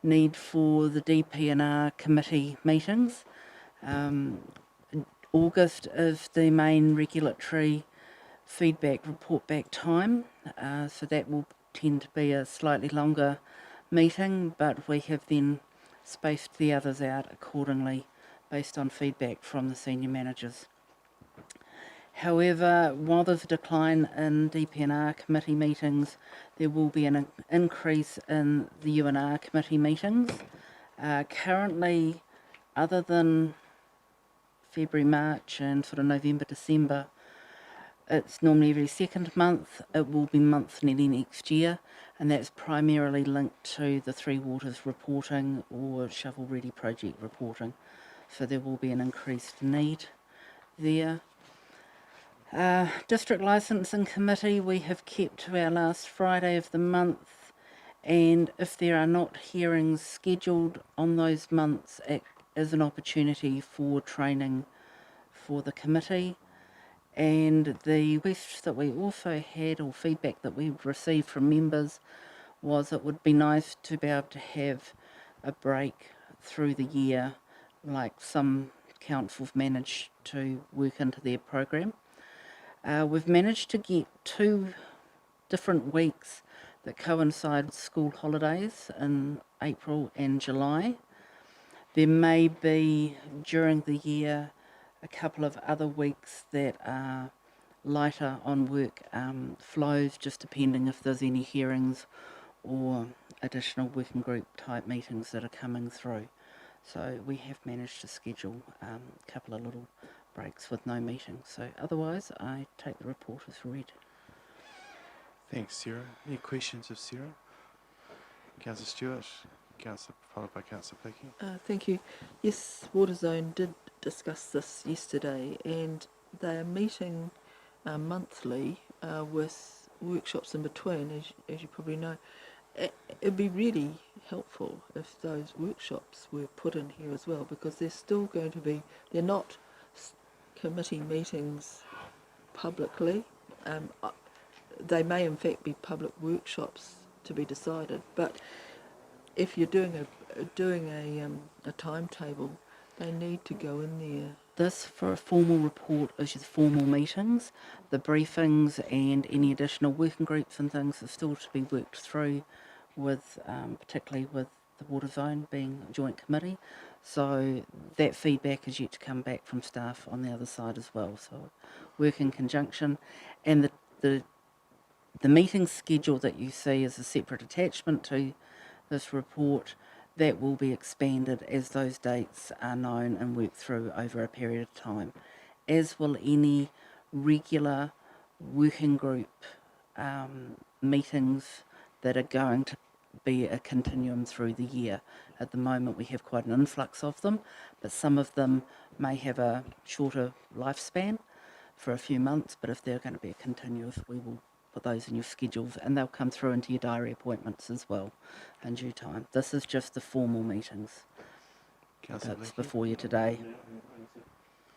need for the DP&R committee meetings. August is the main regulatory feedback report back time, so that will tend to be a slightly longer meeting, but we have then spaced the others out accordingly based on feedback from the senior managers. However, while there's a decline in DP&R committee meetings, there will be an increase in the UNR committee meetings. Currently, other than February, March and sort of November, December, it's normally every second month. It will be monthly next year, and that's primarily linked to the Three Waters reporting or shovel ready project reporting. So there will be an increased need there. District Licensing Committee, we have kept to our last Friday of the month, and if there are not hearings scheduled on those months, it is an opportunity for training for the committee. And the request that we also had, or feedback that we received from members, was it would be nice to be able to have a break through the year, like some councils manage to work into their program. We've managed to get 2 different weeks that coincide with school holidays in April and July. There may be, during the year, a couple of other weeks that are lighter on work flows, just depending if there's any hearings or additional working group type meetings that are coming through. So we have managed to schedule a couple of little breaks with no meetings. So otherwise, I take the report as read. Thanks, Sarah. Any questions of Sarah? Councillor Stewart, followed by Councillor Peaky. Thank you. Yes, Waterzone did discuss this yesterday, and they are meeting monthly with workshops in between, as you probably know. It'd be really helpful if those workshops were put in here as well, because they're still going to be, they're not committee meetings publicly. They may in fact be public workshops to be decided, but if you're doing a timetable, they need to go in there. This, for a formal report, is just formal meetings. The briefings and any additional working groups and things are still to be worked through with, particularly with the Waterzone being a joint committee. So that feedback is yet to come back from staff on the other side as well. So work in conjunction. And the meeting schedule that you see is a separate attachment to this report. That will be expanded as those dates are known and worked through over a period of time, as will any regular working group meetings that are going to be a continuum through the year. At the moment we have quite an influx of them, but some of them may have a shorter lifespan for a few months, but if they're going to be a continuous, we will put those in your schedules, and they'll come through into your diary appointments as well in due time. This is just the formal meetings that's before you today.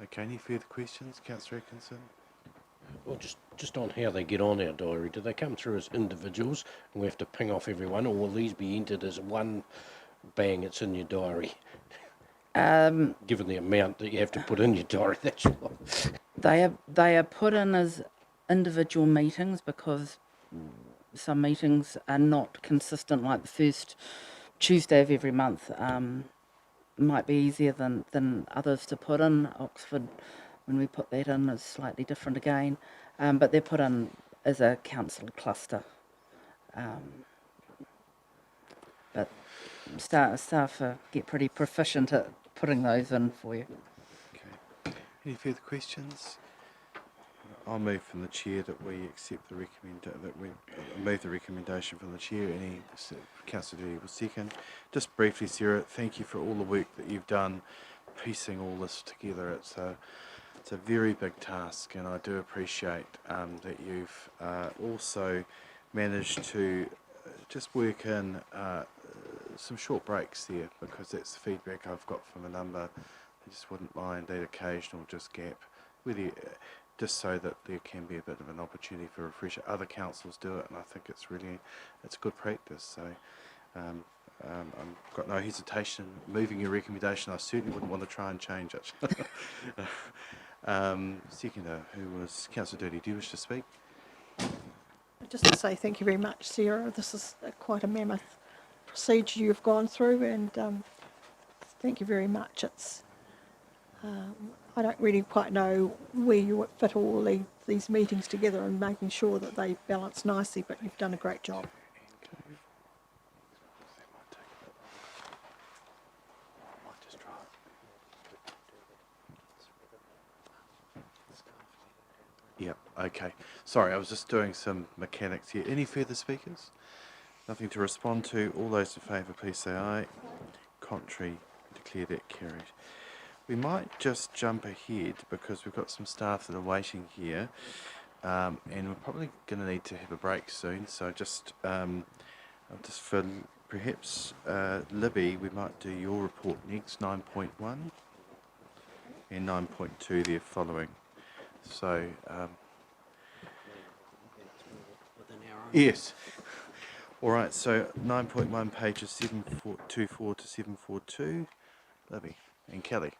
Okay, any further questions? Councillor Atkinson? Well, just on how they get on our diary, do they come through as individuals and we have to ping off everyone, or will these be entered as one bang, it's in your diary? Given the amount that you have to put in your diary, that's what. They are put in as individual meetings because some meetings are not consistent, like the first Tuesday of every month might be easier than others to put in. Oxford, when we put that in, is slightly different again, but they're put in as a council cluster. But staff get pretty proficient at putting those in for you. Okay. Any further questions? I'll move from the chair that we accept the move the recommendation from the chair. Any Councillor Doherty will second. Just briefly, Sarah, thank you for all the work that you've done piecing all this together. It's a very big task, and I do appreciate that you've also managed to just work in some short breaks there, because that's the feedback I've got from a number. I just wouldn't mind that occasional just gap, really, just so that there can be a bit of an opportunity for refresher. Other councils do it, and I think it's good practice. So I've got no hesitation moving your recommendation. I certainly wouldn't want to try and change it. Seconder, who was Councillor Doherty, do you wish to speak? Just to say thank you very much, Sarah. This is quite a mammoth procedure you've gone through, and thank you very much. It's I don't really quite know where you would fit all these meetings together and making sure that they balance nicely, but you've done a great job. Yep, Okay. Sorry, I was just doing some mechanics here. Any further speakers? Nothing to respond to. All those in favour, please say aye. Contrary, declare that carried. We might just jump ahead because we've got some staff that are waiting here, and we're probably going to need to have a break soon. So just for perhaps Libby, we might do your report next, 9.1, and 9.2 there following. So yes. All right. So 9.1 pages 724 to 742. Libby and Kelly.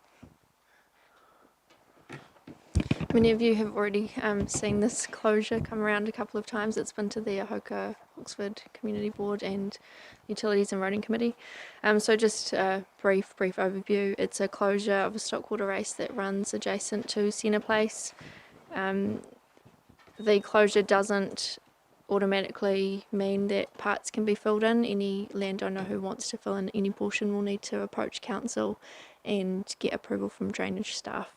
Many of you have already seen this closure come around a couple of times. It's been to the Ahoka Oxford Community Board and Utilities and Roading Committee. So just a brief overview. It's a closure of a stockwater race that runs adjacent to Centre Place. The closure doesn't automatically mean that parts can be filled in. Any landowner who wants to fill in any portion will need to approach council and get approval from drainage staff.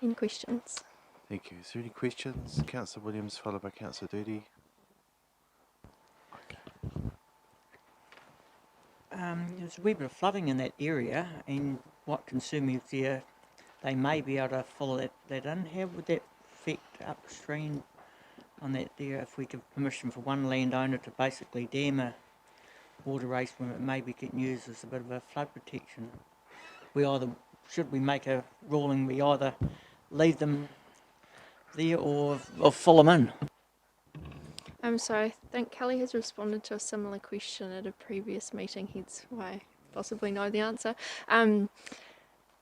Any questions? Thank you. Is there any questions? Councillor Williams, followed by Councillor Doody. There's a wee bit of flooding in that area, and what concern me is they may be able to follow that in. How would that affect upstream on that there if we give permission for one landowner to basically dam a water race when it may be getting used as a bit of a flood protection? Should we make a ruling, we either leave them there or fill them in? So I think Kelly has responded to a similar question at a previous meeting, hence why I possibly know the answer.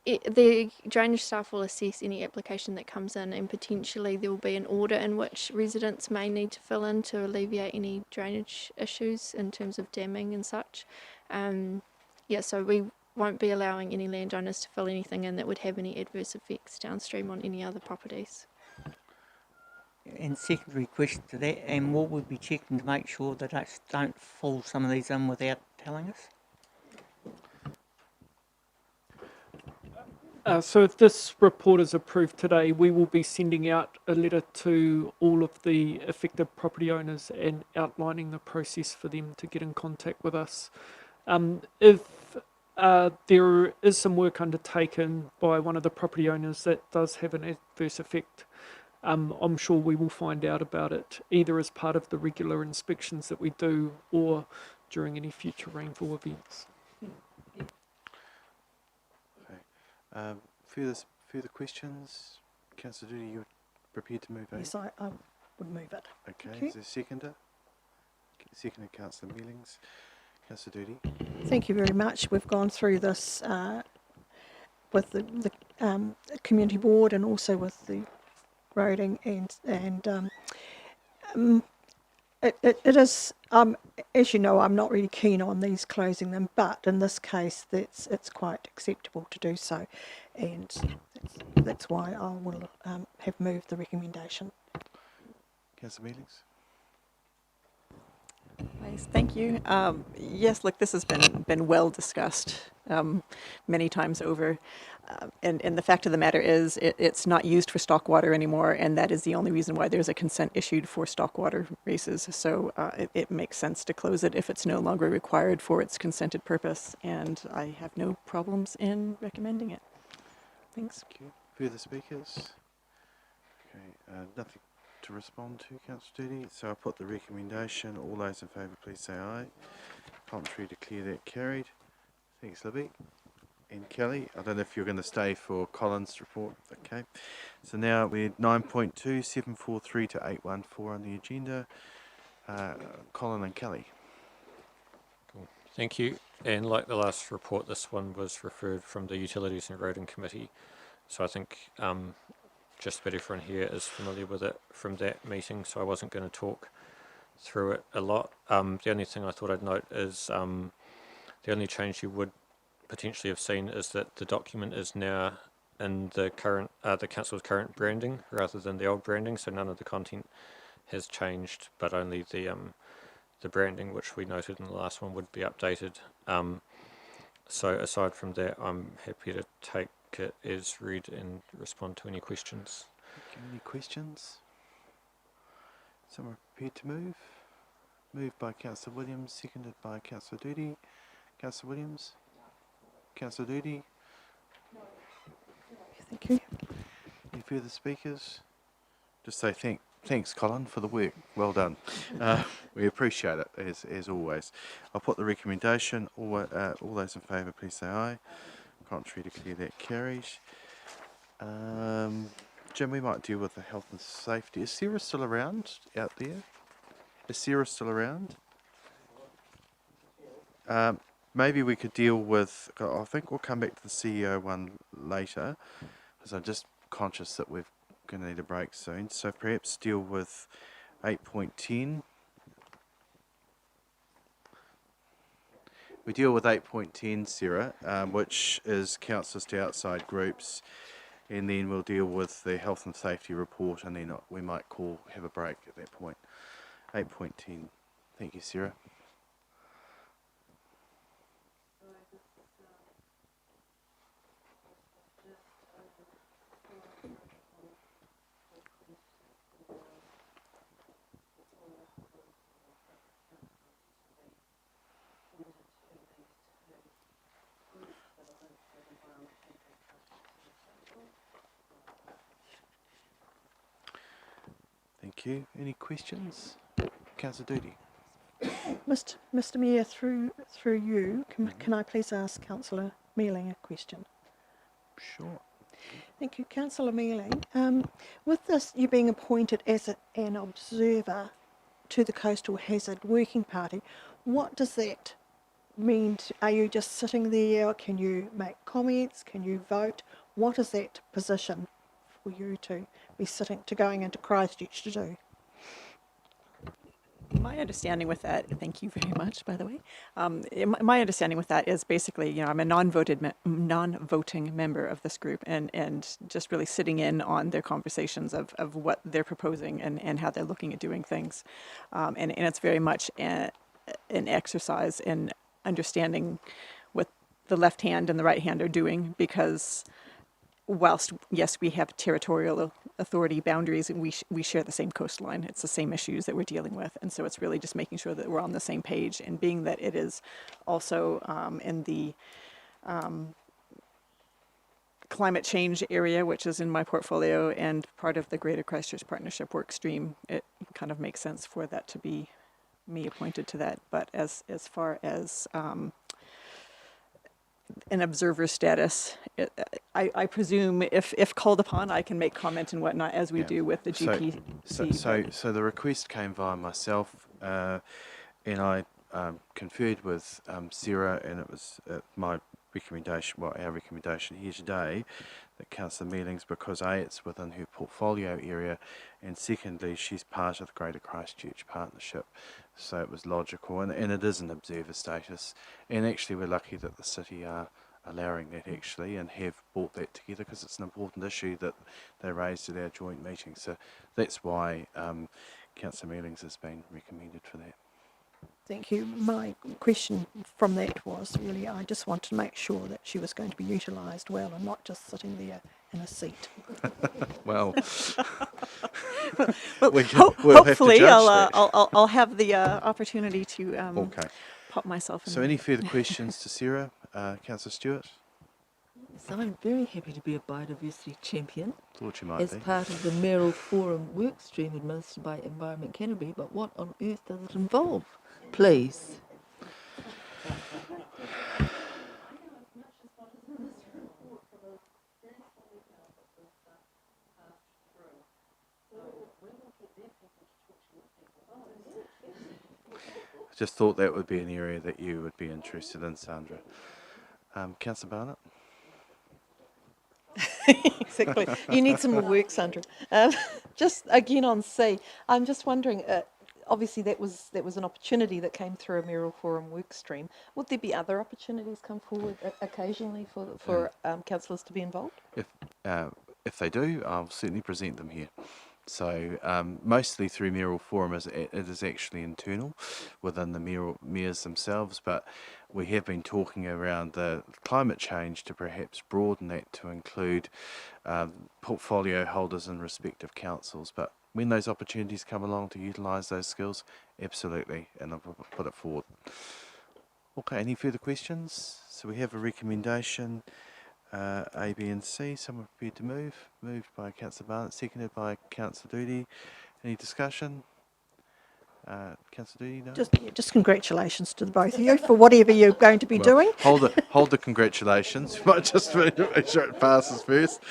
The drainage staff will assess any application that comes in, and potentially there will be an order in which residents may need to fill in to alleviate any drainage issues in terms of damming and such. So we won't be allowing any landowners to fill anything in that would have any adverse effects downstream on any other properties. And secondary question to that, and will we be checking to make sure that they don't fill some of these in without telling us? So if this report is approved today, we will be sending out a letter to all of the affected property owners and outlining the process for them to get in contact with us. If there is some work undertaken by one of the property owners that does have an adverse effect, I'm sure we will find out about it, either as part of the regular inspections that we do or during any future rainfall events. Okay. Further questions? Councillor Doody, you're prepared to move over? Yes, I would move it. Okay, is there a seconder? Seconder, Councillor Mealings. Councillor Doody. Thank you very much. We've gone through this with the community board and also with the roading and it is as you know, I'm not really keen on these closing them, but in this case it's quite acceptable to do so, and that's why I will have moved the recommendation. Councillor Mealings. Nice, thank you. Yes, look, this has been well discussed many times over, and the fact of the matter is it's not used for stock water anymore, and that is the only reason why there's a consent issued for stock water races. So it makes sense to close it if it's no longer required for its consented purpose, and I have no problems in recommending it. Thanks. Thank you. Further speakers? Okay, nothing to respond to, Councillor Doody, so I'll put the recommendation. All those in favour, please say aye. Contrary, declare that carried. Thanks, Libby. And Kelly, I don't know if you're going to stay for Colin's report. Okay, so now we're 9.2, 743 to 814 on the agenda. Colin and Kelly. Cool. Thank you. And like the last report, this one was referred from the Utilities and Roading Committee, so I think just about everyone here is familiar with it from that meeting, so I wasn't going to talk through it a lot. The only thing I thought I'd note is the only change you would potentially have seen is that the document is now in the current the council's current branding rather than the old branding, so none of the content has changed, but only the branding, which we noted in the last one, would be updated. So aside from that, I'm happy to take it as read and respond to any questions. Any questions? Someone prepared to move? Moved by Councillor Williams, seconded by Councillor Doody. Councillor Williams? Councillor Doody? Thank you. Any further speakers? Just say thanks, Colin, for the work. Well done. We appreciate it, as always. I'll put the recommendation. All those in favour, please say aye. Contrary, declare that carries. Jim, we might deal with the health and safety. Is Sarah still around out there? Is Sarah still around? Maybe we could deal with, I think we'll come back to the CEO one later, because I'm just conscious that we're going to need a break soon. So perhaps deal with 8.10. We deal with 8.10, Sarah, which is councillors to outside groups, and then we'll deal with the health and safety report, and then we might have a break at that point. 8.10. Thank you, Sarah. Thank you. Any questions? Councillor Doody. Mr. Mayor, through you, can I please ask Councillor Mealing a question? Sure. Thank you, Councillor Mealing. With this, you being appointed as an observer to the Coastal Hazard Working Party, what does that mean? Are you just sitting there? Can you make comments? Can you vote? What is that position for you to be going into Christchurch to do? My understanding with that, thank you very much, by the way. My understanding with that is basically, I'm a non-voting member of this group, and just really sitting in on their conversations of what they're proposing and how they're looking at doing things. And it's very much an exercise in understanding what the left hand and the right hand are doing, because whilst, yes, we have territorial authority boundaries, and we share the same coastline, it's the same issues that we're dealing with. And so it's really just making sure that we're on the same page, and being that it is also in the climate change area, which is in my portfolio and part of the Greater Christchurch Partnership work stream, it kind of makes sense for that to be me appointed to that. But as far as an observer status, I presume if called upon, I can make comment and whatnot, as we do with the GPC. So the request came via myself, and I conferred with Sarah, and it was my recommendation, our recommendation here today, that Councillor Mealings, because A, it's within her portfolio area, and secondly, she's part of the Greater Christchurch Partnership, so it was logical, and it is an observer status, and actually we're lucky that the city are allowing that actually, and have brought that together, because it's an important issue that they raised at our joint meeting. So that's why Councillor Mealings has been recommended for that. Thank you. My question from that was really, I just wanted to make sure that she was going to be utilised well and not just sitting there in a seat. Well, hopefully I'll have the opportunity to pop myself in. So any further questions to Sarah? Councillor Stewart? So I'm very happy to be a biodiversity champion. Thought you might as be. part of the Merrill Forum work stream administered by Environment Canterbury, but what on earth does it involve? Please. I just thought that would be an area that you would be interested in, Sandra. Councillor Barnett? Exactly. You need some more work, Sandra. Just again on C, I'm just wondering, obviously that was an opportunity that came through a Merrill Forum work stream. Would there be other opportunities come forward occasionally for councillors to be involved? If they do, I'll certainly present them here. So mostly through Merrill Forum, it is actually internal within the mayors themselves, but we have been talking around the climate change to perhaps broaden that to include portfolio holders in respective councils, but when those opportunities come along to utilise those skills, absolutely, and I'll put it forward. Okay, any further questions? So we have a recommendation, A, B and C. Someone prepared to move? Moved by Councillor Barnett, seconded by Councillor Doody. Any discussion? Councillor Doody, no? Just congratulations to the both of you for whatever you're going to be doing. Hold the congratulations. You might just make sure it passes first.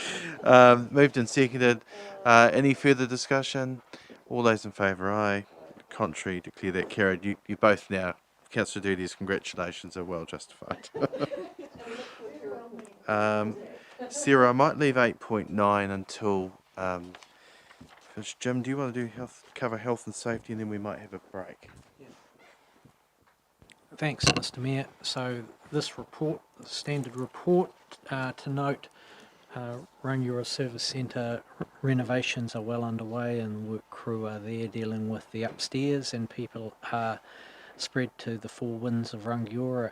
Moved and seconded. Any further discussion? All those in favour, aye. Contrary, declare that carried. You both now, Councillor Doodie's congratulations are well justified. Sarah, I might leave 8.9 until. Because Jim, do you want to cover health and safety, and then we might have a break? Thanks, Mr. Mayor. So this report, the standard report, to note, Rangiora Service Centre renovations are well underway and work crew are there dealing with the upstairs, and people are spread to the four winds of Rangiora,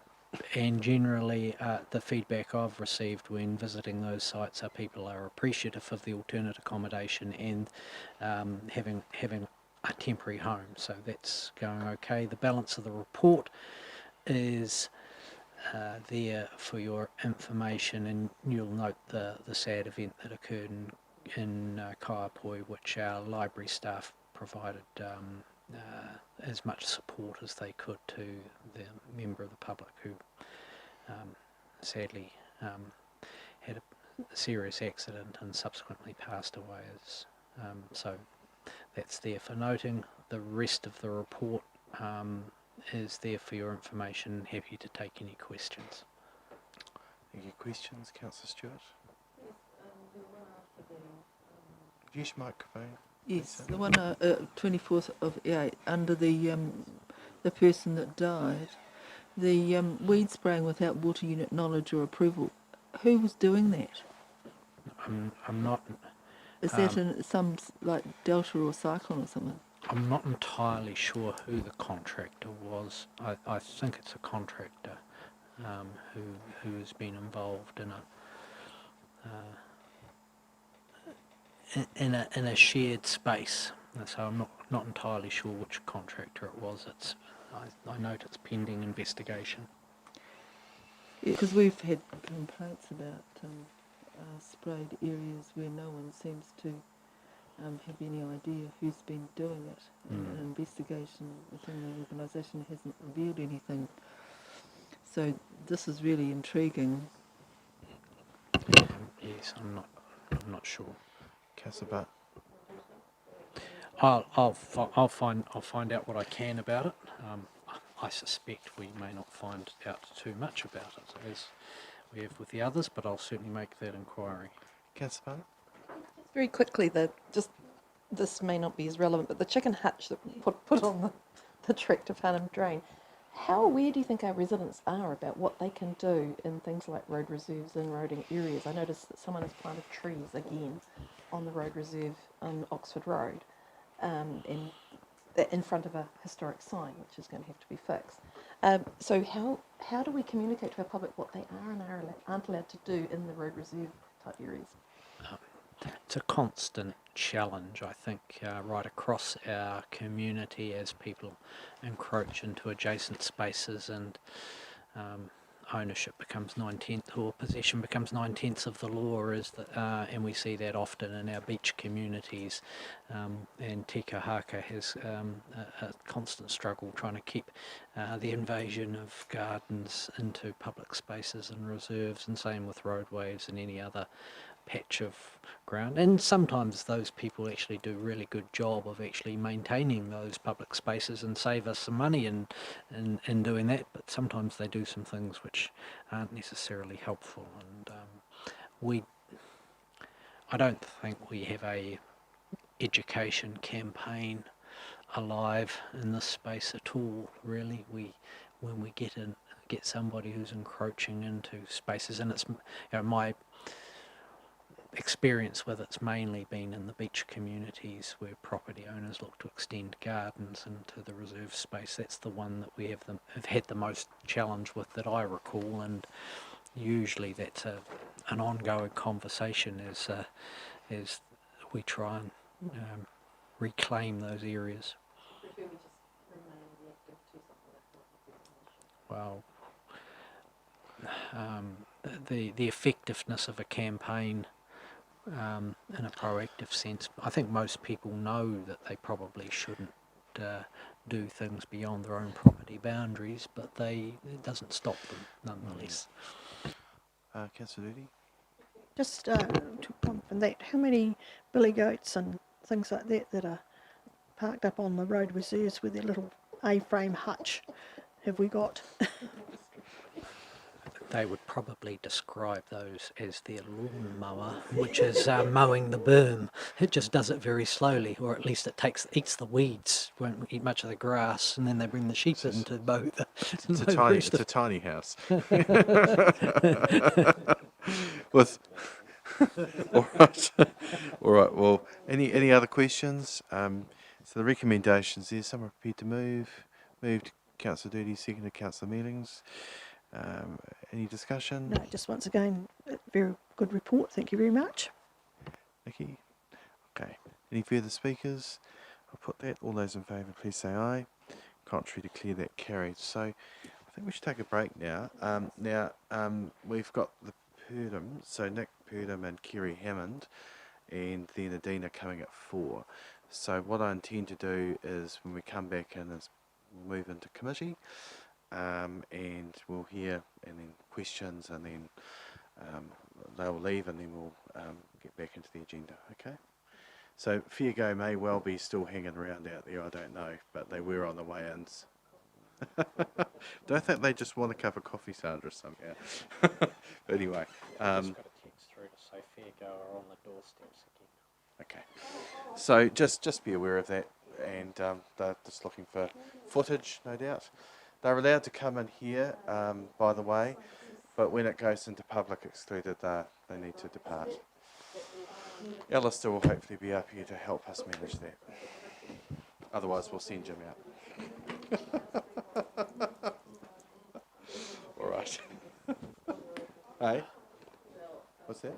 and generally the feedback I've received when visiting those sites are people are appreciative of the alternate accommodation and having a temporary home, so that's going okay. The balance of the report is there for your information, and you'll note the sad event that occurred in Kaiapoi, which our library staff provided as much support as they could to the member of the public who sadly had a serious accident and subsequently passed away. So that's there for noting. The rest of the report is there for your information. Happy to take any questions. Any questions, Councillor Stewart? Use microphone. Yes, the one 24th of 8 under the person that died, the weed spraying without water unit knowledge or approval. Who was doing that? I'm not. Is that in some like Delta or Cyclone or something? I'm not entirely sure who the contractor was. I think it's a contractor who has been involved in a shared space. So I'm not entirely sure which contractor it was. I note it's pending investigation. Because we've had complaints about sprayed areas where no one seems to have any idea who's been doing it. And an investigation within the organisation hasn't revealed anything. So this is really intriguing. Yes, I'm not sure. Councillor Butt. I'll find out what I can about it. I suspect we may not find out too much about it as we have with the others, but I'll certainly make that inquiry. Councillor Butt? Very quickly, this may not be as relevant, but the chicken hutch that we put on the tractor farm drain, how aware do you think our residents are about what they can do in things like road reserves and roading areas? I noticed that someone has planted trees again on the road reserve on Oxford Road, in front of a historic sign, which is going to have to be fixed. So how do we communicate to our public what they are and aren't allowed to do in the road reserve type areas? It's a constant challenge, I think, right across our community as people encroach into adjacent spaces and ownership becomes 9/10 or possession becomes 9/10 of the law, and we see that often in our beach communities, and Te Kahaka has a constant struggle trying to keep the invasion of gardens into public spaces and reserves, and same with roadways and any other patch of ground. And sometimes those people actually do a really good job of actually maintaining those public spaces and save us some money in doing that, but sometimes they do some things which aren't necessarily helpful, and I don't think we have a education campaign alive in this space at all, really. When we get somebody who's encroaching into spaces, and it's my experience with it's mainly been in the beach communities where property owners look to extend gardens into the reserve space. That's the one that we have had the most challenge with that I recall, and usually that's an ongoing conversation as we try and reclaim those areas. Well, the effectiveness of a campaign in a proactive sense, I think most people know that they probably shouldn't do things beyond their own property boundaries, but it doesn't stop them nonetheless. Councillor Doody? Just to comment on that, how many billy goats and things like that are parked up on the road reserves with their little A-frame hutch have we got? They would probably describe those as their lawnmower, which is mowing the berm. It just does it very slowly, or at least it eats the weeds, won't eat much of the grass, and then they bring the sheep in to mow the. It's a tiny house. All right. All right. Well, any other questions? So the recommendations there. Someone prepared to move. Moved Councillor Doody, seconded Councillor Mealings. Any discussion? No, just once again, a very good report. Thank you very much. Nikki? Okay. Any further speakers? I'll put that. All those in favour, please say aye. Contrary, declare that carried. So I think we should take a break now. We've got the Purdom, so Nick Purdom and Kerry Hammond, and then Adina coming at 4. So what I intend to do is when we come back in is we'll move into committee, and we'll hear and then questions, and then they'll leave, and then we'll get back into the agenda. Okay. So Fair Go may well be still hanging around out there, I don't know, but they were on the way ins. Don't think they just want a cup of coffee, Sandra, somehow. But anyway. I've just got a text through to say Fair Go are on the doorsteps again. Okay. So just be aware of that, and they're just looking for footage, no doubt. They're allowed to come in here, by the way, but when it goes into public excluded, they need to depart. Alistair will hopefully be up here to help us manage that. Otherwise, we'll send Jim out. All right. Hey? What's that?